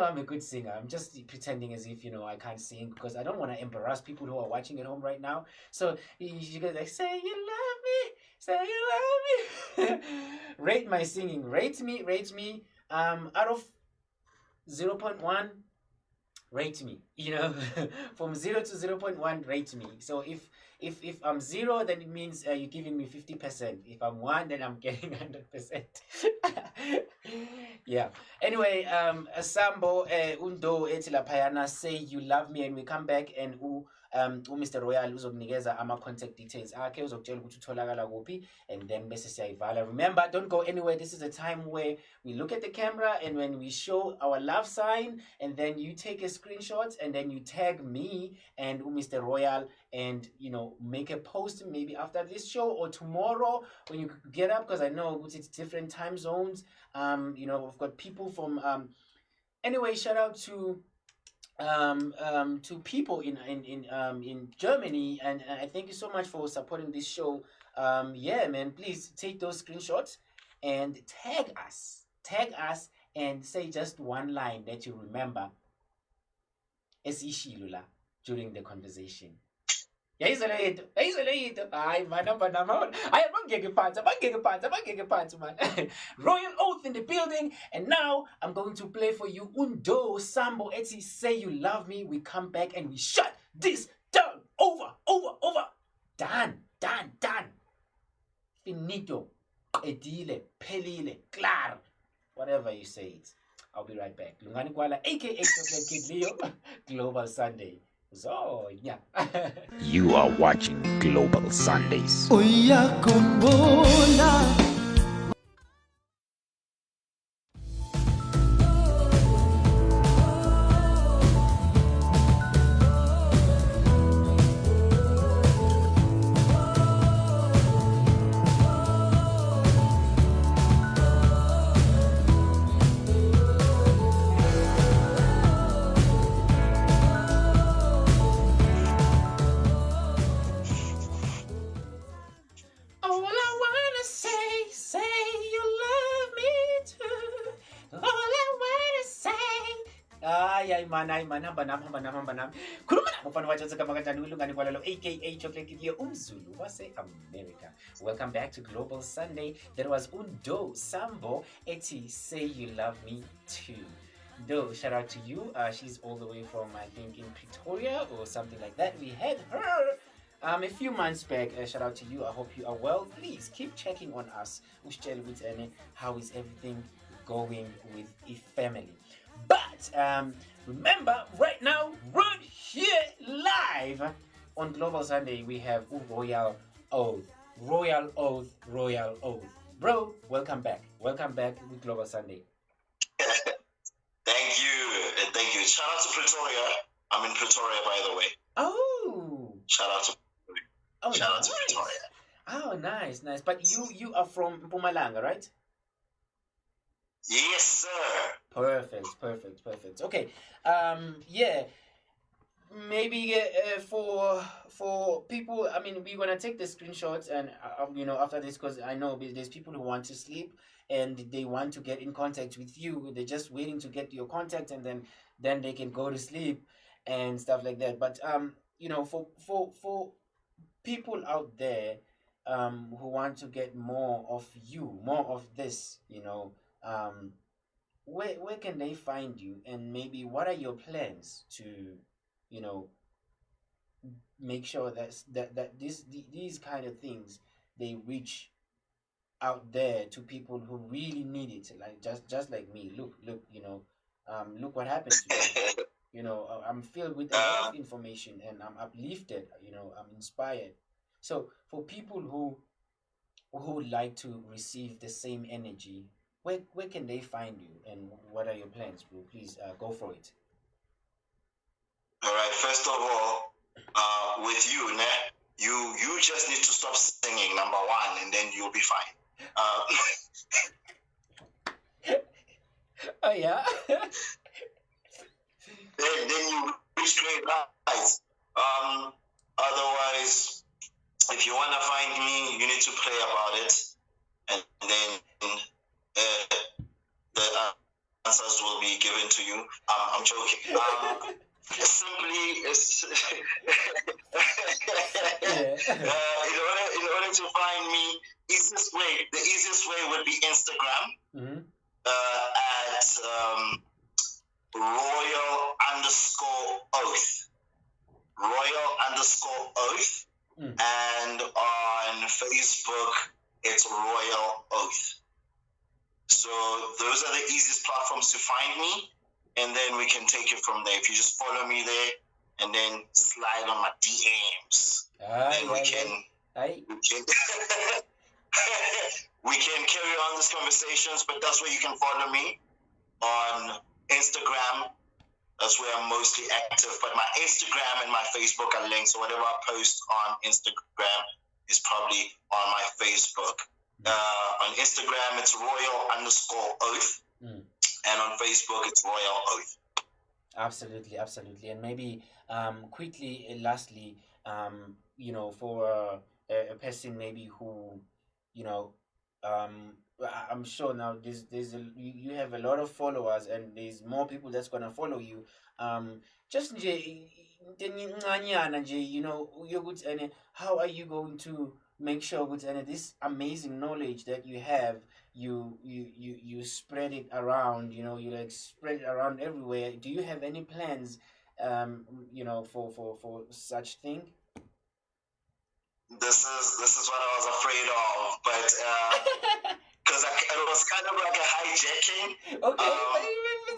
I'm a good singer. I'm just pretending as if I can't sing because I don't want to embarrass people who are watching at home right now. So you go like, say you love me, say you love me. Rate my singing. Rate me. Out of 0.1. Rate me, from 0 to 0.1, rate me. So if I'm 0, then it means you're giving me 50%. If I'm 1, then I'm getting 100%. Yeah. Anyway, Sambo Undo etila payana say you love me, and we come back and Mr. Royal uzokunikeza ama contact details akhe, uzokutshela ukuthi utholakala kuphi, and then bese siyayivala. Remember, don't go anywhere. This is a time where we look at the camera, and when we show our love sign, and then you take a screenshot, and then you tag me and Mr. Royal, and make a post maybe after this show or tomorrow when you get up, because I know it's different time zones. We've got people from anyway, shout out to people in Germany, and I thank you so much for supporting this show. Yeah, man, please take those screenshots and tag us and say just one line that you remember esishilula during the conversation. Hayi man, abangeke phansi man. Royal Oath in the building, and now I'm going to play for you Undo Sambo Eti Say You Love Me. We come back and we shut this down. Over. Done. Finito. Edile. Pelile. Clar. Whatever you say it. I'll be right back. Lungani Gwala, aka Chocolate Kid Leo. Global Sunday. So, yeah. You are watching Global Sundays. Ay man, hamba nami. Khuluma nabo mfana wathi kama kanjani uLungani Gwala aka Chocolate Kid here, umZulu wase-America. Welcome back to Global Sunday. That was Undo Sambo Eti Say You Love Me Too. Do shout out to you. She's all the way from, I think, in Pretoria or something like that. We had her a few months back. Shout out to you. I hope you are well. Please keep checking on us. How is everything going with a family? But remember, right now, right here live on Global Sunday, we have Royal Oath. Bro, welcome back with Global Sunday. Thank you. Shout out to Pretoria. I'm in Pretoria, by the way. Oh. Shout out to Pretoria. Oh, nice. But you are from Mpumalanga, right? Yes, sir. Perfect. Okay. Yeah. Maybe for people, I mean, we're gonna take the screenshots and after this, because I know there's people who want to sleep and they want to get in contact with you. They're just waiting to get your contact, and then they can go to sleep and stuff like that. But for people out there who want to get more of you, more of this, where can they find you, and maybe what are your plans to make sure that these kind of things, they reach out there to people who really need it, like just like me. Look, look what happened to me. I'm filled with a lot of information, and I'm uplifted. I'm inspired. So for people who would like to receive the same energy, where can they find you, and what are your plans, bro? Please go for it. All right. First of all, with you, you just need to stop singing, number one, and then you'll be fine. Oh yeah. then you reach great heights. Otherwise, if you want to find me, you need to pray about it, and then the answers will be given to you. I'm joking. Simply, in order to find me, the easiest way would be Instagram. At royal_oath. royal_oath. And on Facebook, it's Royal Oath. So those are the easiest platforms to find me, and then we can take it from there. If you just follow me there and then slide on my DMs, then we can we can carry on these conversations. But that's where you can follow me on Instagram. That's where I'm mostly active. But my Instagram and my Facebook are linked. So whatever I post on Instagram is probably on my Facebook. On Instagram, it's royal_oath. And on Facebook, it's Royal Oath. Absolutely. And maybe quickly, lastly, for a person maybe who, I'm sure now you have a lot of followers, and there's more people that's gonna follow you. Just how are you going to make sure that this amazing knowledge that you have, you spread it around, you spread it around everywhere? Do you have any plans for such thing? This is what I was afraid of, but because it was kind of like a hijacking. Okay,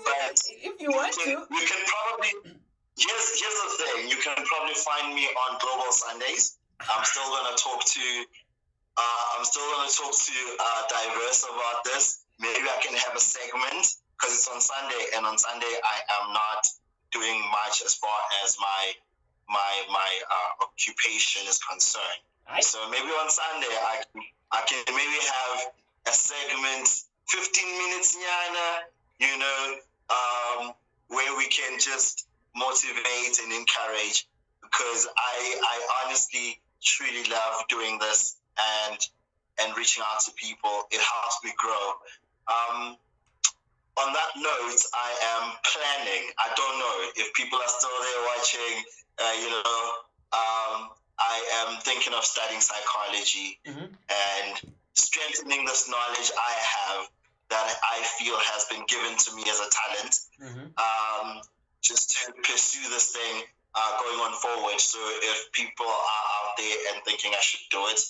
but if you want to, you can probably. Here's the thing: you can probably find me on Global Sundays. I'm still gonna talk to Diverse about this. Maybe I can have a segment because it's on Sunday, and on Sunday I am not doing much as far as my occupation is concerned. So maybe on Sunday I can maybe have a segment, 15 minutes, where we can just motivate and encourage, because I honestly truly love doing this and reaching out to people. It helps me grow. On that note, I am planning. I don't know if people are still there watching. I am thinking of studying psychology and strengthening this knowledge I have that I feel has been given to me as a talent. Just to pursue this thing going on forward. So if people are out there and thinking I should do it,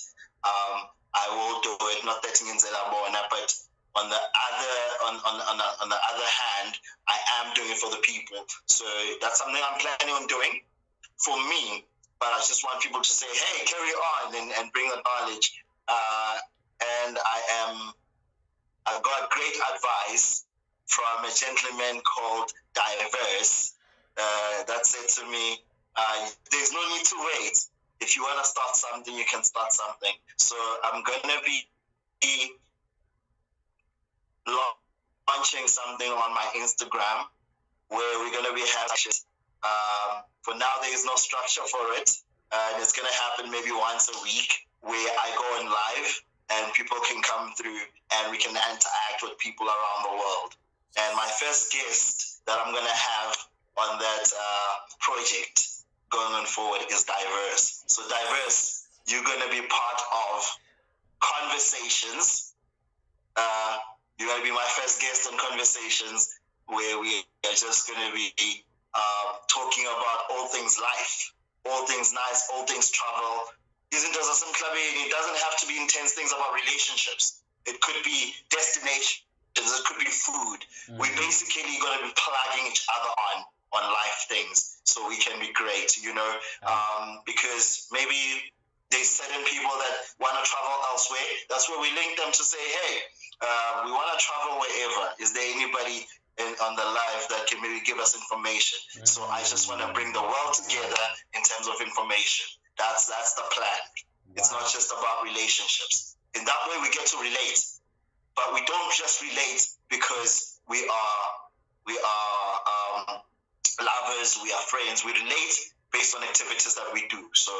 I will do it. Not that but on the other hand, I am doing it for the people. So that's something I'm planning on doing for me. But I just want people to say, hey, carry on and bring the knowledge. And I got great advice from a gentleman called Diverse that said to me, there's no need to wait. If you want to start something, you can start something. So I'm going to be launching something on my Instagram where we're going to be having for now, there is no structure for it. And it's going to happen maybe once a week where I go on live and people can come through and we can interact with people around the world. And my first guest that I'm going to have on that project going on forward is Diverse. So Diverse, you're going to be part of Conversations. You're going to be my first guest on Conversations, where we are just going to be talking about all things life, all things nice, all things travel. It doesn't have to be intense things about relationships. It could be destinations. It could be food. We're basically going to be plugging each other on life things so we can be great, because maybe there's certain people that want to travel elsewhere. That's where we link them to say, hey, we want to travel wherever. Is there anybody on the live that can maybe give us information? So I just want to bring the world together in terms of information. That's the plan. It's not just about relationships. In that way, we get to relate, but we don't just relate because we are lovers, we are friends. We relate based on activities that we do. So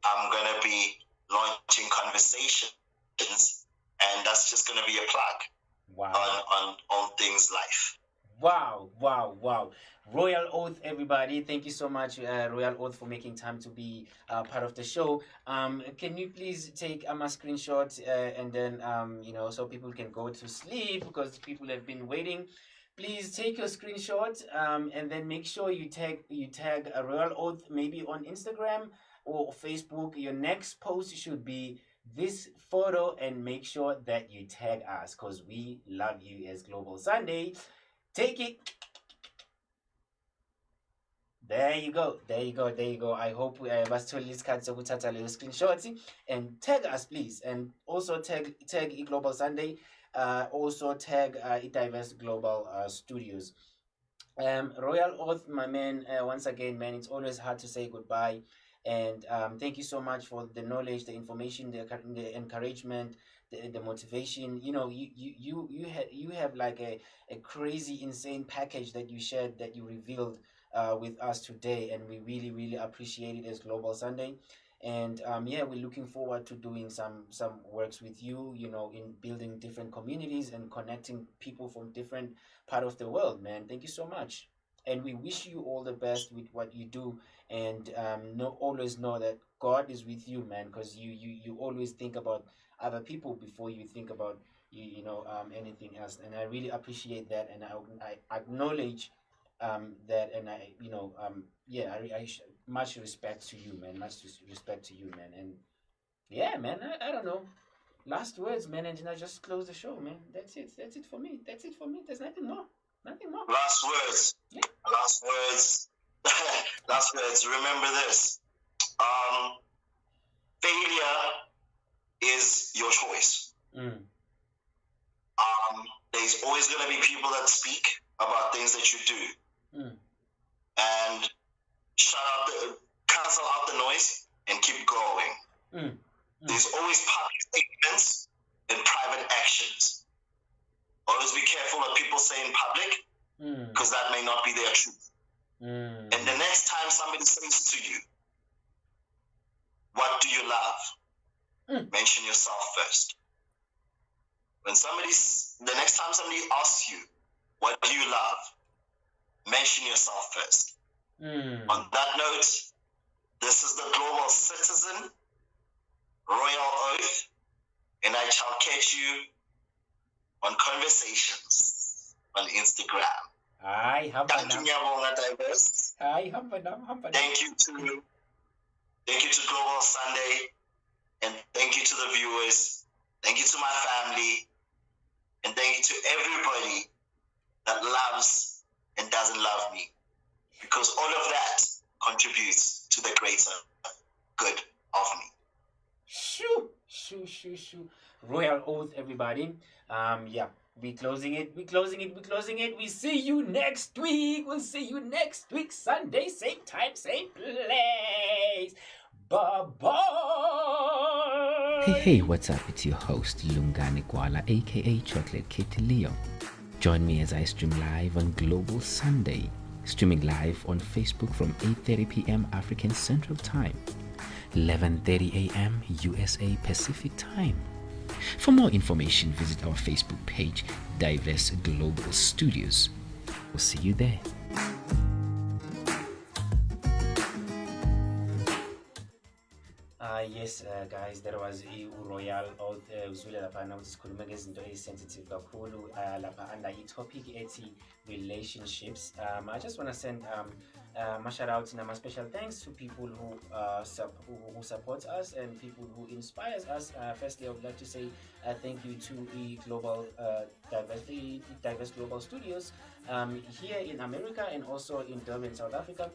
I'm gonna be launching conversations, and that's just gonna be a plug on all things life. Wow. Royal Oath, everybody. Thank you so much, Royal Oath, for making time to be part of the show. Can you please take a screenshot and then, so people can go to sleep because people have been waiting. Please take your screenshot and then make sure you tag a Royal Oath maybe on Instagram or Facebook. Your next post should be this photo and make sure that you tag us because we love you as Global Sunday. Take it. There you go. I hope basithole isikhathi sokuthatha leyo screenshot and tag us, please, and also tag Global Sunday, also tag Diverse Global Studios. Royal Oath, my man, once again, man, it's always hard to say goodbye, and thank you so much for the knowledge, the information, the encouragement, the motivation. You have like a crazy, insane package that you shared, that you revealed with us today, and we really, really appreciate it as Global Sunday. And we're looking forward to doing some works with you, in building different communities and connecting people from different part of the world, man. Thank you so much, and we wish you all the best with what you do, and always know that God is with you, man, because you always think about other people before you think about anything else, and I really appreciate that, and I acknowledge that, and I much respect to you, man. Much respect to you, man. And man, I don't know. Last words, man, and I just close the show, man. That's it for me. There's nothing more. Last words. Yeah. Last words. Last words. Remember this. Failure is your choice. There's always going to be people that speak about things that you do. And cancel out the noise and keep going. There's always public statements and private actions. Always be careful what people say in public, because that may not be their truth. And the next time somebody says to you, what do you love? Mention yourself first. The next time somebody asks you, what do you love? Mention yourself first. On that note, this is the Global Citizen, Royal Oath, and I shall catch you on Conversations on Instagram. Thank you to Global Sunday, and thank you to the viewers. Thank you to my family, and thank you to everybody that loves and doesn't love me, because all of that contributes to the greater good of me. Shoo. Royal Oath, everybody. We're closing it. We see you next week. We'll see you next week, Sunday, same time, same place. Bye-bye. Hey, what's up? It's your host, Lungani Gwala, aka Chocolate Kitty Leo. Join me as I stream live on Global Sunday, streaming live on Facebook from 8:30 p.m. African Central Time, 11:30 a.m. USA Pacific Time. For more information, visit our Facebook page, Diverse Global Studios. We'll see you there. Yes, Yes, guys, there was a royal oath uzwile lapha na ukuthi sikhulume ngezinto ezisensitive kakhulu lapha under topic ethi relationships. I just want to send my shout out and my special thanks to people who support us and people who inspires us. Firstly, I would like to say thank you to the Diverse Global Studios here in America and also in Durban, South Africa.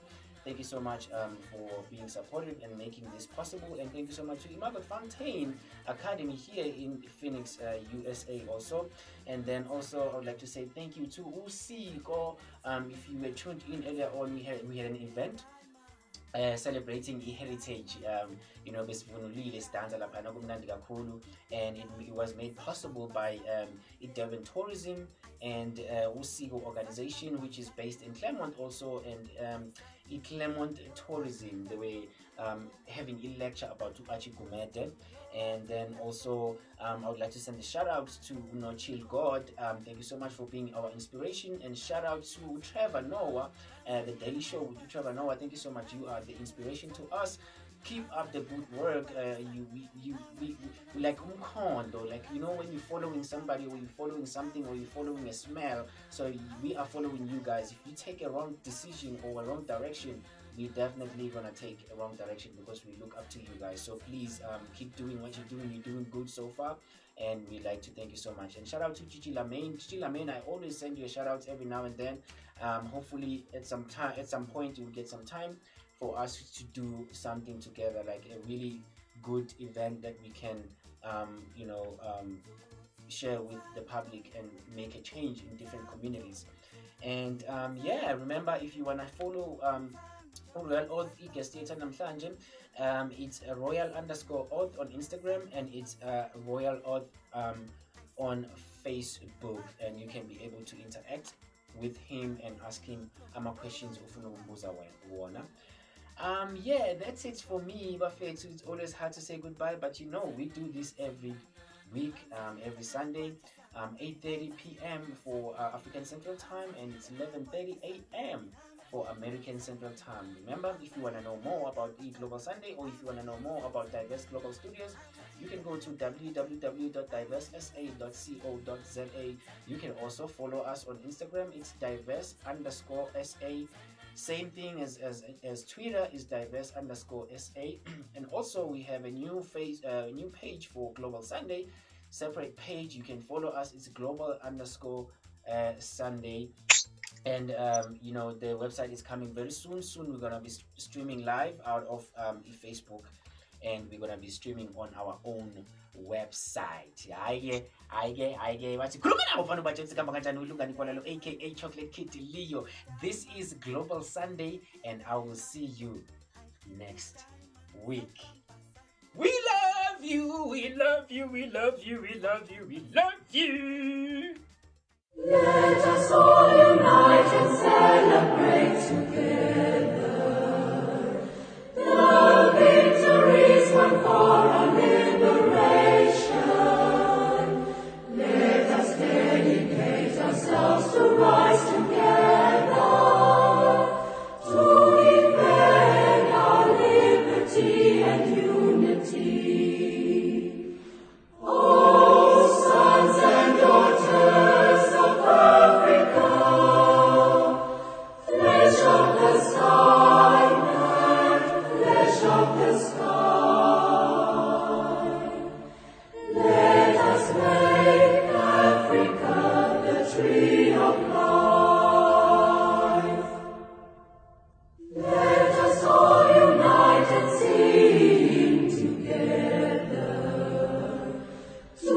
Thank you so much for being supportive and making this possible. And thank you so much to Imago Fontaine Academy here in Phoenix, USA also. And then also I would like to say thank you to Usiko. If you were tuned in earlier on, we had an event celebrating heritage, besivunulile sidansa lapha kumnandi kakhulu, and it was made possible by Durban Tourism and Usiko organization, which is based in Claremont also, and Claremont Tourism, they were having a lecture about Tuachi Gumede. And then also I would like to send a shout out to Chill God. Thank you so much for being our inspiration, and shout out to Trevor Noah, the Daily Show with Trevor Noah. Thank you so much. You are the inspiration to us. Keep up the good work. We like umkhondo, like when you're following somebody or you're following something or you're following a smell. So we are following you guys. If you take a wrong decision or a wrong direction, we're definitely gonna take a wrong direction because we look up to you guys. So please keep doing what you're doing. You're doing good so far, and we'd like to thank you so much. And shout out to Gigi Lamaine. Gigi Lamaine, I always send you a shout out every now and then. Hopefully at some point you'll get some time for us to do something together, like a really good event that we can share with the public and make a change in different communities. And remember, if you wanna follow Royal Oath Igesteta namhlanje, it's a royal_oath on Instagram, and it's Royal Oath on Facebook, and you can be able to interact with him and ask him questions ufuna ukubuza wona. That's it for me, Bafethu. It's always hard to say goodbye, but we do this every week, every Sunday, 8:30 p.m. for African Central Time, and it's 11:30 a.m. for American Central Time. Remember, if you want to know more about Global Sunday, or if you want to know more about Diverse Global Studios, you can go to www.diversesa.co.za. You can also follow us on Instagram. It's diverse_SA. Same thing as Twitter is diverse_SA. And also we have a new page for Global Sunday, separate page. You can follow us. It's global_Sunday. And the website is coming very soon. We're gonna be streaming live out of Facebook, and we're gonna be streaming on our own website. aka Chocolate Kitty Leo. This is Global Sunday, and I will see you next week. We love you, we love you, we love you, we love you, we love you. Let us all unite and celebrate together the victories won for our liberation. Let us dedicate ourselves to rise together to defend our liberty and unity. Oh, sons and daughters of Africa, flesh of the sky, man, flesh of the sky. Let us make Africa the tree of life. Let us all unite and sing together to